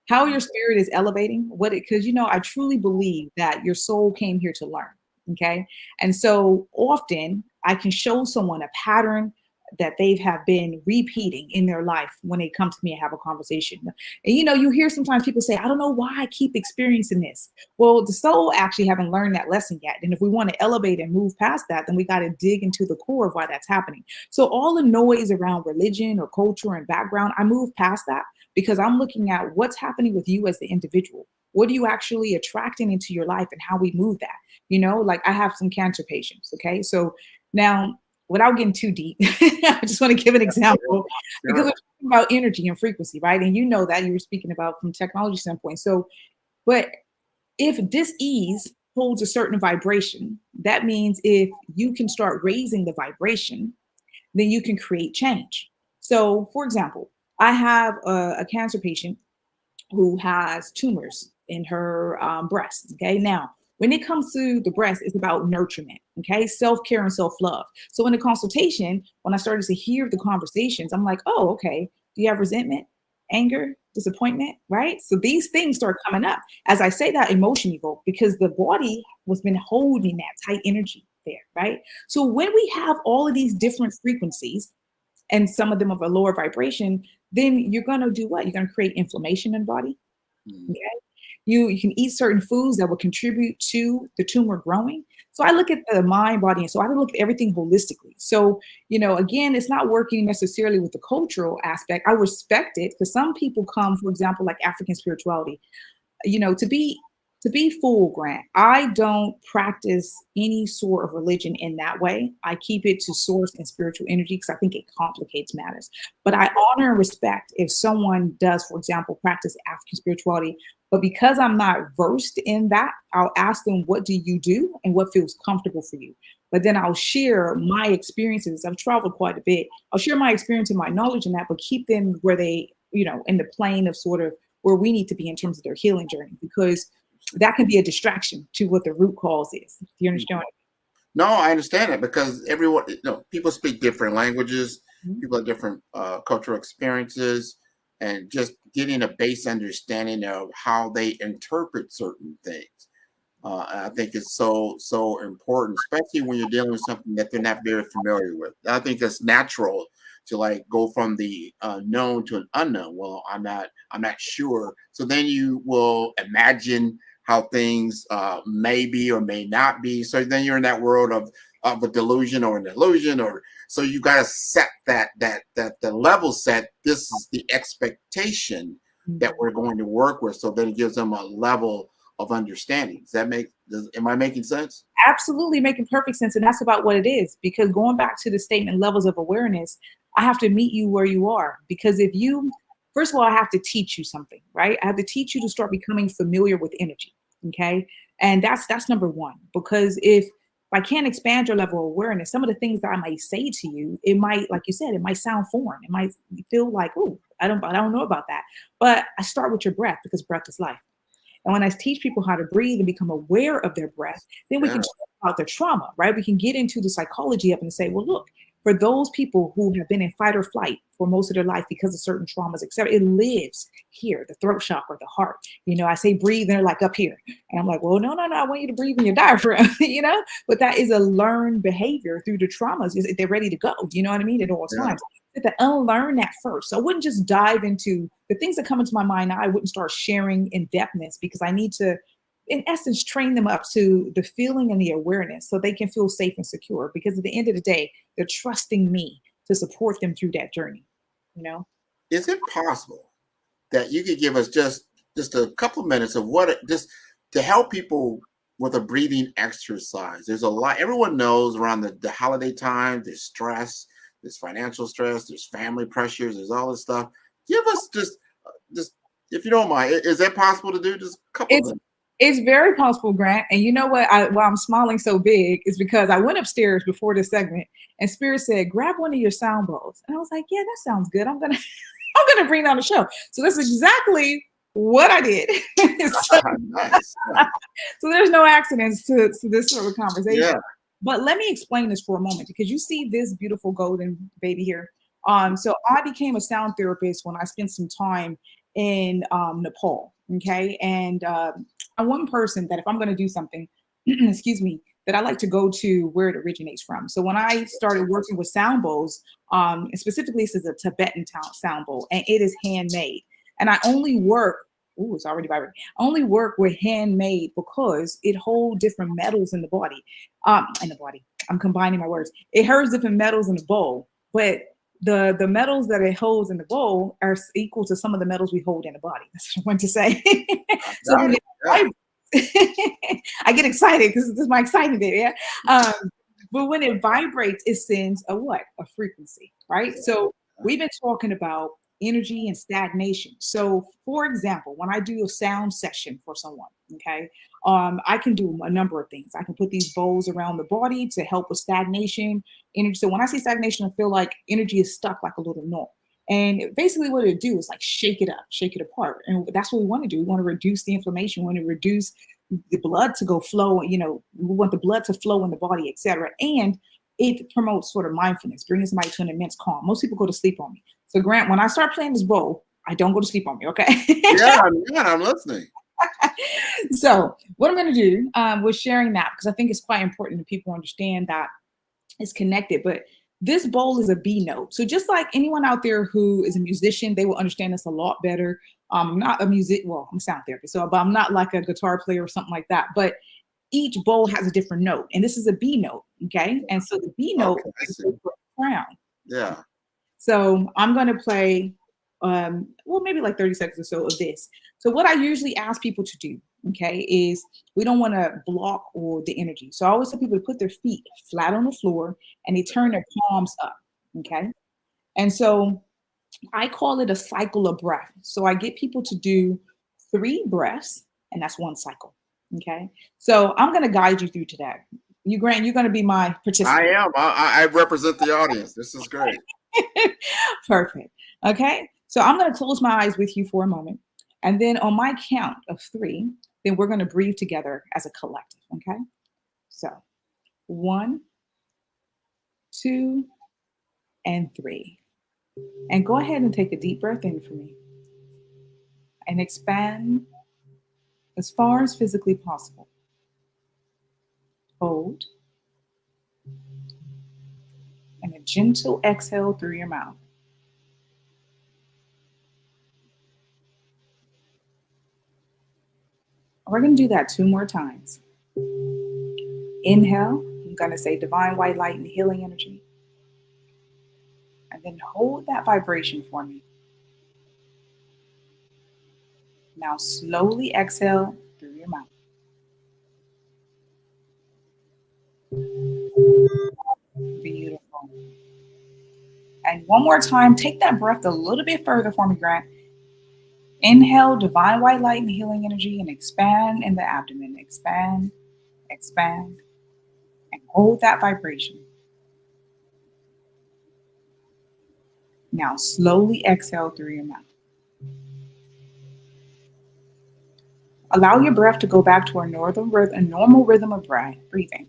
how your spirit is elevating because I truly believe that your soul came here to learn. Okay. And so often I can show someone a pattern that they have been repeating in their life when they come to me and have a conversation. And you hear sometimes people say, I don't know why I keep experiencing this. Well, the soul actually haven't learned that lesson yet. And if we want to elevate and move past that, then we got to dig into the core of why that's happening. So all the noise around religion or culture and background, I move past that because I'm looking at what's happening with you as the individual. What are you actually attracting into your life and how we move that? Like I have some cancer patients. Okay. So now, without getting too deep, I just want to give an example because we're talking about energy and frequency, right? And that you were speaking about from technology standpoint. So, but if dis-ease holds a certain vibration, that means if you can start raising the vibration, then you can create change. So, for example, I have a cancer patient who has tumors in her breast. Okay, now when it comes to the breast, it's about nurturement, okay, self-care and self-love. So in the consultation, when I started to hear the conversations, I'm like, oh, okay, do you have resentment, anger, disappointment, right? So these things start coming up. As I say that, emotion evoke, because the body was been holding that tight energy there, right? So when we have all of these different frequencies, and some of them of a lower vibration, then you're going to do what? You're going to create inflammation in the body. Okay. You can eat certain foods that will contribute to the tumor growing. So I look at the mind, body, and so I look at everything holistically. So, again, it's not working necessarily with the cultural aspect. I respect it because some people come, for example, like African spirituality, to be full, Grant, I don't practice any sort of religion in that way. I keep it to source and spiritual energy because I think it complicates matters. But I honor and respect if someone does, for example, practice African spirituality. But because I'm not versed in that, I'll ask them, what do you do and what feels comfortable for you? But then I'll share my experiences. I've traveled quite a bit. I'll share my experience and my knowledge in that, but keep them where they, in the plane of sort of where we need to be in terms of their healing journey, because that can be a distraction to what the root cause is. Do you understand? No, I understand it because everyone, people speak different languages, people have different cultural experiences, and just getting a base understanding of how they interpret certain things. I think it's so important, especially when you're dealing with something that they're not very familiar with. I think it's natural to like go from the known to an unknown. Well, I'm not sure. So then you will imagine how things may be or may not be. So then you're in that world of a delusion or an illusion, or so you got to set that the level set. This is the expectation that we're going to work with. So then it gives them a level of understanding. Am I making sense? Absolutely, making perfect sense. And that's about what it is. Because going back to the statement, levels of awareness, I have to meet you where you are. Because first of all, I have to teach you something, right? I have to teach you to start becoming familiar with energy. Okay. And that's number one, because if I can't expand your level of awareness, some of the things that I might say to you, it might, like you said, it might sound foreign. It might feel like, oh, I don't know about that. But I start with your breath because breath is life. And when I teach people how to breathe and become aware of their breath, then we can talk about their trauma, right? We can get into the psychology of it and say, well, look, for those people who have been in fight or flight for most of their life because of certain traumas, etc., it lives here, the throat chakra, the heart. I say breathe, and they're like up here. And I'm like, well, no, I want you to breathe in your diaphragm, But that is a learned behavior through the traumas. They're ready to go, you know what I mean, at all times. To unlearn that first. So I wouldn't just dive into the things that come into my mind now. I wouldn't start sharing in depthness because I need to, in essence, train them up to the feeling and the awareness so they can feel safe and secure. Because at the end of the day, they're trusting me to support them through that journey. Is it possible that you could give us just a couple of minutes of just to help people with a breathing exercise? There's a lot. Everyone knows around the holiday time, there's stress. There's financial stress, there's family pressures, there's all this stuff. Give us just if you don't mind, is that possible to do? Just a couple of minutes. It's very possible, Grant. And you know what? Why I'm smiling so big is because I went upstairs before this segment and Spirit said, grab one of your sound bowls. And I was like, yeah, that sounds good. I'm gonna bring it on the show. So that's exactly what I did. Nice. So there's no accidents to this sort of conversation. Yeah. But let me explain this for a moment, because you see this beautiful golden baby here. So I became a sound therapist when I spent some time in Nepal. Okay. And I'm one person that if I'm going to do something, excuse me, that I like to go to where it originates from. So when I started working with sound bowls, and specifically this is a Tibetan sound bowl, and it is handmade. And I only work, it's already vibrating. I only work with handmade because it holds different metals in the body. I'm combining my words. It holds different metals in the bowl, but the metals that it holds in the bowl are equal to some of the metals we hold in the body. That's what I want to say. So when I get excited because this is my exciting day, yeah. But when it vibrates, it sends a what? A frequency, right? So we've been talking about energy and stagnation. So for example, when I do a sound session for someone, okay, I can do a number of things. I can put these bowls around the body to help with stagnation energy. So when I say stagnation, I feel like energy is stuck like a little knot. And basically what it do is like shake it up, shake it apart. And that's what we want to do. We want to reduce the inflammation. We want to reduce the blood to go flow. You know, we want the blood to flow in the body, etc. And it promotes sort of mindfulness, bringing somebody to an immense calm. Most people go to sleep on me. So Grant, when I start playing this bowl, I don't go to sleep on me, okay? Yeah, I'm listening. So what I'm going to do with sharing that, because I think it's quite important that people understand that it's connected, but this bowl is a B note. So just like anyone out there who is a musician, they will understand this a lot better. I'm not a well, I'm a sound therapist, but I'm not like a guitar player or something like that. But each bowl has a different note, and this is a B note, okay? And so the B note is a crown. Yeah. So I'm going to play, well, maybe like 30 seconds or so of this. So what I usually ask people to do, okay, is we don't want to block all the energy. So I always tell people to put their feet flat on the floor and they turn their palms up, okay? And so I call it a cycle of breath. So I get people to do 3 breaths, and that's 1 cycle, okay? So I'm going to guide you through today. Grant, you're going to be my participant. I am. I represent the audience. This is great. Perfect. Okay. So I'm going to close my eyes with you for a moment. And then on my count of 3, then we're going to breathe together as a collective. Okay. So 1, 2, and 3. And go ahead and take a deep breath in for me. And expand as far as physically possible. Hold. And a gentle exhale through your mouth. We're going to do that 2 more times. Inhale, I'm going to say divine white light and healing energy. And then hold that vibration for me. Now slowly exhale through your mouth. Beautiful. And one more time, take that breath a little bit further for me, Grant. Inhale, divine white light and healing energy, and expand in the abdomen. Expand, expand, and hold that vibration. Now slowly exhale through your mouth. Allow your breath to go back to a normal rhythm of breathing.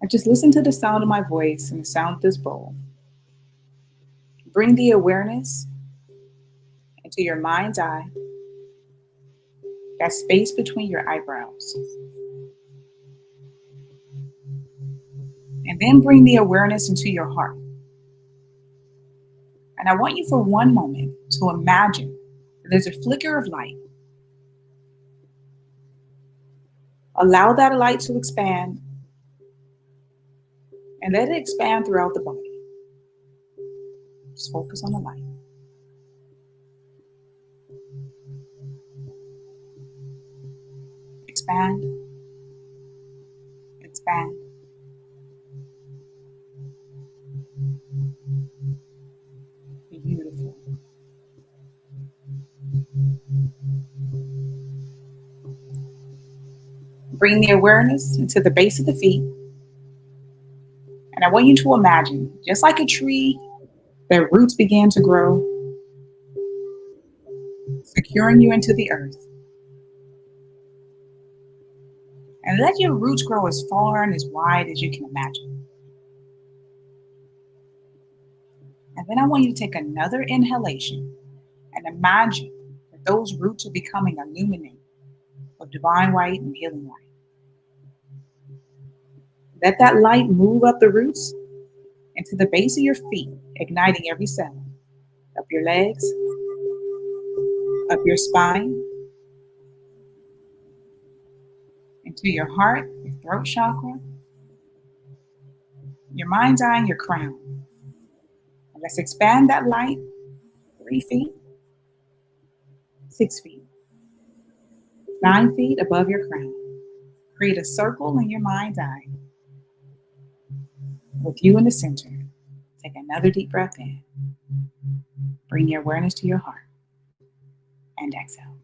And just listen to the sound of my voice and the sound of this bowl. Bring the awareness into your mind's eye, that space between your eyebrows. And then bring the awareness into your heart. And I want you for one moment to imagine that there's a flicker of light. Allow that light to expand and let it expand throughout the body. Just focus on the light. Expand, expand. Beautiful. Bring the awareness into the base of the feet. And I want you to imagine, just like a tree, their roots began to grow, securing you into the earth. And let your roots grow as far and as wide as you can imagine. And then I want you to take another inhalation and imagine that those roots are becoming illuminated with divine light and healing light. Let that light move up the roots into the base of your feet, igniting every cell, up your legs, up your spine, into your heart, your throat chakra, your mind's eye, and your crown. And let's expand that light 3 feet, 6 feet, 9 feet above your crown. Create a circle in your mind's eye with you in the center. Take another deep breath in. Bring your awareness to your heart and exhale.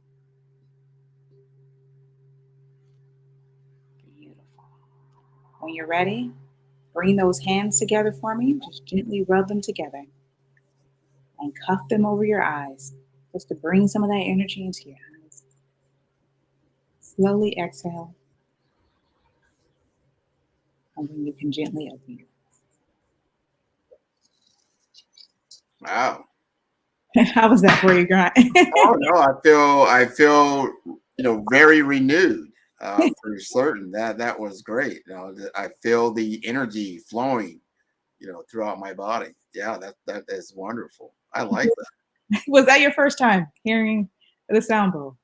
Beautiful. When you're ready, bring those hands together for me. Just gently rub them together and cuff them over your eyes just to bring some of that energy into your eyes. Slowly exhale. And then you can gently open your Wow. eyes. How was that for you, Grant? Oh no, I feel, very renewed. For certain, that was great. I feel the energy flowing, throughout my body. Yeah, that is wonderful. I like that. Was that your first time hearing the sound bowl?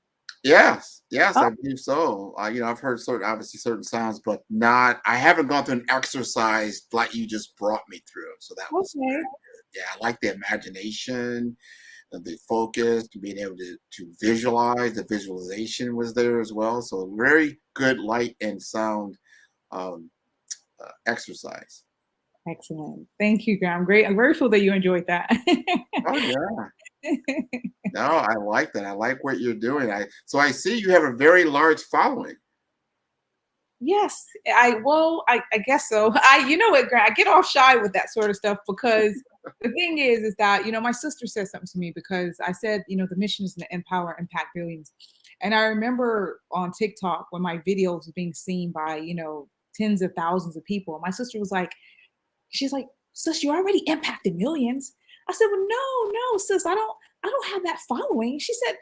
Yes, Oh. I believe so. I've heard certain sounds, but I haven't gone through an exercise like you just brought me through. So that was Okay. very good. Yeah, I like the imagination, the focus, being able to visualize. The visualization was there as well. So very good light and sound exercise. Excellent. Thank you, Graham. Great. I'm grateful that you enjoyed that. Oh yeah. No, I like that. I like what you're doing. So I see you have a very large following. Yes, I guess so. You know what, Grant, I get off shy with that sort of stuff because the thing is that, my sister said something to me because I said, the mission is to empower, impact billions. And I remember on TikTok when my videos was being seen by, tens of thousands of people. My sister was like, she's like, sis, you already impacted millions. I said, well, no, sis, I don't have that following. She said,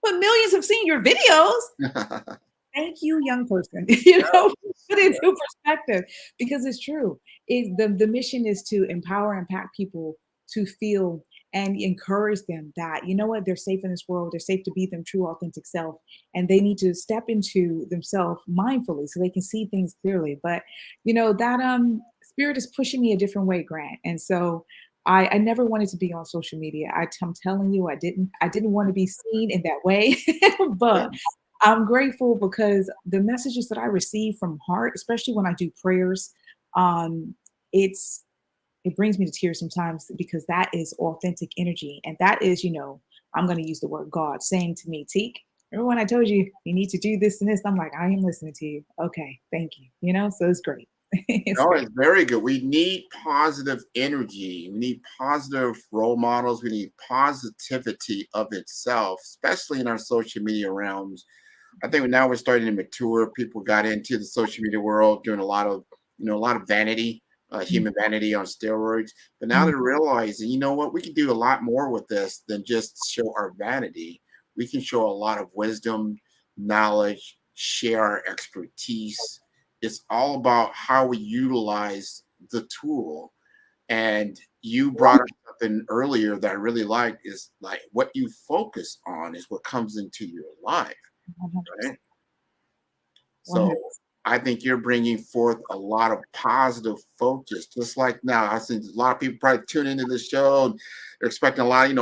but millions have seen your videos. Thank you, young person. Put it into perspective because it's true. The mission is to empower and impact people to feel and encourage them that, they're safe in this world. They're safe to be their true, authentic self. And they need to step into themselves mindfully so they can see things clearly. But, that spirit is pushing me a different way, Grant. And so I never wanted to be on social media. I'm telling you, I didn't want to be seen in that way. But I'm grateful because the messages that I receive from heart, especially when I do prayers, it brings me to tears sometimes because that is authentic energy. And that is, I'm going to use the word God saying to me, Teak, remember when I told you you need to do this and this? I'm like, I am listening to you. Okay, thank you. So it's great. It's very good. We need positive energy. We need positive role models. We need positivity of itself, especially in our social media realms. I think now we're starting to mature. People got into the social media world doing a lot of vanity, human vanity on steroids. But now they're realizing, you know what, we can do a lot more with this than just show our vanity. We can show a lot of wisdom, knowledge, share our expertise. It's all about how we utilize the tool. And you brought up something earlier that I really liked is like what you focus on is what comes into your life. Right? So I think you're bringing forth a lot of positive focus, just like now. I think a lot of people probably tune into this show and they're expecting a lot,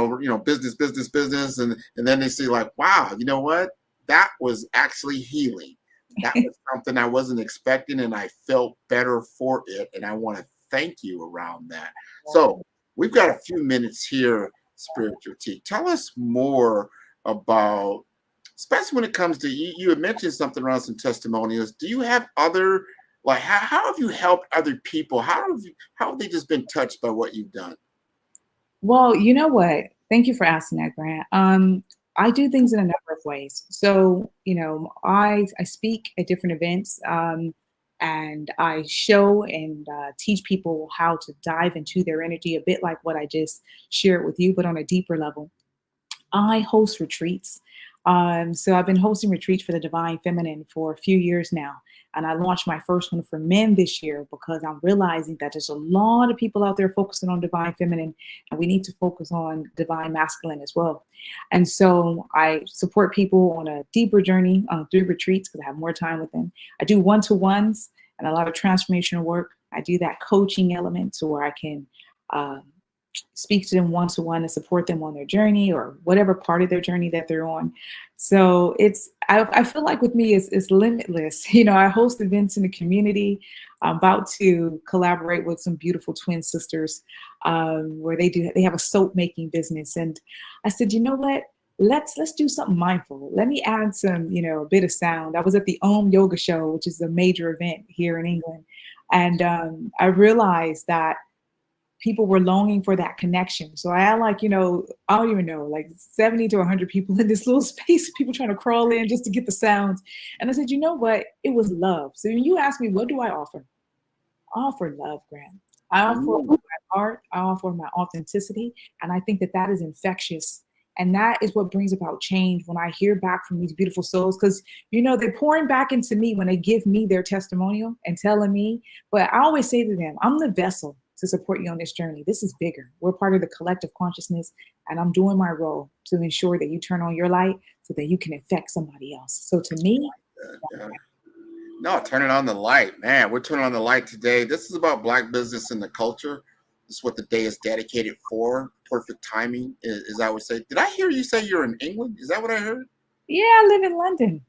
business, and then they see like, wow, you know what? That was actually healing. That was something I wasn't expecting, and I felt better for it. And I want to thank you around that. So we've got a few minutes here, Spiritual T. Tell us more about, especially when it comes to you had mentioned something around some testimonials. Do you have other, like, how have you helped other people? How have they just been touched by what you've done? Well, you know what? Thank you for asking that, Grant. I do things in a number of ways. So, I speak at different events and I show and teach people how to dive into their energy, a bit like what I just shared with you, but on a deeper level. I host retreats. So I've been hosting retreats for the Divine Feminine for a few years now. And I launched my first one for men this year because I'm realizing that there's a lot of people out there focusing on Divine Feminine, and we need to focus on Divine Masculine as well. And so I support people on a deeper journey through retreats because I have more time with them. I do one-to-ones and a lot of transformational work. I do that coaching element so where I can speak to them one-to-one and support them on their journey or whatever part of their journey that they're on. So I feel like with me it's limitless. You know, I host events in the community. I'm about to collaborate with some beautiful twin sisters where they have a soap making business. And I said, you know what? Let's do something mindful. Let me add some, a bit of sound. I was at the Yoga Show, which is a major event here in England. And I realized that people were longing for that connection. So I had I don't even know, like 70 to 100 people in this little space, people trying to crawl in just to get the sounds. And I said, you know what? It was love. So when you ask me, what do I offer? I offer love, Grant. I offer my art. I offer my authenticity. And I think that is infectious. And that is what brings about change when I hear back from these beautiful souls, because, they're pouring back into me when they give me their testimonial and telling me. But I always say to them, I'm the vessel to support you on this journey. This is bigger. We're part of the collective consciousness, and I'm doing my role to ensure that you turn on your light so that you can affect somebody else. So to me, no, turning on the light, man. We're turning on the light today. This is about Black business and the culture. This is what the day is dedicated for. Perfect timing, as I would say. Did I hear you say you're in England? Is that what I heard? Yeah, I live in London.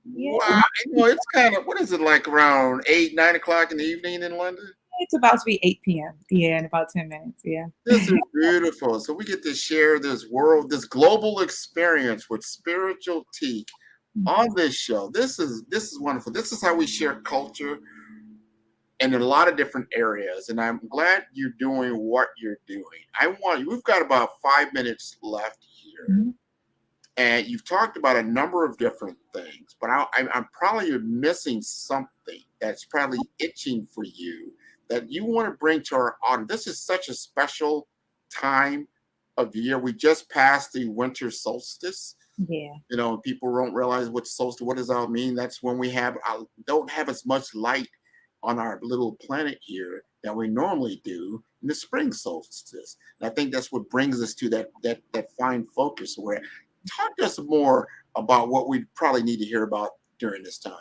Yeah. Wow. It's kind of, what is it, like around 8, 9 o'clock in the evening in London? It's about to be 8 p.m. Yeah, in about 10 minutes. Yeah. This is beautiful. So we get to share this global experience with Spiritual Tea on this show. This is wonderful. This is how we share culture and in a lot of different areas. And I'm glad you're doing what you're doing. We've got about 5 minutes left here. Mm-hmm. And you've talked about a number of different things, but I'm probably missing something that's probably itching for you that you want to bring to our audience. This is such a special time of year. We just passed the winter solstice. Yeah. People don't realize what does that mean? That's when we don't have as much light on our little planet here that we normally do in the spring solstice. And I think that's what brings us to that fine focus where talk to us more about what we probably need to hear about during this time.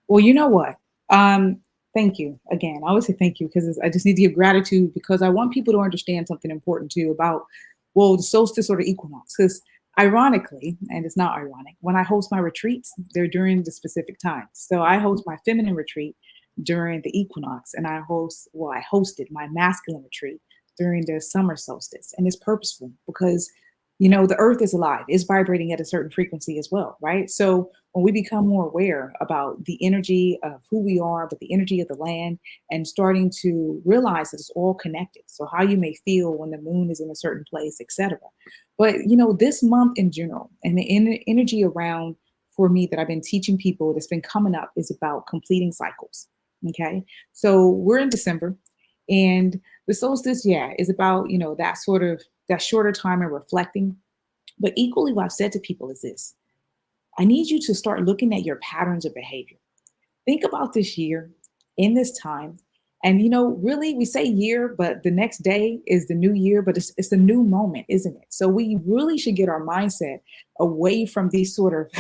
Well, you know what? Thank you again. I always say thank you because I just need to give gratitude because I want people to understand something important too about, the solstice or the equinox. Because ironically, and it's not ironic, when I host my retreats, they're during the specific times. So I host my feminine retreat during the equinox, and I hosted my masculine retreat during the summer solstice. And it's purposeful because the earth is alive, it's vibrating at a certain frequency as well, right? So when we become more aware about the energy of who we are, but the energy of the land, and starting to realize that it's all connected. So how you may feel when the moon is in a certain place, etc. But, this month in general, and the energy around for me that I've been teaching people that's been coming up is about completing cycles. Okay. So we're in December, and the solstice, is about, that shorter time of reflecting. But equally, what I've said to people is this: I need you to start looking at your patterns of behavior. Think about this year in this time. And, really, we say year, but the next day is the new year, but it's a new moment, isn't it? So we really should get our mindset away from these sort of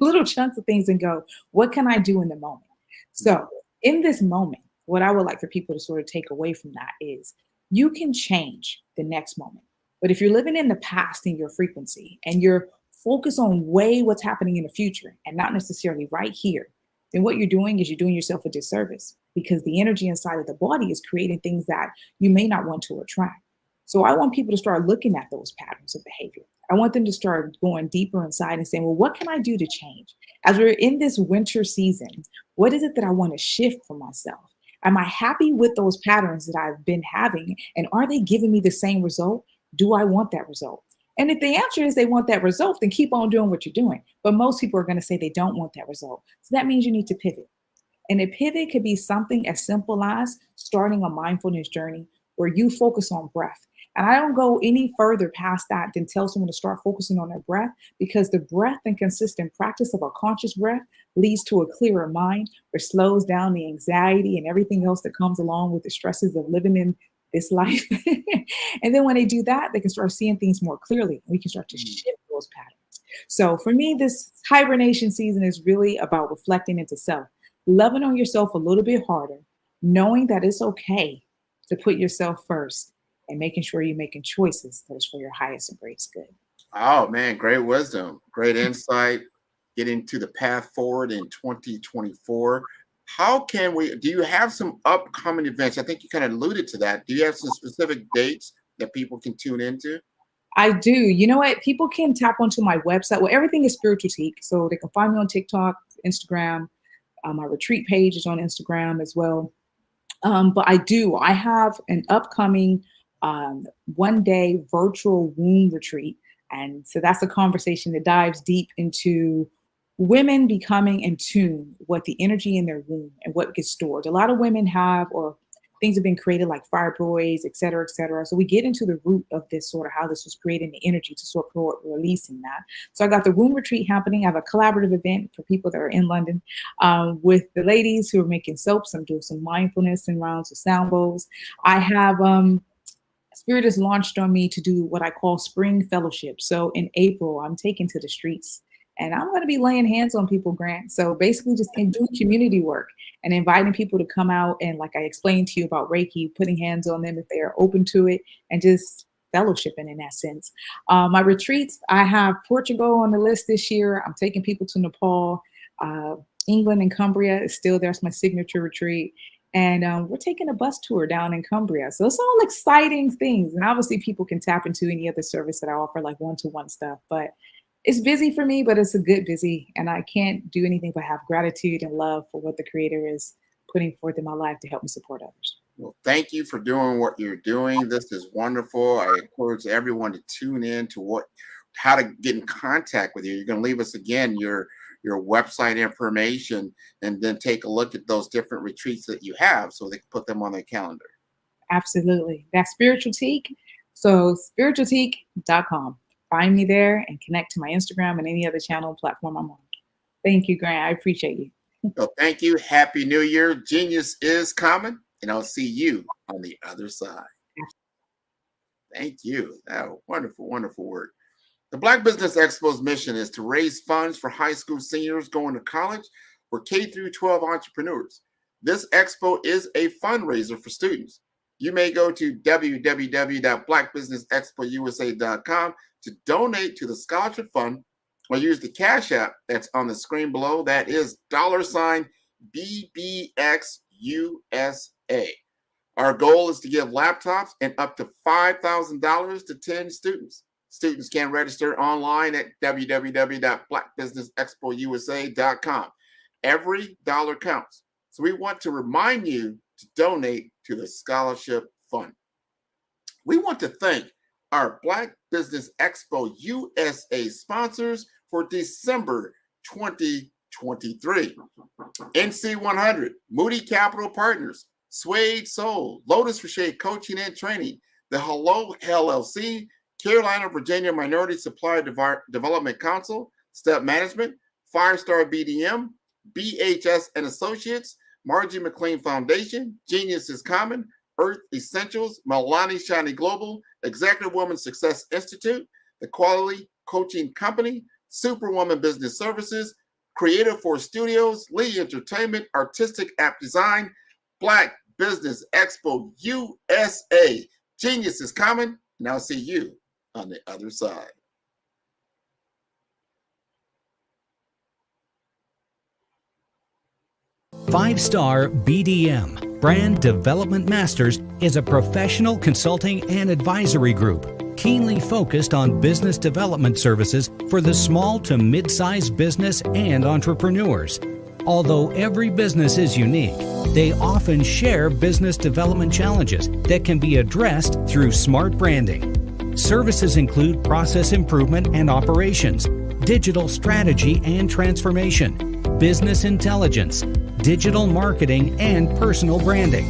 little chunks of things and go, what can I do in the moment? So in this moment, what I would like for people to sort of take away from that is you can change the next moment. But if you're living in the past in your frequency and you're focused on what's happening in the future and not necessarily right here, then what you're doing is you're doing yourself a disservice because the energy inside of the body is creating things that you may not want to attract. So I want people to start looking at those patterns of behavior. I want them to start going deeper inside and saying, well, what can I do to change? As we're in this winter season, what is it that I want to shift for myself? Am I happy with those patterns that I've been having? And are they giving me the same result? Do I want that result? And if the answer is they want that result, then keep on doing what you're doing. But most people are going to say they don't want that result. So that means you need to pivot. And a pivot could be something as simple as starting a mindfulness journey where you focus on breath. And I don't go any further past that than tell someone to start focusing on their breath, because the breath and consistent practice of a conscious breath leads to a clearer mind, which slows down the anxiety and everything else that comes along with the stresses of living in this life. And then when they do that, they can start seeing things more clearly. We can start to shift those patterns. So for me, this hibernation season is really about reflecting into self, loving on yourself a little bit harder, knowing that it's okay to put yourself first, and making sure you're making choices that is for your highest and greatest good. Oh man, great wisdom, great insight, getting to the path forward in 2024. How can we, do you have some upcoming events? I think you kind of alluded to that. Do you have some specific dates that people can tune into? I do. You know what? People can tap onto my website. Well, everything is Spiritualtique. So they can find me on TikTok, Instagram. My retreat page is on Instagram as well. But I have an upcoming 1-day virtual womb retreat. And so that's a conversation that dives deep into women becoming in tune with the energy in their womb and what gets stored. A lot of women have, or things have been created like fibroids, et cetera, et cetera. So we get into the root of this, sort of how this was created, the energy to sort of releasing that. So I got the womb retreat happening. I have a collaborative event for people that are in London with the ladies who are making soaps. I'm doing some mindfulness and rounds of sound bowls. I have Spirit has launched on me to do what I call spring fellowship. So in April, I'm taking to the streets. And I'm going to be laying hands on people, Grant. So basically just doing community work and inviting people to come out. And like I explained to you about Reiki, putting hands on them if they are open to it, and just fellowshipping in that sense. My retreats, I have Portugal on the list this year. I'm taking people to Nepal. England and Cumbria is still there. It's my signature retreat. And we're taking a bus tour down in Cumbria. So it's all exciting things. And obviously people can tap into any other service that I offer, like one-to-one stuff. But it's busy for me, but it's a good busy. And I can't do anything but have gratitude and love for what the Creator is putting forth in my life to help me support others. Well, thank you for doing what you're doing. This is wonderful. I encourage everyone to tune in to how to get in contact with you. You're going to leave us again your website information, and then take a look at those different retreats that you have so they can put them on their calendar. Absolutely. That's Spiritualtique. So spiritualtique.com. Find me there and connect to my Instagram and any other channel and platform I'm on. Thank you, Grant. I appreciate you. So thank you. Happy New Year. Genius is coming, and I'll see you on the other side. Thank you. Wonderful, wonderful work. The Black Business Expo's mission is to raise funds for high school seniors going to college or K through 12 entrepreneurs. This expo is a fundraiser for students. You may go to www.blackbusinessexpousa.com to donate to the scholarship fund, or use the Cash App that's on the screen below. That is $BBXUSA. Our goal is to give laptops and up to $5,000 to 10 students. Students can register online at www.blackbusinessexpousa.com. Every dollar counts. So we want to remind you to donate to the scholarship fund. We want to thank our Black Business Expo USA sponsors for December 2023. NC100, Moody Capital Partners, Suede Soul, Lotus Richey Coaching and Training, the Hello LLC, Carolina, Virginia Minority Supplier Development Council, Step Management, Firestar BDM, BHS and Associates, Margie McLean Foundation, Genius is Common, Earth Essentials, Milani Shani Global, Executive Woman Success Institute, The Quality Coaching Company, Superwoman Business Services, Creative Force Studios, Lee Entertainment, Artistic App Design, Black Business Expo USA. Genius is Common, and I'll see you on the other side. Five-Star BDM, Brand Development Masters, is a professional consulting and advisory group keenly focused on business development services for the small to mid-sized business and entrepreneurs. Although every business is unique, they often share business development challenges that can be addressed through smart branding. Services include process improvement and operations, digital strategy and transformation, business intelligence, digital marketing, and personal branding.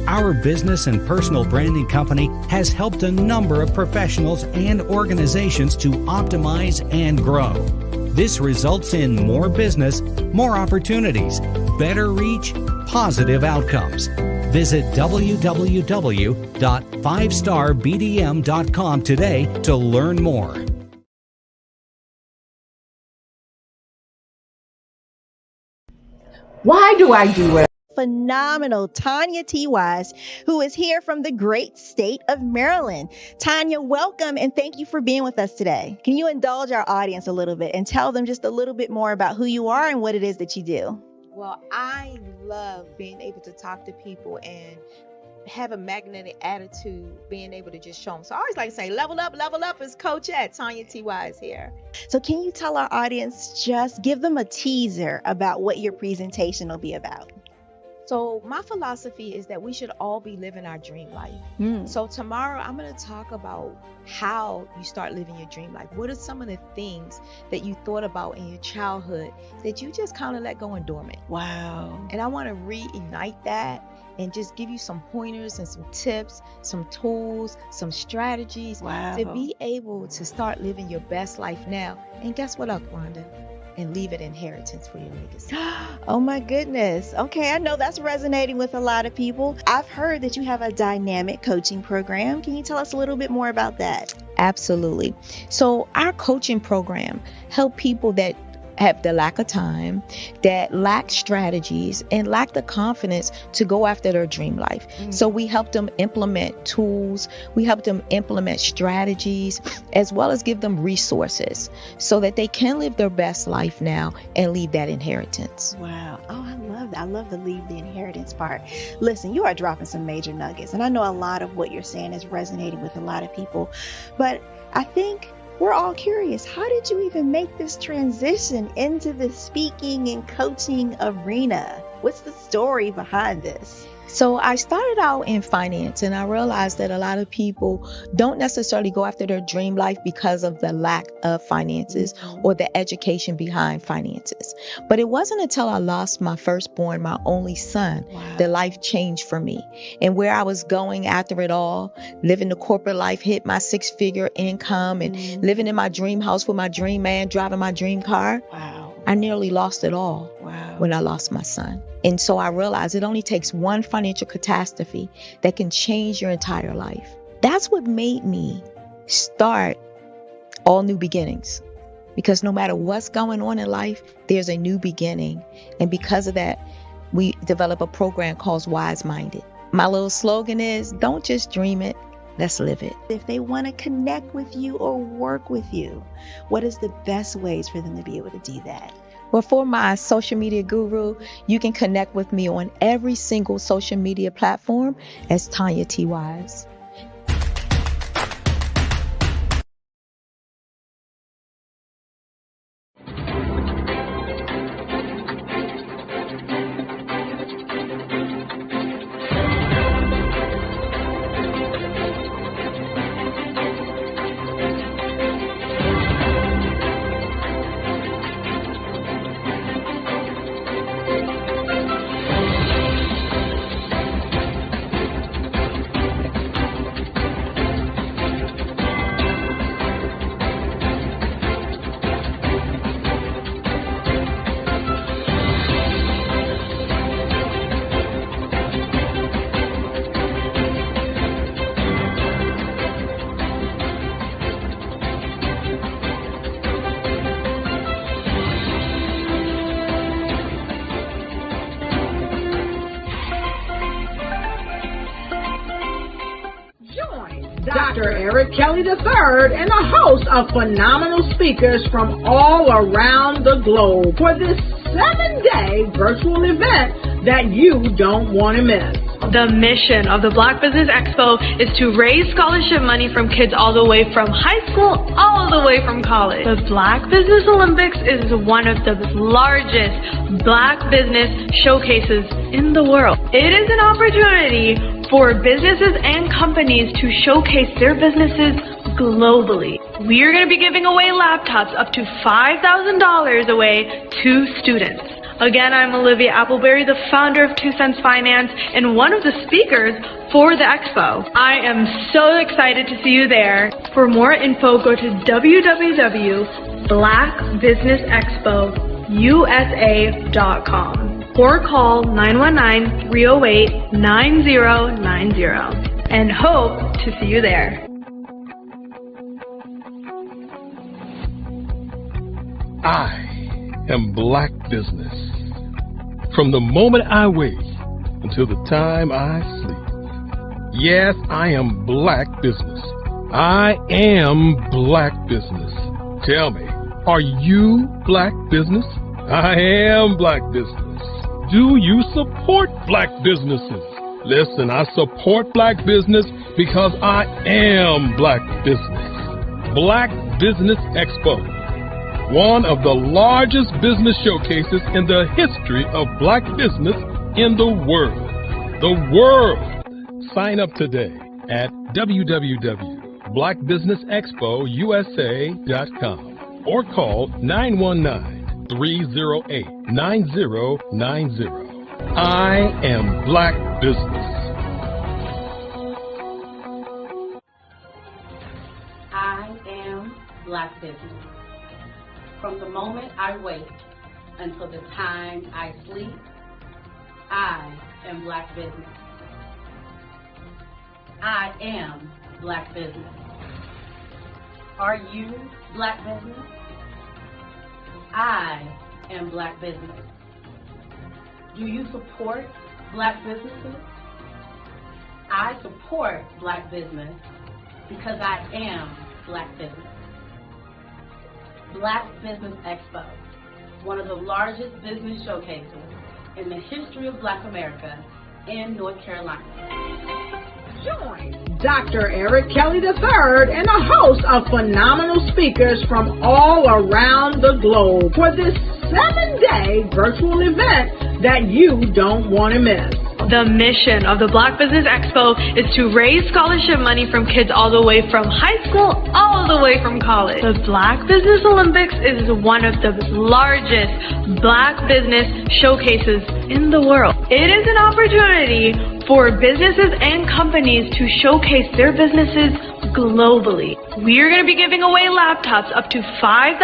Our business and personal branding company has helped a number of professionals and organizations to optimize and grow. This results in more business, more opportunities, better reach, positive outcomes. Visit www.5starbdm.com today to learn more. Why do I do it? Phenomenal Tanya T. Wise, who is here from the great state of Maryland. Tanya, welcome and thank you for being with us today. Can you indulge our audience a little bit and tell them just a little bit more about who you are and what it is that you do? Well, I love being able to talk to people and have a magnetic attitude, being able to just show them. So I always like to say, level up is Coach at Tanya T. Wise here. So can you tell our audience, just give them a teaser about what your presentation will be about? So my philosophy is that we should all be living our dream life. So tomorrow I'm going to talk about how you start living your dream life. What are some of the things that you thought about in your childhood that you just kind of let go and dormant? Wow. And I want to reignite that and just give you some pointers and some tips, some tools, some strategies to be able to start living your best life now. And guess what, Rhonda? And leave an inheritance for your legacy. Oh my goodness. Okay, I know that's resonating with a lot of people. I've heard that you have a dynamic coaching program. Can you tell us a little bit more about that? Absolutely. So our coaching program help people that have the lack of time, that lack strategies, and lack the confidence to go after their dream life. So we help them implement tools, we help them implement strategies, as well as give them resources so that they can live their best life now and leave that inheritance. Wow. Oh, I love that. I love the leave the inheritance part. Listen, you are dropping some major nuggets, and I know a lot of what you're saying is resonating with a lot of people, but I think we're all curious. How did you even make this transition into the speaking and coaching arena? What's the story behind this? So I started out in finance, and I realized that a lot of people don't necessarily go after their dream life because of the lack of finances or the education behind finances. But it wasn't until I lost my firstborn, my only son, that life changed for me. And where I was going after it all, living the corporate life, hit my 6-figure income and living in my dream house with my dream man, driving my dream car. I nearly lost it all when I lost my son. And so I realized it only takes one financial catastrophe that can change your entire life. That's what made me start All New Beginnings. Because no matter what's going on in life, there's a new beginning. And because of that, we develop a program called Wise Minded. My little slogan is, don't just dream it, let's live it. If they want to connect with you or work with you, what is the best ways for them to be able to do that? Well, for my social media guru, you can connect with me on every single social media platform as Tanya T. Wise. Dr. Eric Kelly III and a host of phenomenal speakers from all around the globe for this 7-day virtual event that you don't want to miss. The mission of the Black Business Expo is to raise scholarship money from kids all the way from high school all the way from college. The Black Business Olympics is one of the largest Black business showcases in the world. It is an opportunity for businesses and companies to showcase their businesses globally. We are going to be giving away laptops up to $5,000 away to students. Again, I'm Olivia Appleberry, the founder of 2 Cents Finance and one of the speakers for the expo. I am so excited to see you there. For more info, go to www.blackbusinessexpousa.com or call 919-308-9090 and hope to see you there. I am Black Business. From the moment I wake until the time I sleep. Yes, I am Black Business. I am Black Business. Tell me, are you Black Business? I am Black Business. Do you support Black businesses? Listen, I support Black business because I am Black Business. Black Business Expo, one of the largest business showcases in the history of Black business in the world. The world! Sign up today at www.blackbusinessexpousa.com or call 919-308-9090. I am Black Business. I am Black Business. From the moment I wake until the time I sleep, I am Black Business. I am Black Business. Are you Black Business? I am Black Business. Do you support Black businesses? I support Black business because I am Black business. Black Business Expo, one of the largest business showcases in the history of Black America in North Carolina. Join Dr. Eric Kelly III and a host of phenomenal speakers from all around the globe for this 7-day virtual event that you don't want to miss. The mission of the Black Business Expo is to raise scholarship money from kids all the way from high school all the way from college. The Black Business Olympics is one of the largest Black business showcases in the world. It is an opportunity for businesses and companies to showcase their businesses globally. We are going to be giving away laptops up to $5,000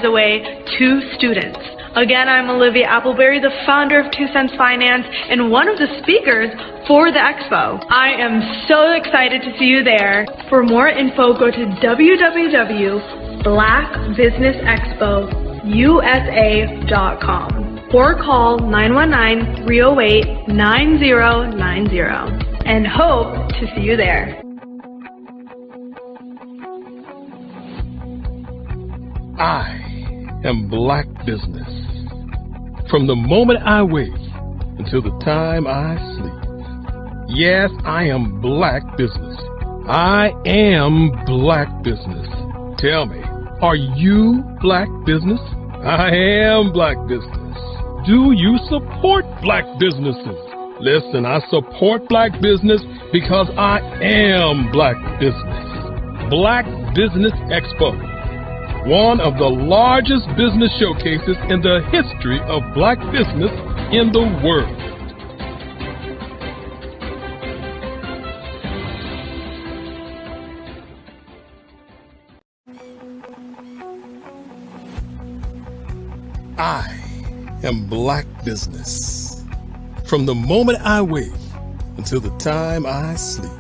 away to students. Again, I'm Olivia Appleberry, the founder of 2 Cents Finance and one of the speakers for the expo. I am so excited to see you there. For more info, go to www.blackbusinessexpousa.com or call 919-308-9090 and hope to see you there. I am Black Business. From the moment I wake until the time I sleep. Yes, I am Black Business. I am Black Business. Tell me, are you Black Business? I am Black Business. Do you support Black businesses? Listen, I support Black business because I am Black Business. Black Business Expo, one of the largest business showcases in the history of Black business in the world. I am Black Business. From the moment I wake until the time I sleep.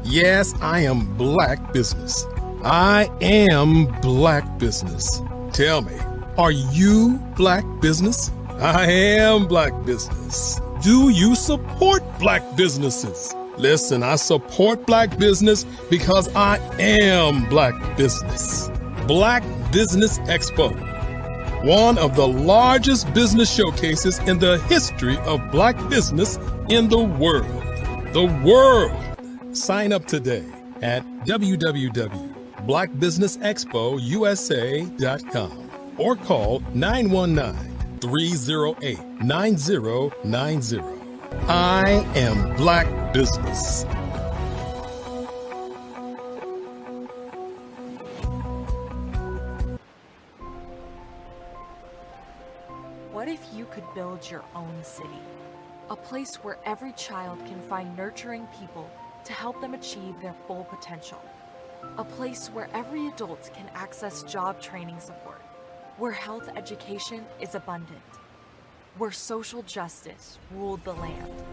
Yes, I am Black Business. I am Black Business. Tell me, are you Black Business? I am Black Business. Do you support Black businesses? Listen, I support Black business because I am Black Business. Black Business Expo, one of the largest business showcases in the history of Black business in the world. The world! Sign up today at www.blackbusinessexpousa.com or call 919-308-9090. I am Black Business. What What if you could build your own city? A place where every child can find nurturing people to help them achieve their full potential. A place where every adult can access job training support, where health education is abundant, where social justice ruled the land.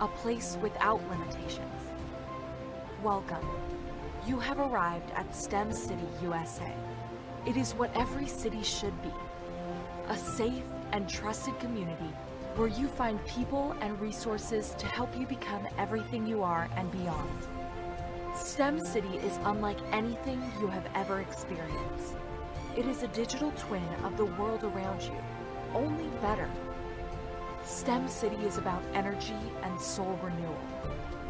A place without limitations. Welcome. You have arrived at STEM City, USA. It is what every city should be. A safe and trusted community where you find people and resources to help you become everything you are and beyond. STEM City is unlike anything you have ever experienced. It is a digital twin of the world around you, only better. STEM City is about energy and soul renewal.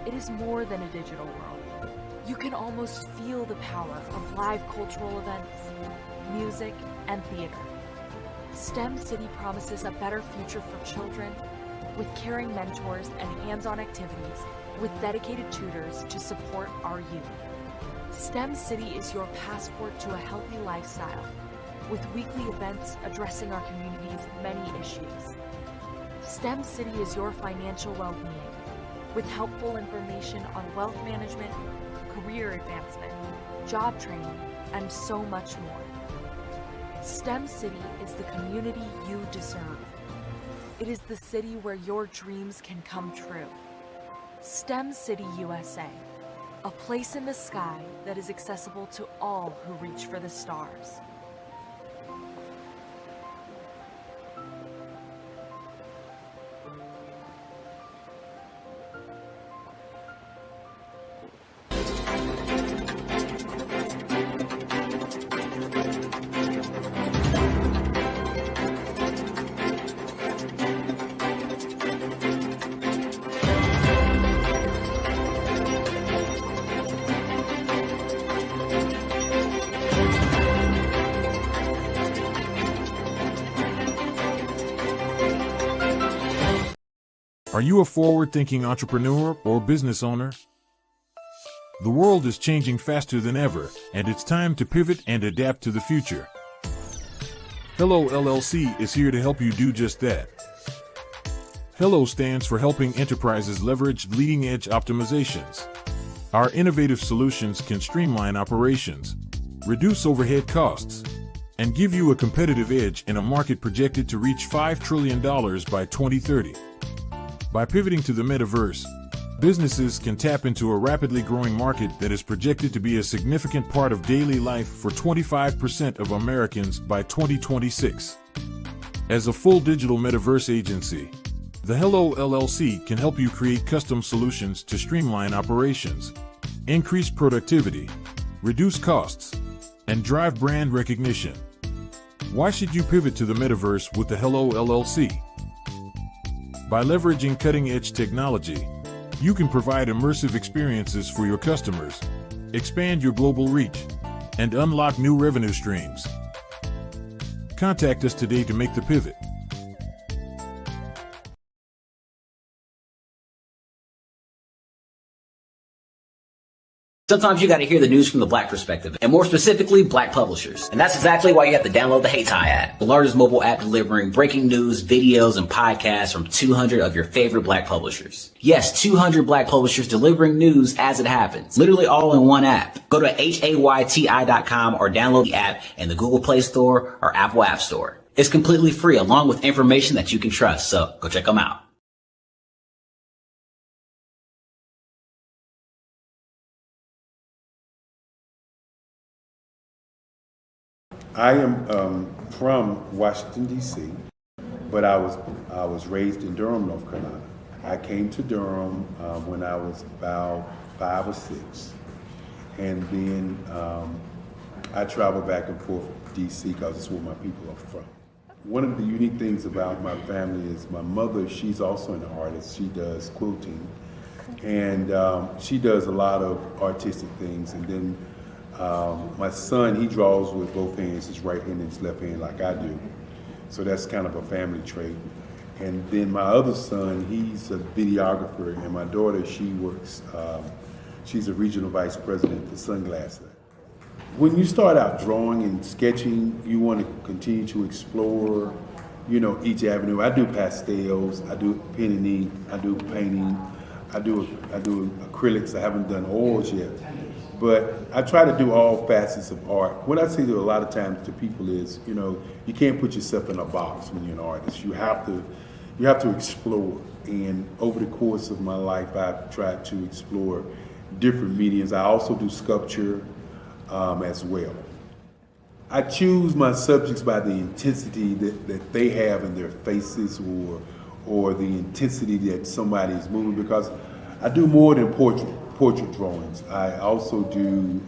It is more than a digital world. You can almost feel the power of live cultural events, music, and theater. STEM City promises a better future for children with caring mentors and hands-on activities with dedicated tutors to support our youth. STEM City is your passport to a healthy lifestyle with weekly events addressing our community's many issues. STEM City is your financial well-being with helpful information on wealth management, career advancement, job training, and so much more. STEM City is the community you deserve. It is the city where your dreams can come true. STEM City USA, a place in the sky that is accessible to all who reach for the stars. Are you a forward-thinking entrepreneur or business owner? The world is changing faster than ever, and it's time to pivot and adapt to the future. Hello LLC is here to help you do just that. Hello stands for helping enterprises leverage leading-edge optimizations. Our innovative solutions can streamline operations, reduce overhead costs, and give you a competitive edge in a market projected to reach $5 trillion by 2030. By pivoting to the metaverse, businesses can tap into a rapidly growing market that is projected to be a significant part of daily life for 25% of Americans by 2026. As a full digital metaverse agency, the Hello LLC can help you create custom solutions to streamline operations, increase productivity, reduce costs, and drive brand recognition. Why should you pivot to the metaverse with the Hello LLC? By leveraging cutting-edge technology, you can provide immersive experiences for your customers, expand your global reach, and unlock new revenue streams. Contact us today to make the pivot. Sometimes you got to hear the news from the Black perspective, and more specifically, Black publishers. And that's exactly why you have to download the Hey Ty app, the largest mobile app delivering breaking news, videos, and podcasts from 200 of your favorite Black publishers. Yes, 200 Black publishers delivering news as it happens, literally all in one app. Go to HAYTI.com or download the app in the Google Play Store or Apple App Store. It's completely free, along with information that you can trust, so go check them out. I am from Washington, D.C., but I was raised in Durham, North Carolina. I came to Durham when I was about 5 or 6, and then I traveled back and forth to D.C. because it's where my people are from. One of the unique things about my family is my mother, she's also an artist. She does quilting, and she does a lot of artistic things, and then my son, he draws with both hands, his right hand and his left hand like I do. So that's kind of a family trait. And then my other son, he's a videographer, and my daughter, she works, she's a regional vice president for Sunglasses. When you start out drawing and sketching, you want to continue to explore each avenue. I do pastels, I do pen and ink, I do painting, I do acrylics. I haven't done oils yet, but I try to do all facets of art. What I say to a lot of times to people is, you can't put yourself in a box when you're an artist. You have to explore. And over the course of my life, I've tried to explore different mediums. I also do sculpture as well. I choose my subjects by the intensity that they have in their faces or the intensity that somebody is moving, because I do more than portrait drawings. I also do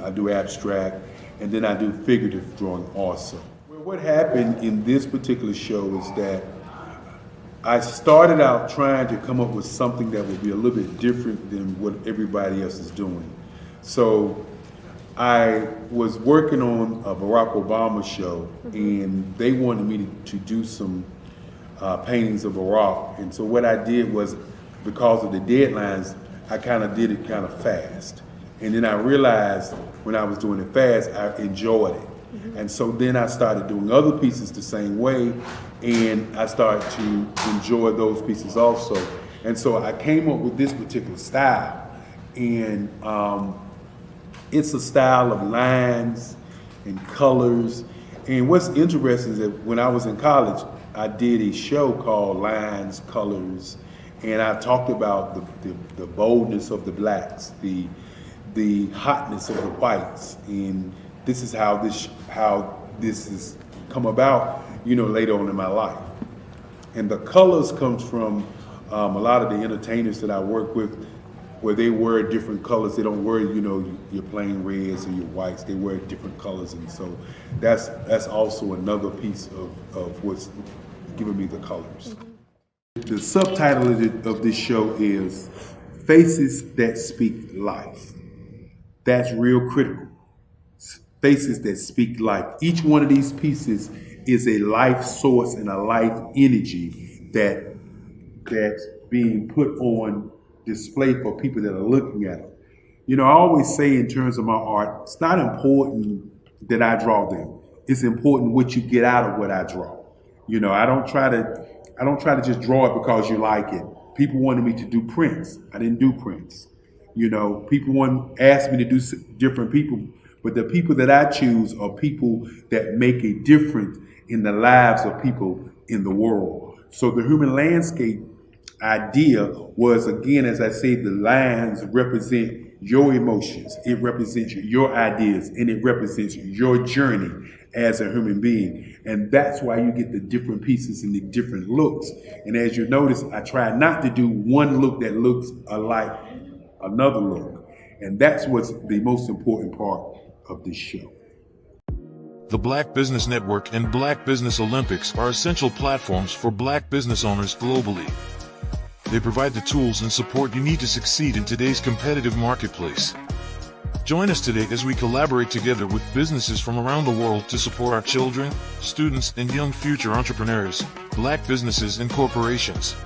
I do abstract, and then I do figurative drawing also. Well, what happened in this particular show is that I started out trying to come up with something that would be a little bit different than what everybody else is doing. So I was working on a Barack Obama show, and they wanted me to do some paintings of Barack. And so what I did was, because of the deadlines, I kind of did it kind of fast. And then I realized when I was doing it fast, I enjoyed it. And so then I started doing other pieces the same way, and I started to enjoy those pieces also. And so I came up with this particular style, and it's a style of lines and colors. And what's interesting is that when I was in college, I did a show called Lines, Colors, and I talked about the boldness of the blacks, the hotness of the whites, and this is how this has come about, later on in my life. And the colors comes from a lot of the entertainers that I work with, where they wear different colors. They don't wear, your plain reds or your whites. They wear different colors, and so that's also another piece of what's giving me the colors. The subtitle of this show is Faces That Speak Life. That's real critical. Faces that speak life. Each one of these pieces is a life source and a life energy that's being put on display for people that are looking at them. I always say in terms of my art, it's not important that I draw them. It's important what you get out of what I draw. I don't try to just draw it because you like it. People wanted me to do prints. I didn't do prints. People asked me to do different people, but the people that I choose are people that make a difference in the lives of people in the world. So the human landscape idea was, again, as I say, the lines represent your emotions, it represents your ideas, and it represents your journey as a human being. And that's why you get the different pieces and the different looks. And as you notice, I try not to do one look that looks alike another look. And that's what's the most important part of this show. The Black Business Network and Black Business Olympics are essential platforms for Black business owners globally. They provide the tools and support you need to succeed in today's competitive marketplace. Join us today as we collaborate together with businesses from around the world to support our children, students, and young future entrepreneurs, Black businesses and corporations.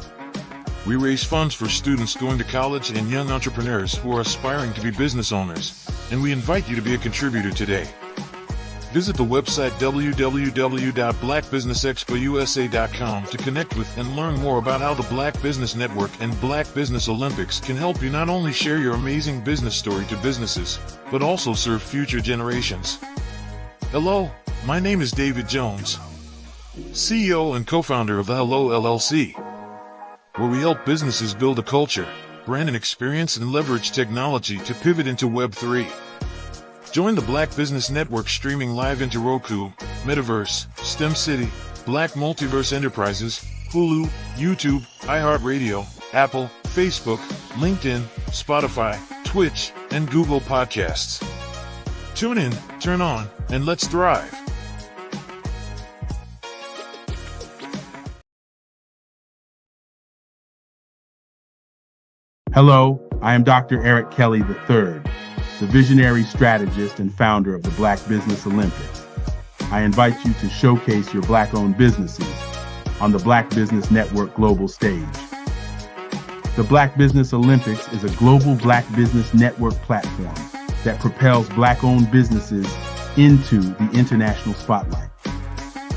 We raise funds for students going to college and young entrepreneurs who are aspiring to be business owners, and we invite you to be a contributor today. Visit the website www.blackbusinessexpousa.com to connect with and learn more about how the Black Business Network and Black Business Olympics can help you not only share your amazing business story to businesses, but also serve future generations. Hello, my name is David Jones, CEO and co-founder of the Hello LLC, where we help businesses build a culture, brand and experience, and leverage technology to pivot into Web3. Join the Black Business Network streaming live into Roku, Metaverse, STEM City, Black Multiverse Enterprises, Hulu, YouTube, iHeartRadio, Apple, Facebook, LinkedIn, Spotify, Twitch, and Google Podcasts. Tune in, turn on, and let's thrive. Hello, I am Dr. Eric Kelly III, the visionary strategist and founder of the Black Business Olympics. I invite you to showcase your Black-owned businesses on the Black Business Network global stage. The Black Business Olympics is a global Black Business Network platform that propels Black-owned businesses into the international spotlight.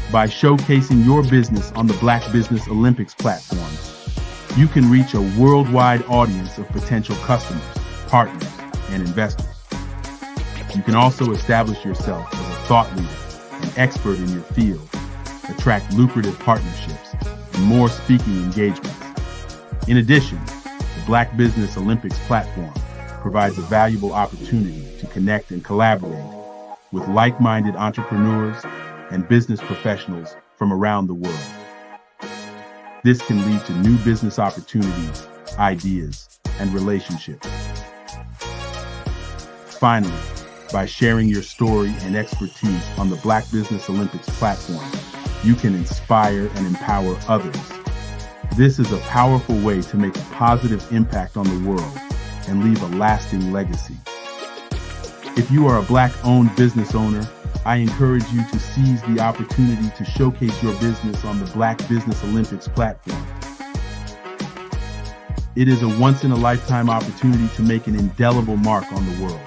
By showcasing your business on the Black Business Olympics platforms, you can reach a worldwide audience of potential customers, partners, and investors. You can also establish yourself as a thought leader, an expert in your field, attract lucrative partnerships, and more speaking engagements. In addition, the Black Business Olympics platform provides a valuable opportunity to connect and collaborate with like-minded entrepreneurs and business professionals from around the world. This can lead to new business opportunities, ideas, and relationships. Finally, by sharing your story and expertise on the Black Business Olympics platform, you can inspire and empower others. This is a powerful way to make a positive impact on the world and leave a lasting legacy. If you are a Black-owned business owner, I encourage you to seize the opportunity to showcase your business on the Black Business Olympics platform. It is a once-in-a-lifetime opportunity to make an indelible mark on the world.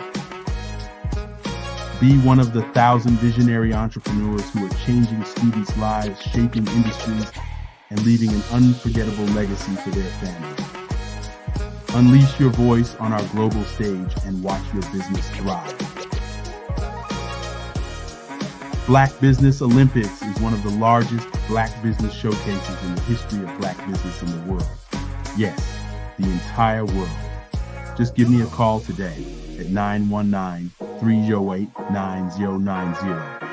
Be one of the 1,000 visionary entrepreneurs who are changing students' lives, shaping industries, and leaving an unforgettable legacy for their families. Unleash your voice on our global stage and watch your business thrive. Black Business Olympics is one of the largest Black business showcases in the history of Black business in the world. Yes, the entire world. Just give me a call today at 919-308-9090.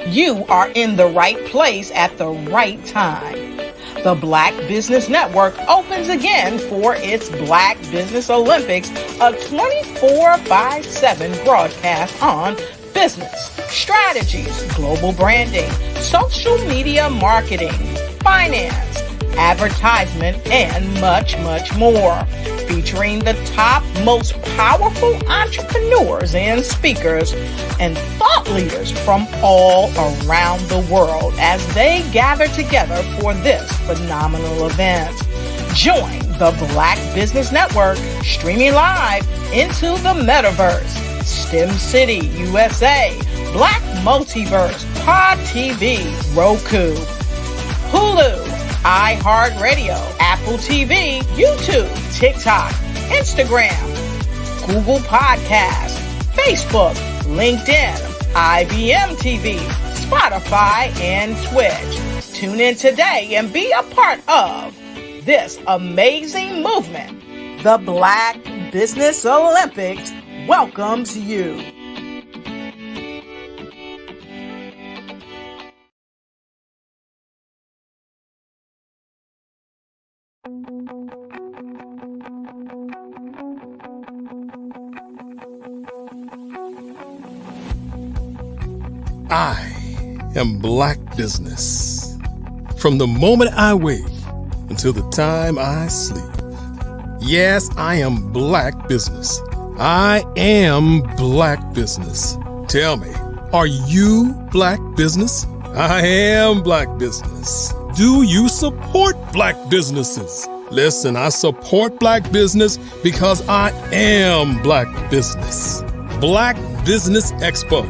You are in the right place at the right time. The Black Business Network opens again for its Black Business Olympics, a 24/7 broadcast on business, strategies, global branding, social media marketing, finance, advertisement, and much, much more. Featuring the top, most powerful entrepreneurs and speakers and thought leaders from all around the world as they gather together for this phenomenal event. Join the Black Business Network streaming live into the metaverse, STEM City, USA, Black Multiverse, Pod TV, Roku, Hulu, iHeartRadio, Apple TV, YouTube, TikTok, Instagram, Google Podcasts, Facebook, LinkedIn, IBM TV, Spotify, and Twitch. Tune in today and be a part of this amazing movement. The Black Business Olympics welcomes you. I am Black business. From the moment I wake until the time I sleep. Yes, I am Black business. I am Black business. Tell me, are you Black business? I am Black business. Do you support Black businesses? Listen, I support Black business because I am Black business. Black Business Expo,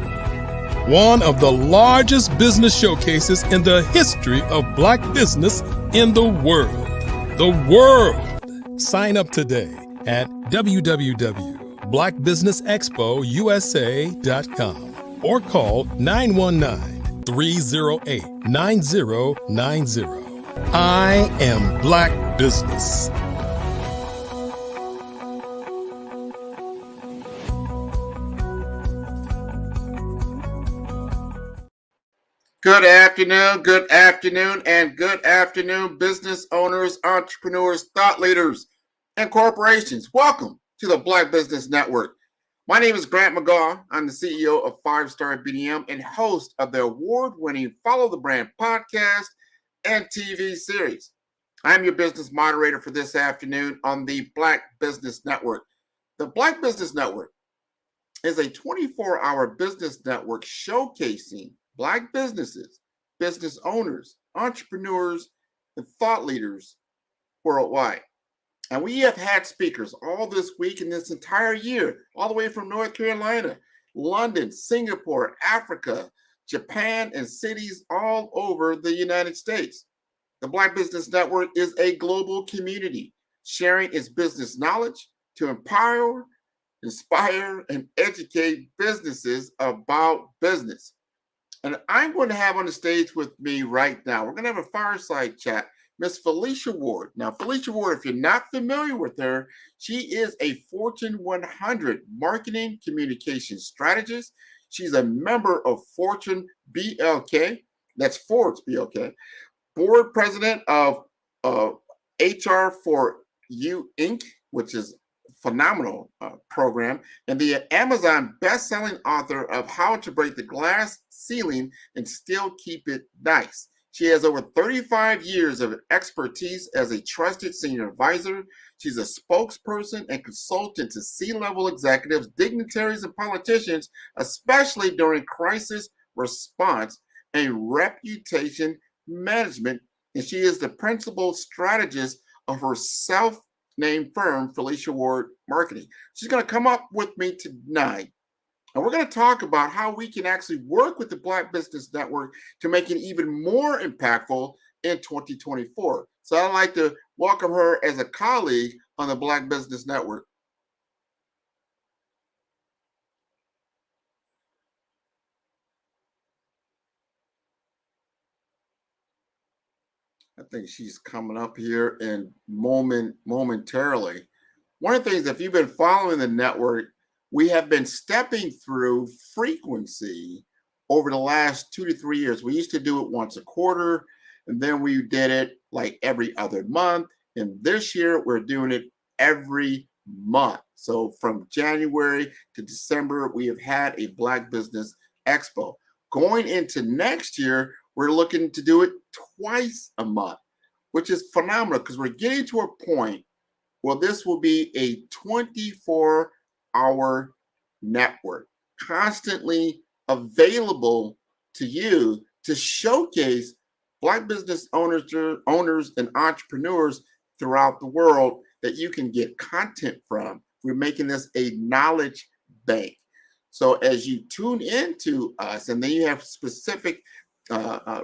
one of the largest business showcases in the history of Black business in the world. The world! Sign up today at www.blackbusinessexpousa.com or call 919-308-9090. I am Black business. Good afternoon, and good afternoon, business owners, entrepreneurs, thought leaders, and corporations. Welcome to the Black Business Network. My name is Grant McGaw. I'm the CEO of 5-Star BDM and host of the award-winning Follow the Brand podcast and TV series. I'm your business moderator for this afternoon on the Black Business Network. The Black Business Network is a 24-hour business network showcasing Black businesses, business owners, entrepreneurs, and thought leaders worldwide. And we have had speakers all this week and this entire year, all the way from North Carolina, London, Singapore, Africa, Japan, and cities all over the United States. The Black Business Network is a global community sharing its business knowledge to empower, inspire, and educate businesses about business. And I'm going to have on the stage with me right now, we're going to have a fireside chat, Miss Felicia Ward. Now, Felicia Ward, if you're not familiar with her, she is a Fortune 100 marketing communication strategist. She's a member of Fortune BLK, that's Forbes BLK, board president of HR for You Inc., which is a phenomenal program, and the Amazon best-selling author of How to Break the Glass Ceiling and Still Keep It Nice. She has over 35 years of expertise as a trusted senior advisor. She's a spokesperson and consultant to C-level executives, dignitaries, and politicians, especially during crisis response and reputation management. And she is the principal strategist of her self-named firm, Felicia Ward Marketing. She's going to come up with me tonight, and we're going to talk about how we can actually work with the Black Business Network to make it even more impactful in 2024. So I'd like to welcome her as a colleague on the Black Business Network. I think she's coming up here in momentarily. One of the things, if you've been following the network, we have been stepping through frequency over the last 2 to 3 years. We used to do it once a quarter, and then we did it like every other month. And this year, we're doing it every month. So from January to December, we have had a Black Business Expo. Going into next year, we're looking to do it twice a month, which is phenomenal because we're getting to a point where this will be a 24-hour network, constantly available to you to showcase Black business owners and entrepreneurs throughout the world that you can get content from. We're making this a knowledge bank. So as you tune into us, and then you have specific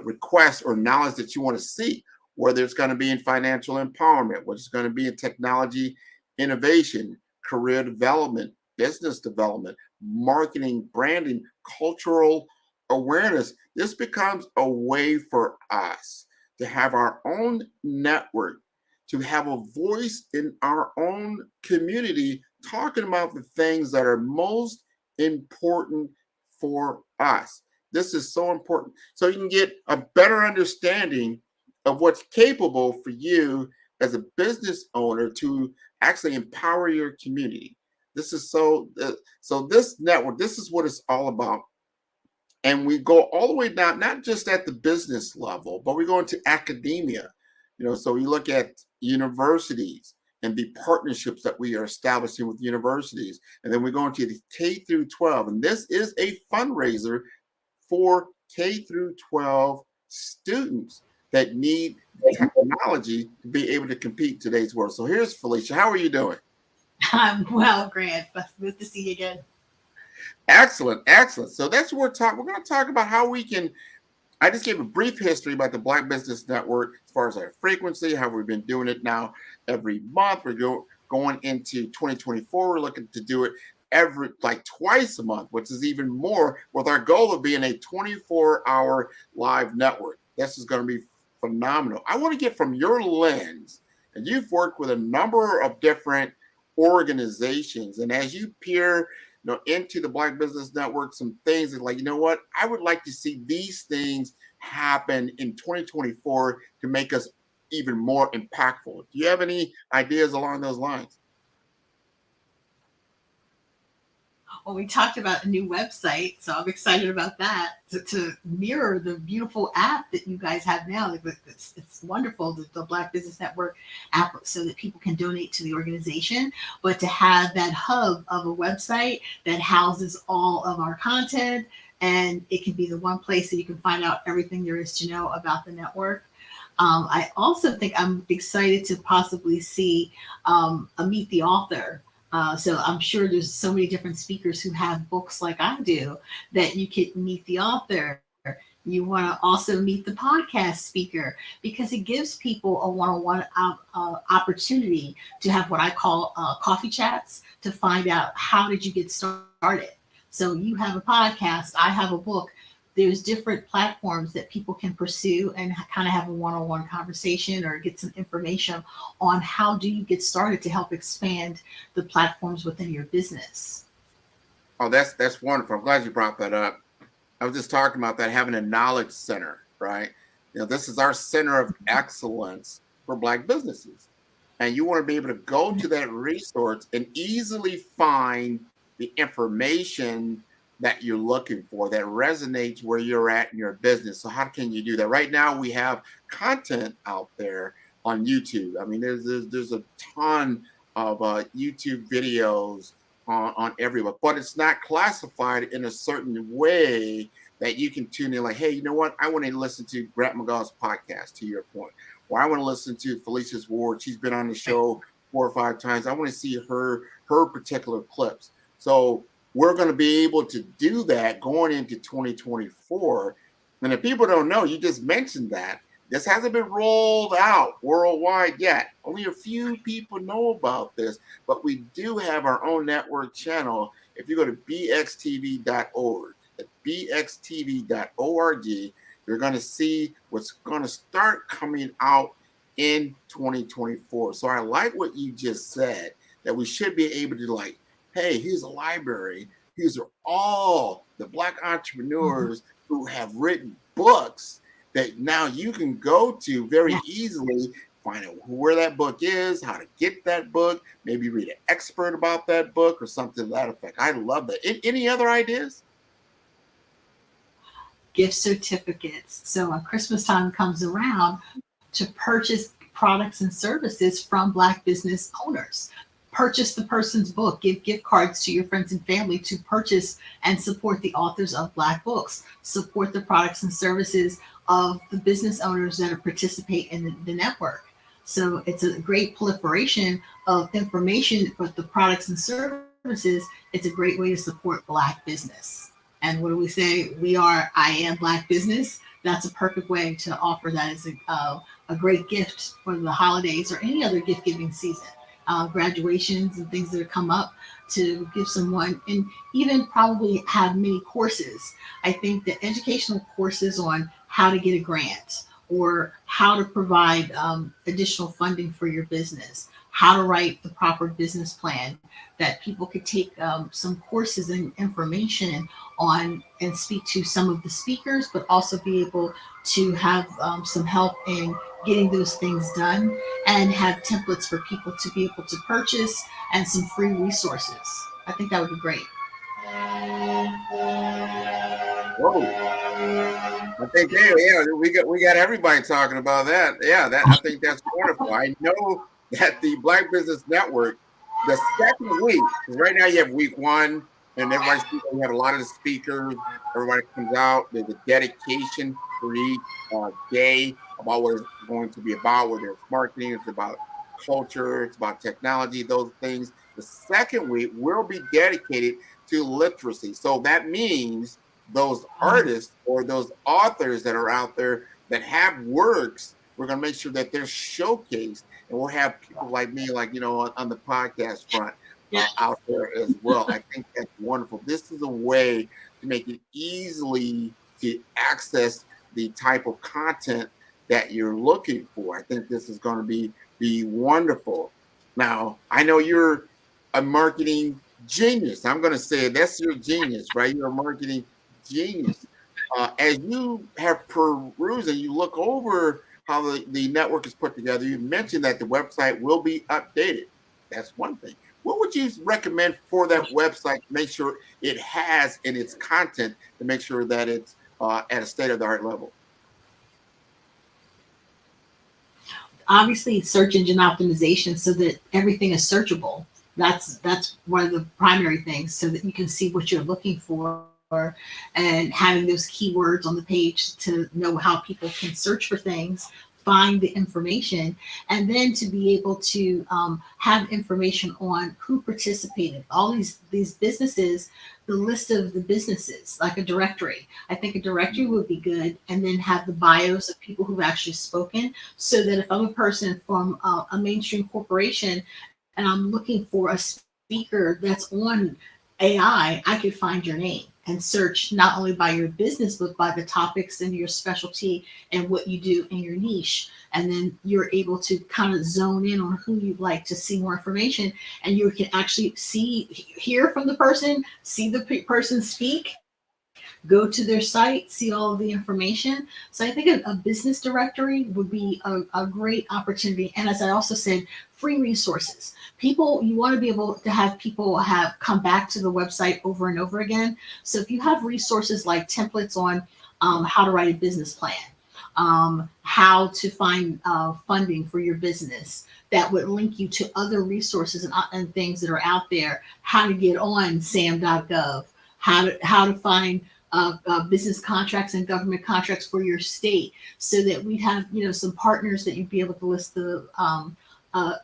requests or knowledge that you want to see, whether it's going to be in financial empowerment, whether it's going to be in technology innovation, career development, business development, marketing, branding, cultural awareness. This becomes a way for us to have our own network, to have a voice in our own community, talking about the things that are most important for us. This is so important. So you can get a better understanding of what's capable for you as a business owner to actually empower your community. This is so this network, this is what it's all about. And we go all the way down, not just at the business level, but we go into academia. So we look at universities and the partnerships that we are establishing with universities. And then we go into the K through 12. And this is a fundraiser for K through 12 students that need technology to be able to compete in today's world. So here's Felicia. How are you doing? I'm well, Grant. Good to see you again. Excellent, excellent. So that's what we're going to talk about how we can. I just gave a brief history about the Black Business Network as far as our frequency, how we've been doing it now every month. We're going into 2024. We're looking to do it twice a month, which is even more, with our goal of being a 24-hour live network. This is going to be phenomenal. I want to get from your lens, and you've worked with a number of different organizations, and as you peer into the Black Business Network, some things that what, I would like to see these things happen in 2024 to make us even more impactful. Do you have any ideas along those lines? Well, we talked about a new website, so I'm excited about that to mirror the beautiful app that you guys have now. It's wonderful, the Black Business Network app, so that people can donate to the organization, but to have that hub of a website that houses all of our content, and it can be the one place that you can find out everything there is to know about the network. I also think I'm excited to possibly see a Meet the Author. So I'm sure there's so many different speakers who have books like I do that you could meet the author. You want to also meet the podcast speaker because it gives people a one-on-one opportunity to have what I call coffee chats to find out how did you get started. So you have a podcast, I have a book. There's different platforms that people can pursue and kind of have a one-on-one conversation or get some information on how do you get started to help expand the platforms within your business. Oh, that's wonderful. I'm glad you brought that up. I was just talking about that, having a knowledge center, right? This is our center of excellence for Black businesses. And you want to be able to go to that resource and easily find the information that you're looking for that resonates where you're at in your business. So how can you do that? Right now we have content out there on YouTube. I mean, there's a ton of YouTube videos on everywhere, but it's not classified in a certain way that you can tune in like, hey, you know what? I want to listen to Grant McGaw's podcast, to your point. Or I want to listen to Felicia's Ward. She's been on the show 4 or 5 times. I want to see her particular clips. So we're going to be able to do that going into 2024. And if people don't know, you just mentioned that this hasn't been rolled out worldwide yet. Only a few people know about this, but we do have our own network channel. If you go to bxtv.org, at bxtv.org, you're going to see what's going to start coming out in 2024. So I like what you just said, that we should be able to like, hey, here's a library. These are all the Black entrepreneurs who have written books that now you can go to very easily, find out where that book is, how to get that book, maybe read an expert about that book or something to that effect. I love that. Any other ideas? Gift certificates. So when Christmas time comes around, to purchase products and services from Black business owners. Purchase the person's book, give gift cards to your friends and family to purchase and support the authors of Black books, support the products and services of the business owners that participate in the network. So it's a great proliferation of information, but the products and services, it's a great way to support Black business. And what do we say? I am Black business. That's a perfect way to offer that as a great gift for the holidays or any other gift giving season. Graduations and things that come up to give someone, and even probably have many courses. I think the educational courses on how to get a grant or how to provide additional funding for your business, how to write the proper business plan, that people could take some courses and information on and speak to some of the speakers, but also be able to have some help in getting those things done and have templates for people to be able to purchase and some free resources. I think that would be great. Whoa. I think we got everybody talking about that. Yeah, I think that's wonderful. I know that the Black Business Network, the second week, because right now you have week 1, and everybody's speaking. We have a lot of the speakers. Everybody comes out. There's a dedication for each day about what it's going to be about, whether it's marketing, it's about culture, it's about technology, those things. The second week will be dedicated to literacy. So that means those artists or those authors that are out there that have works, we're going to make sure that they're showcased, and we'll have people like me, like, on the podcast front out there as well. I think that's wonderful. This is a way to make it easily to access the type of content that you're looking for. I think this is going to be wonderful. Now, I know you're a marketing genius. I'm going to say that's your genius, right? You're a marketing genius. As you have perused and you look over how the network is put together, you mentioned that the website will be updated. That's one thing. What would you recommend for that website to make sure it has in its content to make sure that it's at a state-of-the-art level? Obviously, search engine optimization so that everything is searchable. That's one of the primary things, so that you can see what you're looking for and having those keywords on the page to know how people can search for things, find the information, and then to be able to have information on who participated. All these businesses, the list of the businesses, like a directory. I think a directory would be good, and then have the bios of people who've actually spoken, so that if I'm a person from a mainstream corporation and I'm looking for a speaker that's on AI, I could find your name and search not only by your business, but by the topics and your specialty and what you do in your niche. And then you're able to kind of zone in on who you'd like to see more information. And you can actually hear from the person, see the person speak, go to their site, see all of the information. So I think a business directory would be a great opportunity. And as I also said, free resources. People, you want to be able to have people come back to the website over and over again. So if you have resources like templates on how to write a business plan, how to find funding for your business, that would link you to other resources and things that are out there, how to get on sam.gov, how to find business contracts and government contracts for your state, so that we have some partners that you'd be able to list the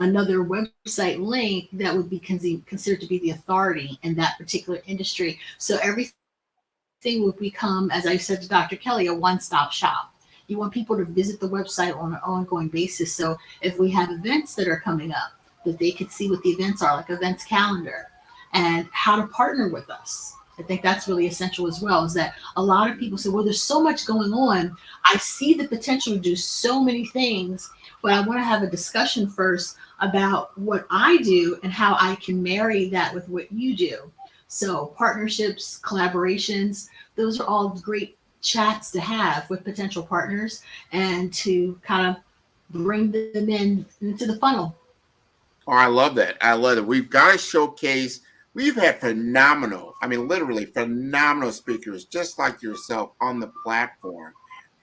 another website link that would be considered to be the authority in that particular industry. So everything would become, as I said to Dr. Kelly, a one-stop shop. You want people to visit the website on an ongoing basis. So if we have events that are coming up, that they could see what the events are, like events calendar, and how to partner with us. I think that's really essential as well, is that a lot of people say, well, there's so much going on. I see the potential to do so many things, but I want to have a discussion first about what I do and how I can marry that with what you do. So partnerships, collaborations, those are all great chats to have with potential partners and to kind of bring them into the funnel. Oh, I love that. I love it. We've got to showcase. We've had phenomenal, I mean, literally phenomenal speakers just like yourself on the platform.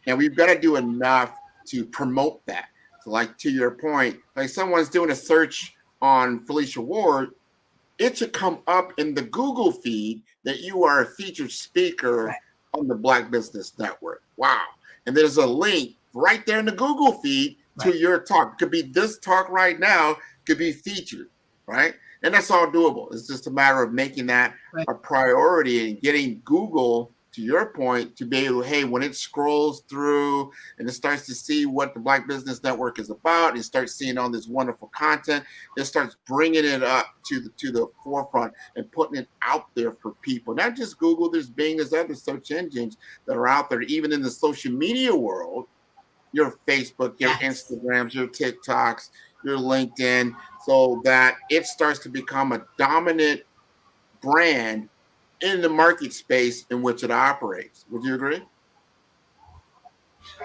And we've got to do enough to promote that. So like to your point, like someone's doing a search on Felicia Ward, it should come up in the Google feed that you are a featured speaker on the Black Business Network. Wow. And there's a link right there in the Google feed to your talk. It could be this talk right now, could be featured, right? And that's all doable. It's just a matter of making that a priority and getting Google, to your point, to be able, hey, when it scrolls through and it starts to see what the Black Business Network is about, it starts seeing all this wonderful content, it starts bringing it up to the forefront and putting it out there for people. Not just Google, there's Bing, there's other search engines that are out there, even in the social media world, your Facebook, your Instagrams, your TikToks, your LinkedIn, so that it starts to become a dominant brand in the market space in which it operates. Would you agree?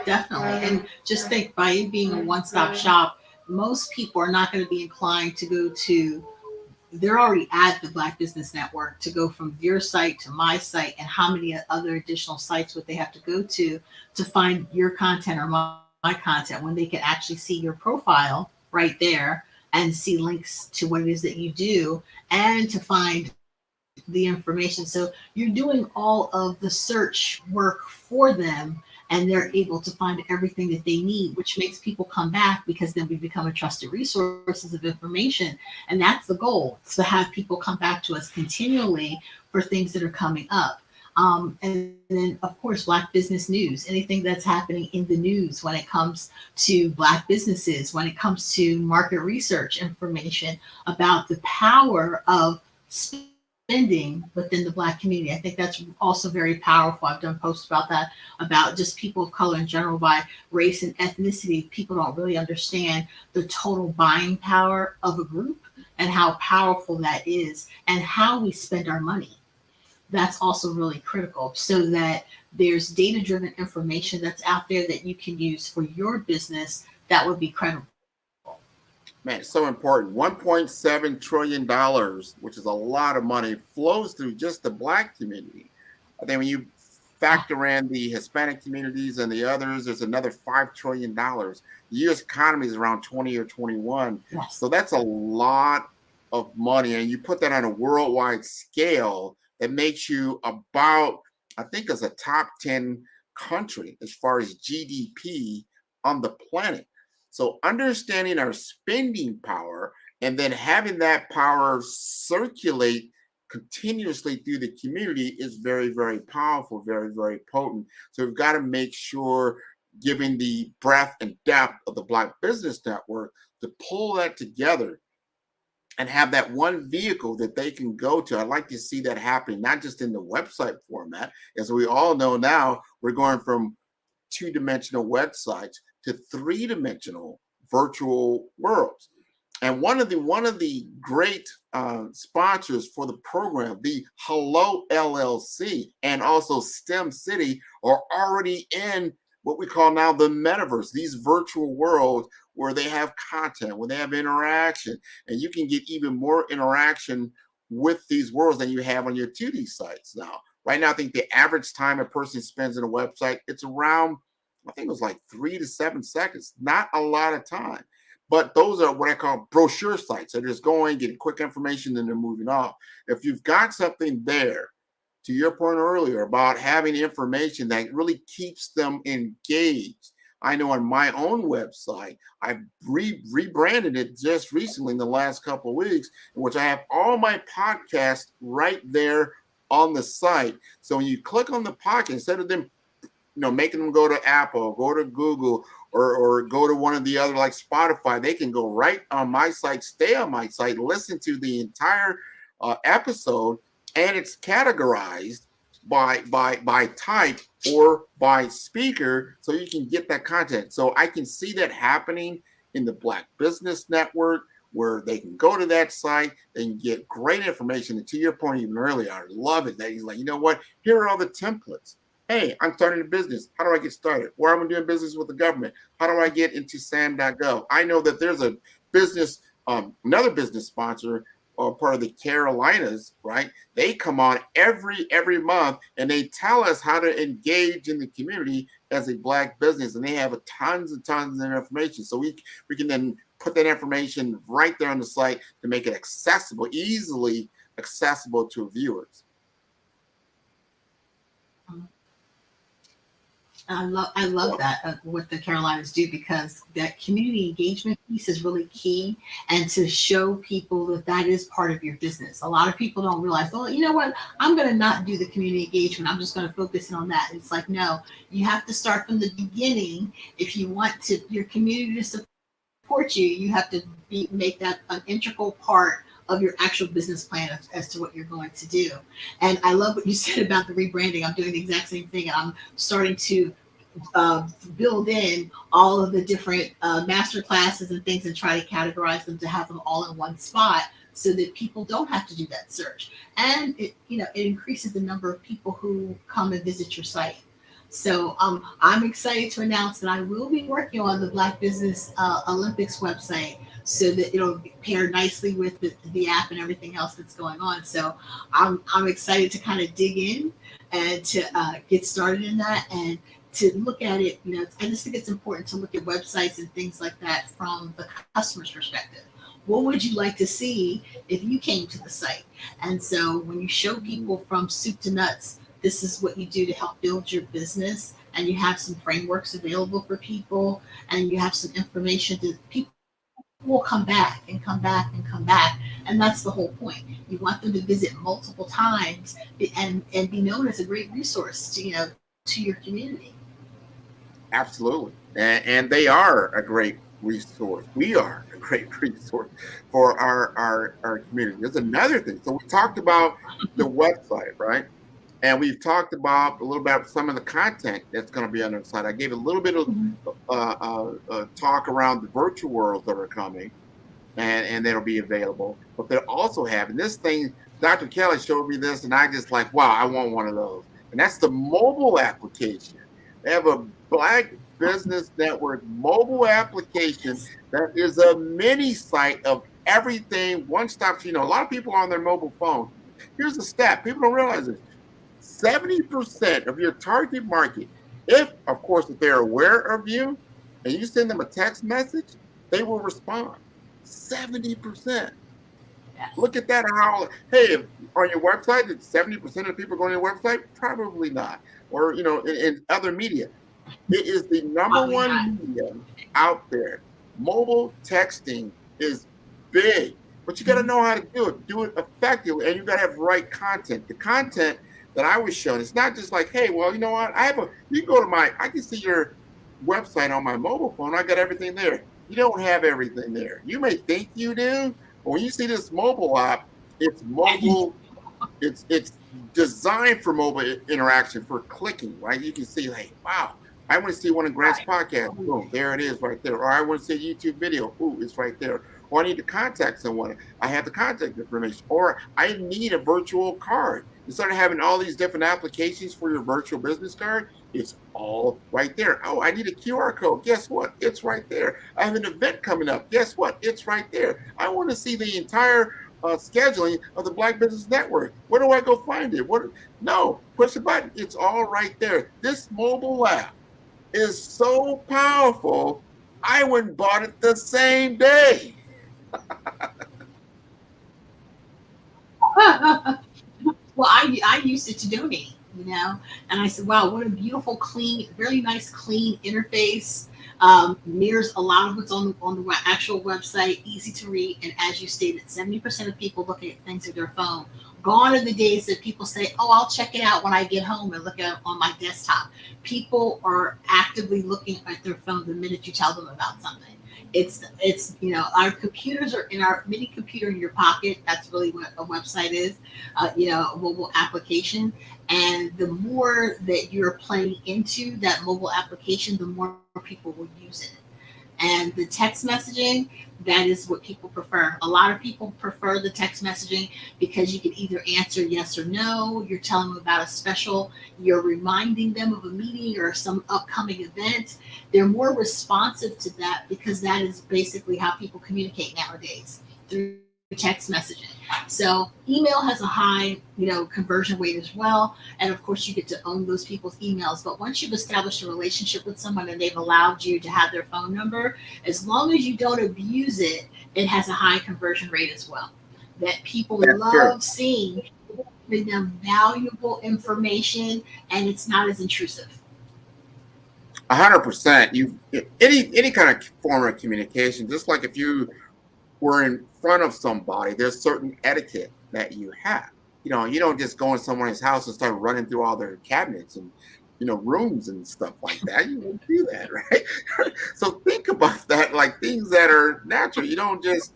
Definitely. And just think, by it being a one-stop shop, most people are not going to be inclined to go to, they're already at the Black Business Network, to go from your site to my site, and how many other additional sites would they have to go to find your content or my content, when they can actually see your profile right there and see links to what it is that you do and to find the information. So you're doing all of the search work for them, and they're able to find everything that they need, which makes people come back, because then we become a trusted resources of information. And that's the goal, is to have people come back to us continually for things that are coming up. And then, of course, Black business news, anything that's happening in the news when it comes to Black businesses, when it comes to market research information about the power of spending within the Black community. I think that's also very powerful. I've done posts about that, about just people of color in general, by race and ethnicity. People don't really understand the total buying power of a group and how powerful that is, and how we spend our money. That's also really critical, so that there's data-driven information that's out there that you can use for your business that would be credible. Man, it's so important. $1.7 trillion, which is a lot of money, flows through just the Black community. I think when you factor in the Hispanic communities and the others, there's another $5 trillion. The U.S. economy is around 20 or 21. Yes. So that's a lot of money. And you put that on a worldwide scale, that makes you about I think, as a top 10 country as far as GDP on the planet. So understanding our spending power and then having that power circulate continuously through the community is very, very powerful, very, very potent. So we've got to make sure, given the breadth and depth of the Black Business Network, to pull that together and have that one vehicle that they can go to. I'd like to see that happening, not just in the website format. As we all know now, we're going from two-dimensional websites to three-dimensional virtual worlds. And one of the great sponsors for the program, the Hello LLC and also STEM City, are already in what we call now the metaverse, these virtual worlds where they have content, where they have interaction, and you can get even more interaction with these worlds than you have on your 2D sites now. Right now, I think the average time a person spends in a website, it's around, I think it was like 3 to 7 seconds, not a lot of time. But those are what I call brochure sites. They're just going, getting quick information, then they're moving off. If you've got something there, to your point earlier about having information that really keeps them engaged. I know on my own website, I've rebranded it just recently in the last couple of weeks, in which I have all my podcasts right there on the site. So when you click on the podcast, instead of them, making them go to Apple, go to Google, or go to one of the other like Spotify, they can go right on my site, stay on my site, listen to the entire episode, and it's categorized by type or by speaker, so you can get that content. So I can see that happening in the Black Business Network, where they can go to that site, they can get great information. And to your point even earlier, I love it that he's like, you know what? Here are all the templates. Hey, I'm starting a business. How do I get started? Where am I doing business with the government? How do I get into SAM.gov? I know that there's a business, another business sponsor, or part of the Carolinas, right? They come on every month and they tell us how to engage in the community as a Black business, and they have tons and tons of information. So we can then put that information right there on the site to make it accessible, easily accessible to viewers. I love that what the Carolinas do, because that community engagement piece is really key, and to show people that is part of your business. A lot of people don't realize, oh, you know what, I'm going to not do the community engagement, I'm just going to focus on that. It's like, no, you have to start from the beginning. If you want your community to support you, you have to make that an integral part of your actual business plan as to what you're going to do. And I love what you said about the rebranding. I'm doing the exact same thing, and I'm starting to build in all of the different master classes and things and try to categorize them to have them all in one spot, so that people don't have to do that search. And it increases the number of people who come and visit your site. So I'm excited to announce that I will be working on the Black Business Olympics website, so that it'll pair nicely with the app and everything else that's going on. So I'm excited to kind of dig in and to get started in that, and to look at it. I just think it's important to look at websites and things like that from the customer's perspective. What would you like to see if you came to the site? And so when you show people from soup to nuts, this is what you do to help build your business, and you have some frameworks available for people, and you have some information that people will come back and come back and come back. And that's the whole point. You want them to visit multiple times and be known as a great resource to your community. Absolutely. And they are a great resource. We are a great resource for our community. There's another thing. So we talked about the website, right? And we've talked about a little bit about some of the content that's going to be on the site. I gave a little bit of talk around the virtual worlds that are coming, and that'll be available. But they're also having this thing. Dr. Kelly showed me this, and I just like, wow, I want one of those. And that's the mobile application. They have a Black Business Network mobile application that is a mini site of everything, one-stop. A lot of people are on their mobile phone. Here's the stat. People don't realize this. 70% of your target market, if they're aware of you and you send them a text message, they will respond. 70%. Look at that. How, hey, if on your website, did 70% of people go on your website? Probably not. Or, in other media. It is the number Probably not. one media out there. Mobile texting is big, but you got to know how to do it effectively, and you got to have the right content. The content that I was shown, it's not just like, hey, well, you know what? You can go to I can see your website on my mobile phone. I got everything there. You don't have everything there. You may think you do, but when you see this mobile app, it's mobile. It's designed for mobile interaction, for clicking, right? You can see, like, wow, I want to see one of Grant's podcasts. Boom, there it is right there. Or I want to see a YouTube video. Ooh, it's right there. Or I need to contact someone. I have the contact information. Or I need a virtual card. Instead of having all these different applications for your virtual business card, it's all right there. Oh, I need a QR code. Guess what? It's right there. I have an event coming up. Guess what? It's right there. I want to see the entire scheduling of the Black Business Network. Where do I go find it? No, push a button. It's all right there. This mobile app is so powerful, I went and bought it the same day. Well, I used it to donate, and I said, wow, what a beautiful, clean, very nice, clean interface. Mirrors a lot of what's on the actual website, easy to read. And as you stated, 70% of people looking at things with their phone. Gone are the days that people say, oh, I'll check it out when I get home and look at it on my desktop. People are actively looking at their phone the minute you tell them about something. It's our computers are in our mini computer in your pocket. That's really what a website is, a mobile application. And the more that you're playing into that mobile application, the more people will use it. And the text messaging, that is what people prefer. A lot of people prefer the text messaging because you can either answer yes or no, you're telling them about a special, you're reminding them of a meeting or some upcoming event. They're more responsive to that because that is basically how people communicate nowadays, through text messaging. So email has a high, conversion rate as well. And of course you get to own those people's emails. But once you've established a relationship with someone and they've allowed you to have their phone number, as long as you don't abuse it, it has a high conversion rate as well. That people love seeing, giving them valuable information, and it's not as intrusive. 100%. Any kind of form of communication, just like if you were in front of somebody, there's certain etiquette that you have. You don't just go in someone's house and start running through all their cabinets and rooms and stuff like that. You won't do that, right? So think about that, like things that are natural. You don't just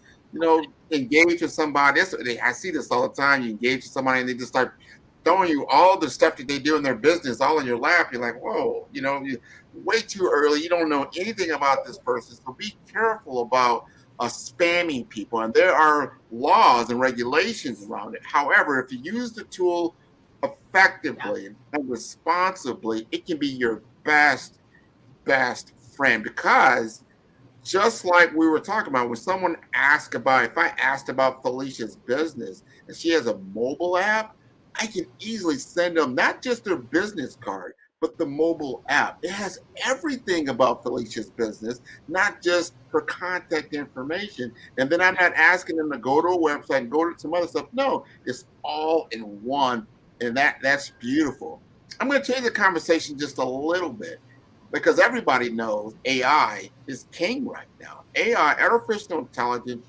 engage with somebody. I see this all the time. You engage with somebody and they just start throwing you all the stuff that they do in their business all in your lap. You're like, whoa, you way too early. You don't know anything about this person. So be careful about spamming people, and there are laws and regulations around it. However, if you use the tool effectively and responsibly, it can be your best friend. Because just like we were talking about, when someone if I asked about Felicia's business and she has a mobile app, I can easily send them not just their business card, but the mobile app. It has everything about Felicia's business, not just her contact information. And then I'm not asking them to go to a website and go to some other stuff. No, it's all in one. And that's beautiful. I'm going to change the conversation just a little bit because everybody knows AI is king right now. AI, artificial intelligence,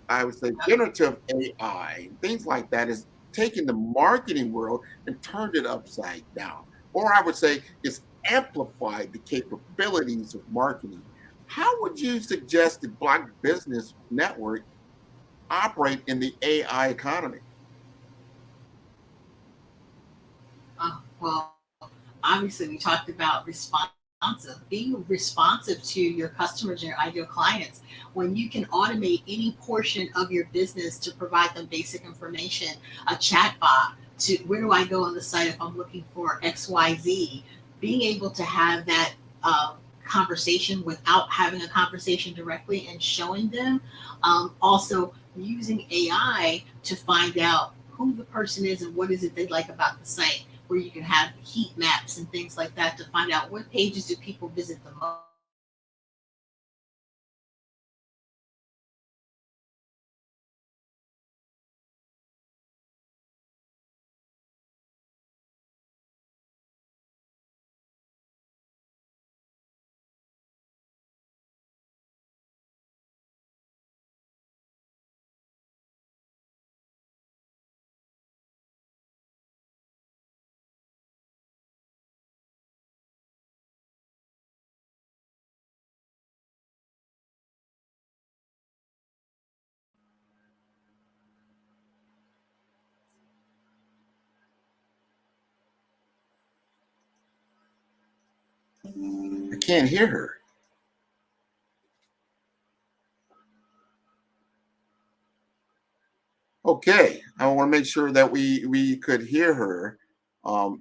I would say generative AI, things like that is taking the marketing world and turned it upside down. Or I would say it's amplified the capabilities of marketing. How would you suggest the Black Business Network operate in the AI economy? Well, obviously we talked about being responsive to your customers and your ideal clients. When you can automate any portion of your business to provide them basic information, a chat bot, to where do I go on the site if I'm looking for XYZ, being able to have that conversation without having a conversation directly and showing them. Also using AI to find out who the person is and what is it they like about the site, where you can have heat maps and things like that to find out what pages do people visit the most. I can't hear her. Okay, I want to make sure that we could hear her.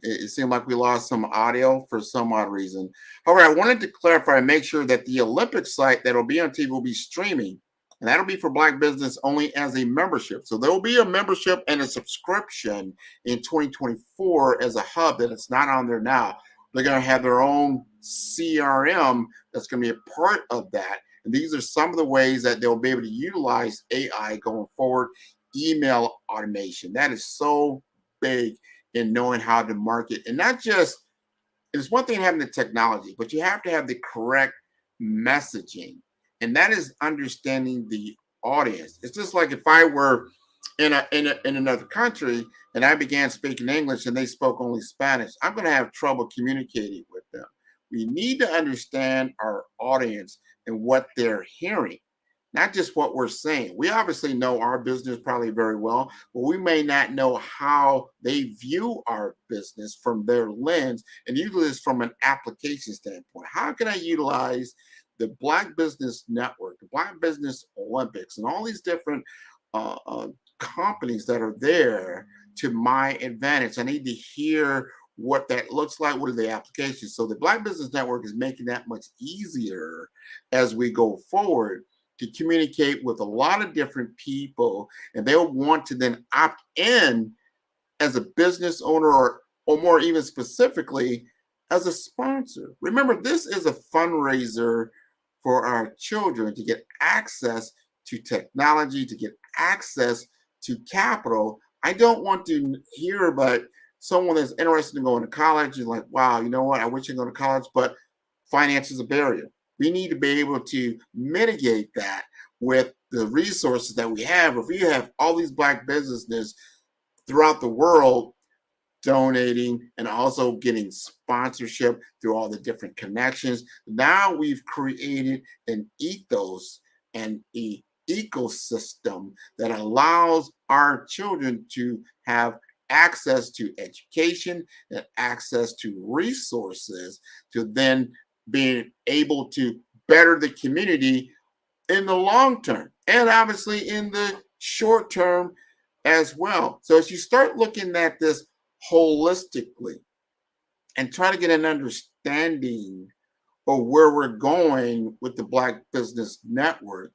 It seemed like we lost some audio for some odd reason. However, I wanted to clarify and make sure that the Olympic site that'll be on TV will be streaming, and that'll be for Black business only as a membership. So there will be a membership and a subscription in 2024 as a hub that it's not on there now. They're going to have their own CRM that's going to be a part of that. And these are some of the ways that they'll be able to utilize AI going forward. Email automation, that is so big in knowing how to market. And not just, it's one thing having the technology, but you have to have the correct messaging. And that is understanding the audience. It's just like if I were in another country and I began speaking English and they spoke only Spanish, I'm going to have trouble communicating with them. We need to understand our audience and what they're hearing, not just what we're saying. We obviously know our business probably very well, but we may not know how they view our business from their lens, and usually it's from an application standpoint. How can I utilize the Black Business Network, the Black Business Olympics, and all these different companies that are there to my advantage? I need to hear what that looks like. What are the applications? So the Black Business Network is making that much easier as we go forward to communicate with a lot of different people, and they'll want to then opt in as a business owner or more even specifically as a sponsor. Remember, this is a fundraiser for our children to get access to technology, to get access to capital. I don't want to hear about someone that's interested in going to college and like, wow, you know what, I wish I could go to college, but finance is a barrier. We need to be able to mitigate that with the resources that we have. If we have all these Black businesses throughout the world donating and also getting sponsorship through all the different connections, now we've created an ethos and an ecosystem that allows our children to have access to education and access to resources to then being able to better the community in the long term and obviously in the short term as well. So as you start looking at this holistically and try to get an understanding of where we're going with the Black Business Network,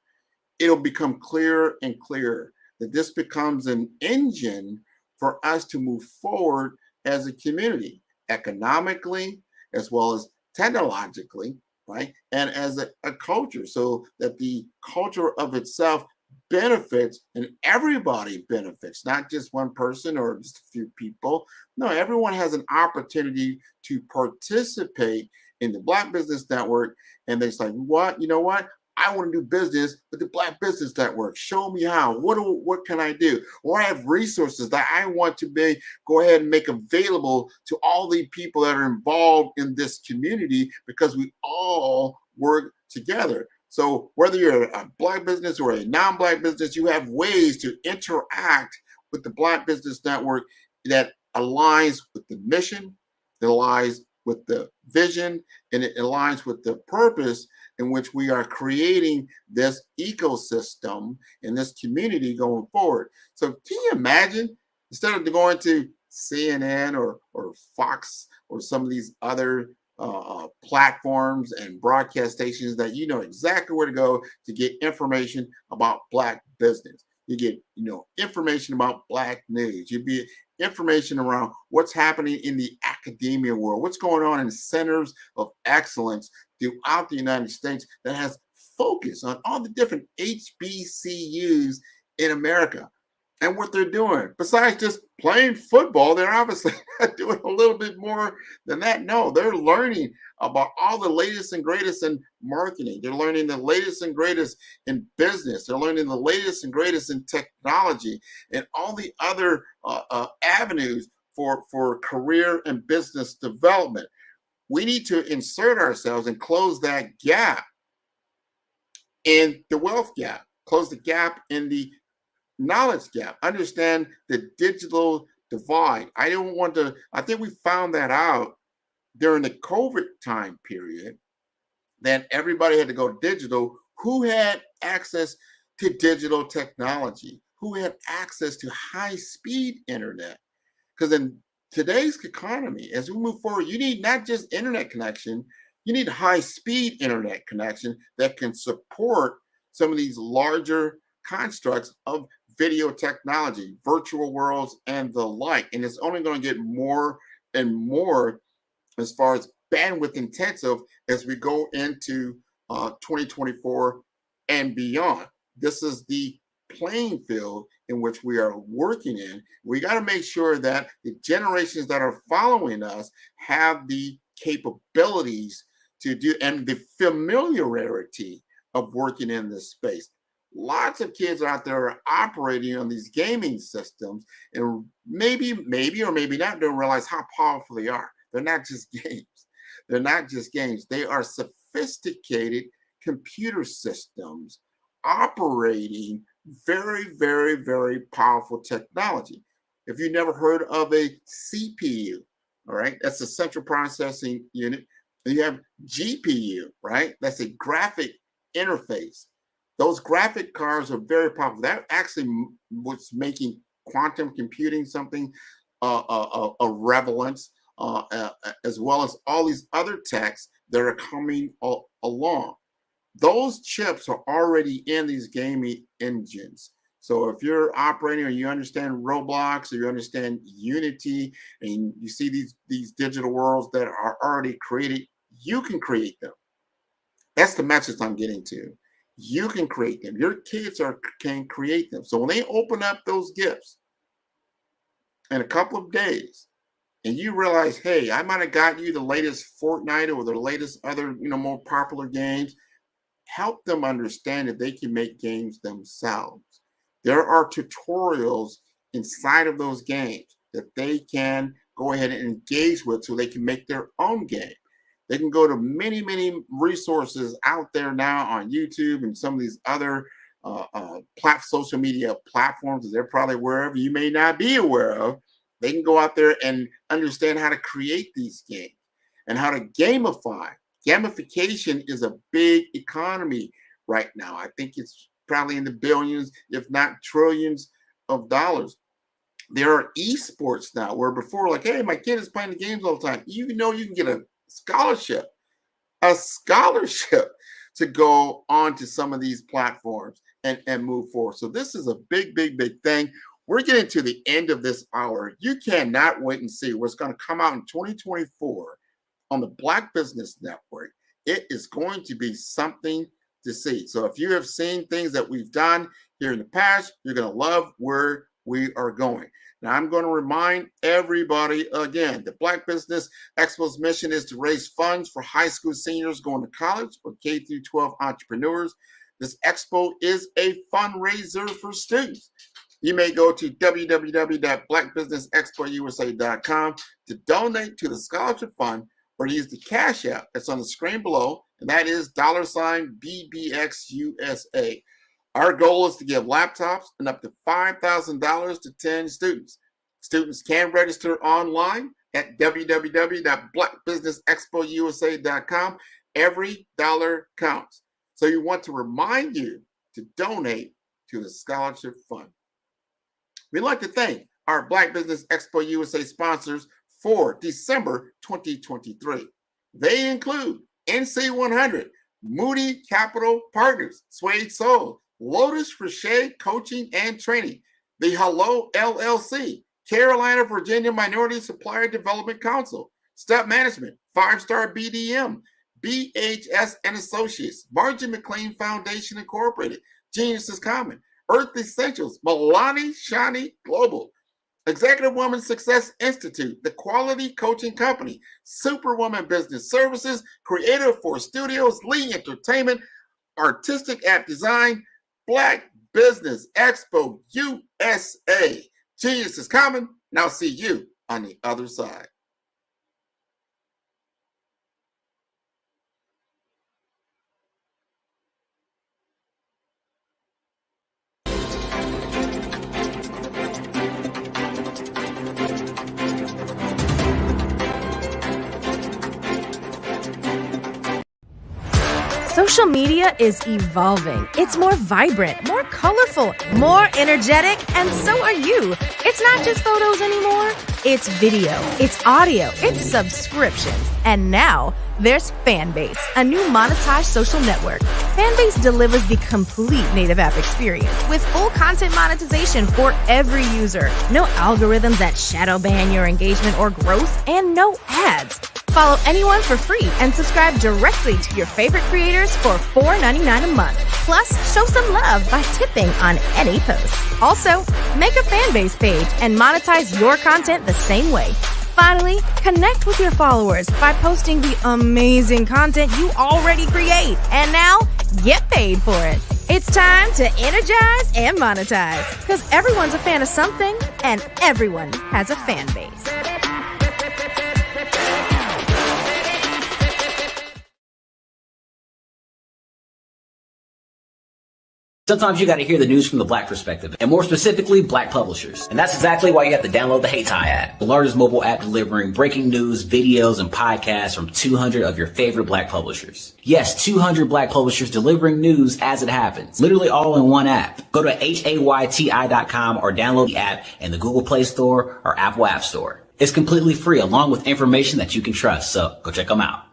it'll become clearer and clearer that this becomes an engine for us to move forward as a community, economically, as well as technologically, right? And as a culture, so that the culture of itself benefits and everybody benefits, not just one person or just a few people. No, everyone has an opportunity to participate in the Black Business Network. And they're like, what? You know what? I want to do business with the Black Business Network. Show me how. What can I do? Or I have resources that I want to go ahead and make available to all the people that are involved in this community, because we all work together. So whether you're a Black business or a non-Black business, you have ways to interact with the Black Business Network that aligns with the mission, that aligns with the vision, and it aligns with the purpose in which we are creating this ecosystem and this community going forward. So can you imagine, instead of going to CNN or Fox or some of these other platforms and broadcast stations that you know exactly where to go to get information about Black business. You get, information about Black news. You get information around what's happening in the academia world, what's going on in centers of excellence throughout the United States that has focus on all the different HBCUs in America and what they're doing. Besides just playing football, they're obviously not doing a little bit more than that. No, they're learning about all the latest and greatest in marketing. They're learning the latest and greatest in business. They're learning the latest and greatest in technology and all the other avenues for career and business development. We need to insert ourselves and close that gap in the wealth gap, close the gap in the knowledge gap, understand the digital divide. I think we found that out during the COVID time period, that everybody had to go digital, who had access to digital technology? Who had access to high-speed internet? Because in today's economy, as we move forward, you need not just internet connection, you need high-speed internet connection that can support some of these larger constructs of video technology, virtual worlds, and the like. And it's only going to get more and more as far as bandwidth intensive as we go into 2024 and beyond. This is the playing field in which we are working in. We got to make sure that the generations that are following us have the capabilities to do and the familiarity of working in this space. Lots of kids out there are operating on these gaming systems, and maybe or maybe not don't realize how powerful they are. They're not just games. They're not just games. They are sophisticated computer systems operating very, very, very powerful technology. If you've never heard of a CPU, all right, that's a central processing unit. You have GPU, right? That's a graphic interface. Those graphic cards are very powerful. That actually was making quantum computing something of relevance, as well as all these other techs that are coming along. Those chips are already in these gaming engines. So if you're operating or you understand Roblox or you understand Unity and you see these digital worlds that are already created, you can create them. That's the message I'm getting to. You can create them. Your kids can create them. So when they open up those gifts in a couple of days, and you realize, hey, I might have got you the latest Fortnite or the latest other, more popular games, help them understand that they can make games themselves. There are tutorials inside of those games that they can go ahead and engage with so they can make their own game. They can go to many, many resources out there now on YouTube and some of these other social media platforms. They're probably wherever you may not be aware of. They can go out there and understand how to create these games and how to gamify. Gamification is a big economy right now. I think it's probably in the billions, if not trillions of dollars. There are esports now where before, like, hey, my kid is playing the games all the time. You can get a scholarship to go on to some of these platforms and move forward. So this is a big, big, big thing. We're getting to the end of this hour. You cannot wait and see what's going to come out in 2024 on the Black Business Network. It is going to be something to see. So if you have seen things that we've done here in the past, you're going to love where we are going. Now, I'm going to remind everybody again, the Black Business Expo's mission is to raise funds for high school seniors going to college or K through 12 entrepreneurs. This expo is a fundraiser for students. You may go to www.blackbusinessexpousa.com to donate to the scholarship fund or use the Cash App that's on the screen below, and that is $BBXUSA. Our goal is to give laptops and up to $5,000 to 10 students. Students can register online at www.blackbusinessexpousa.com. Every dollar counts. So you want to remind you to donate to the scholarship fund. We'd like to thank our Black Business Expo USA sponsors for December 2023. They include NC100, Moody Capital Partners, Suede Soul, Lotus Crochet Coaching and Training, the Hello LLC, Carolina, Virginia Minority Supplier Development Council, Step Management, 5-Star BDM, BHS and Associates, Margie McLean Foundation Incorporated, Genius is Common, Earth Essentials, Milani Shani Global, Executive Woman Success Institute, The Quality Coaching Company, Superwoman Business Services, Creative Force Studios, Lee Entertainment, Artistic App Design, Black Business Expo USA. Genius is Common. Now see you on the other side. Social media is evolving. It's more vibrant, more colorful, more energetic, and so are you. It's not just photos anymore. It's video, it's audio, it's subscriptions. And now, there's Fanbase, a new monetized social network. Fanbase delivers the complete native app experience with full content monetization for every user. No algorithms that shadow ban your engagement or growth, and no ads. Follow anyone for free and subscribe directly to your favorite creators for $4.99 a month. Plus, show some love by tipping on any post. Also, make a Fanbase page and monetize your content the same way. Finally, connect with your followers by posting the amazing content you already create. And now, get paid for it. It's time to energize and monetize. Because everyone's a fan of something, and everyone has a fan base. Sometimes you got to hear the news from the Black perspective, and more specifically, Black publishers. And that's exactly why you have to download the Hey Tie app, the largest mobile app delivering breaking news, videos, and podcasts from 200 of your favorite Black publishers. Yes, 200 Black publishers delivering news as it happens, literally all in one app. Go to HAYTI.com or download the app in the Google Play Store or Apple App Store. It's completely free, along with information that you can trust, so go check them out.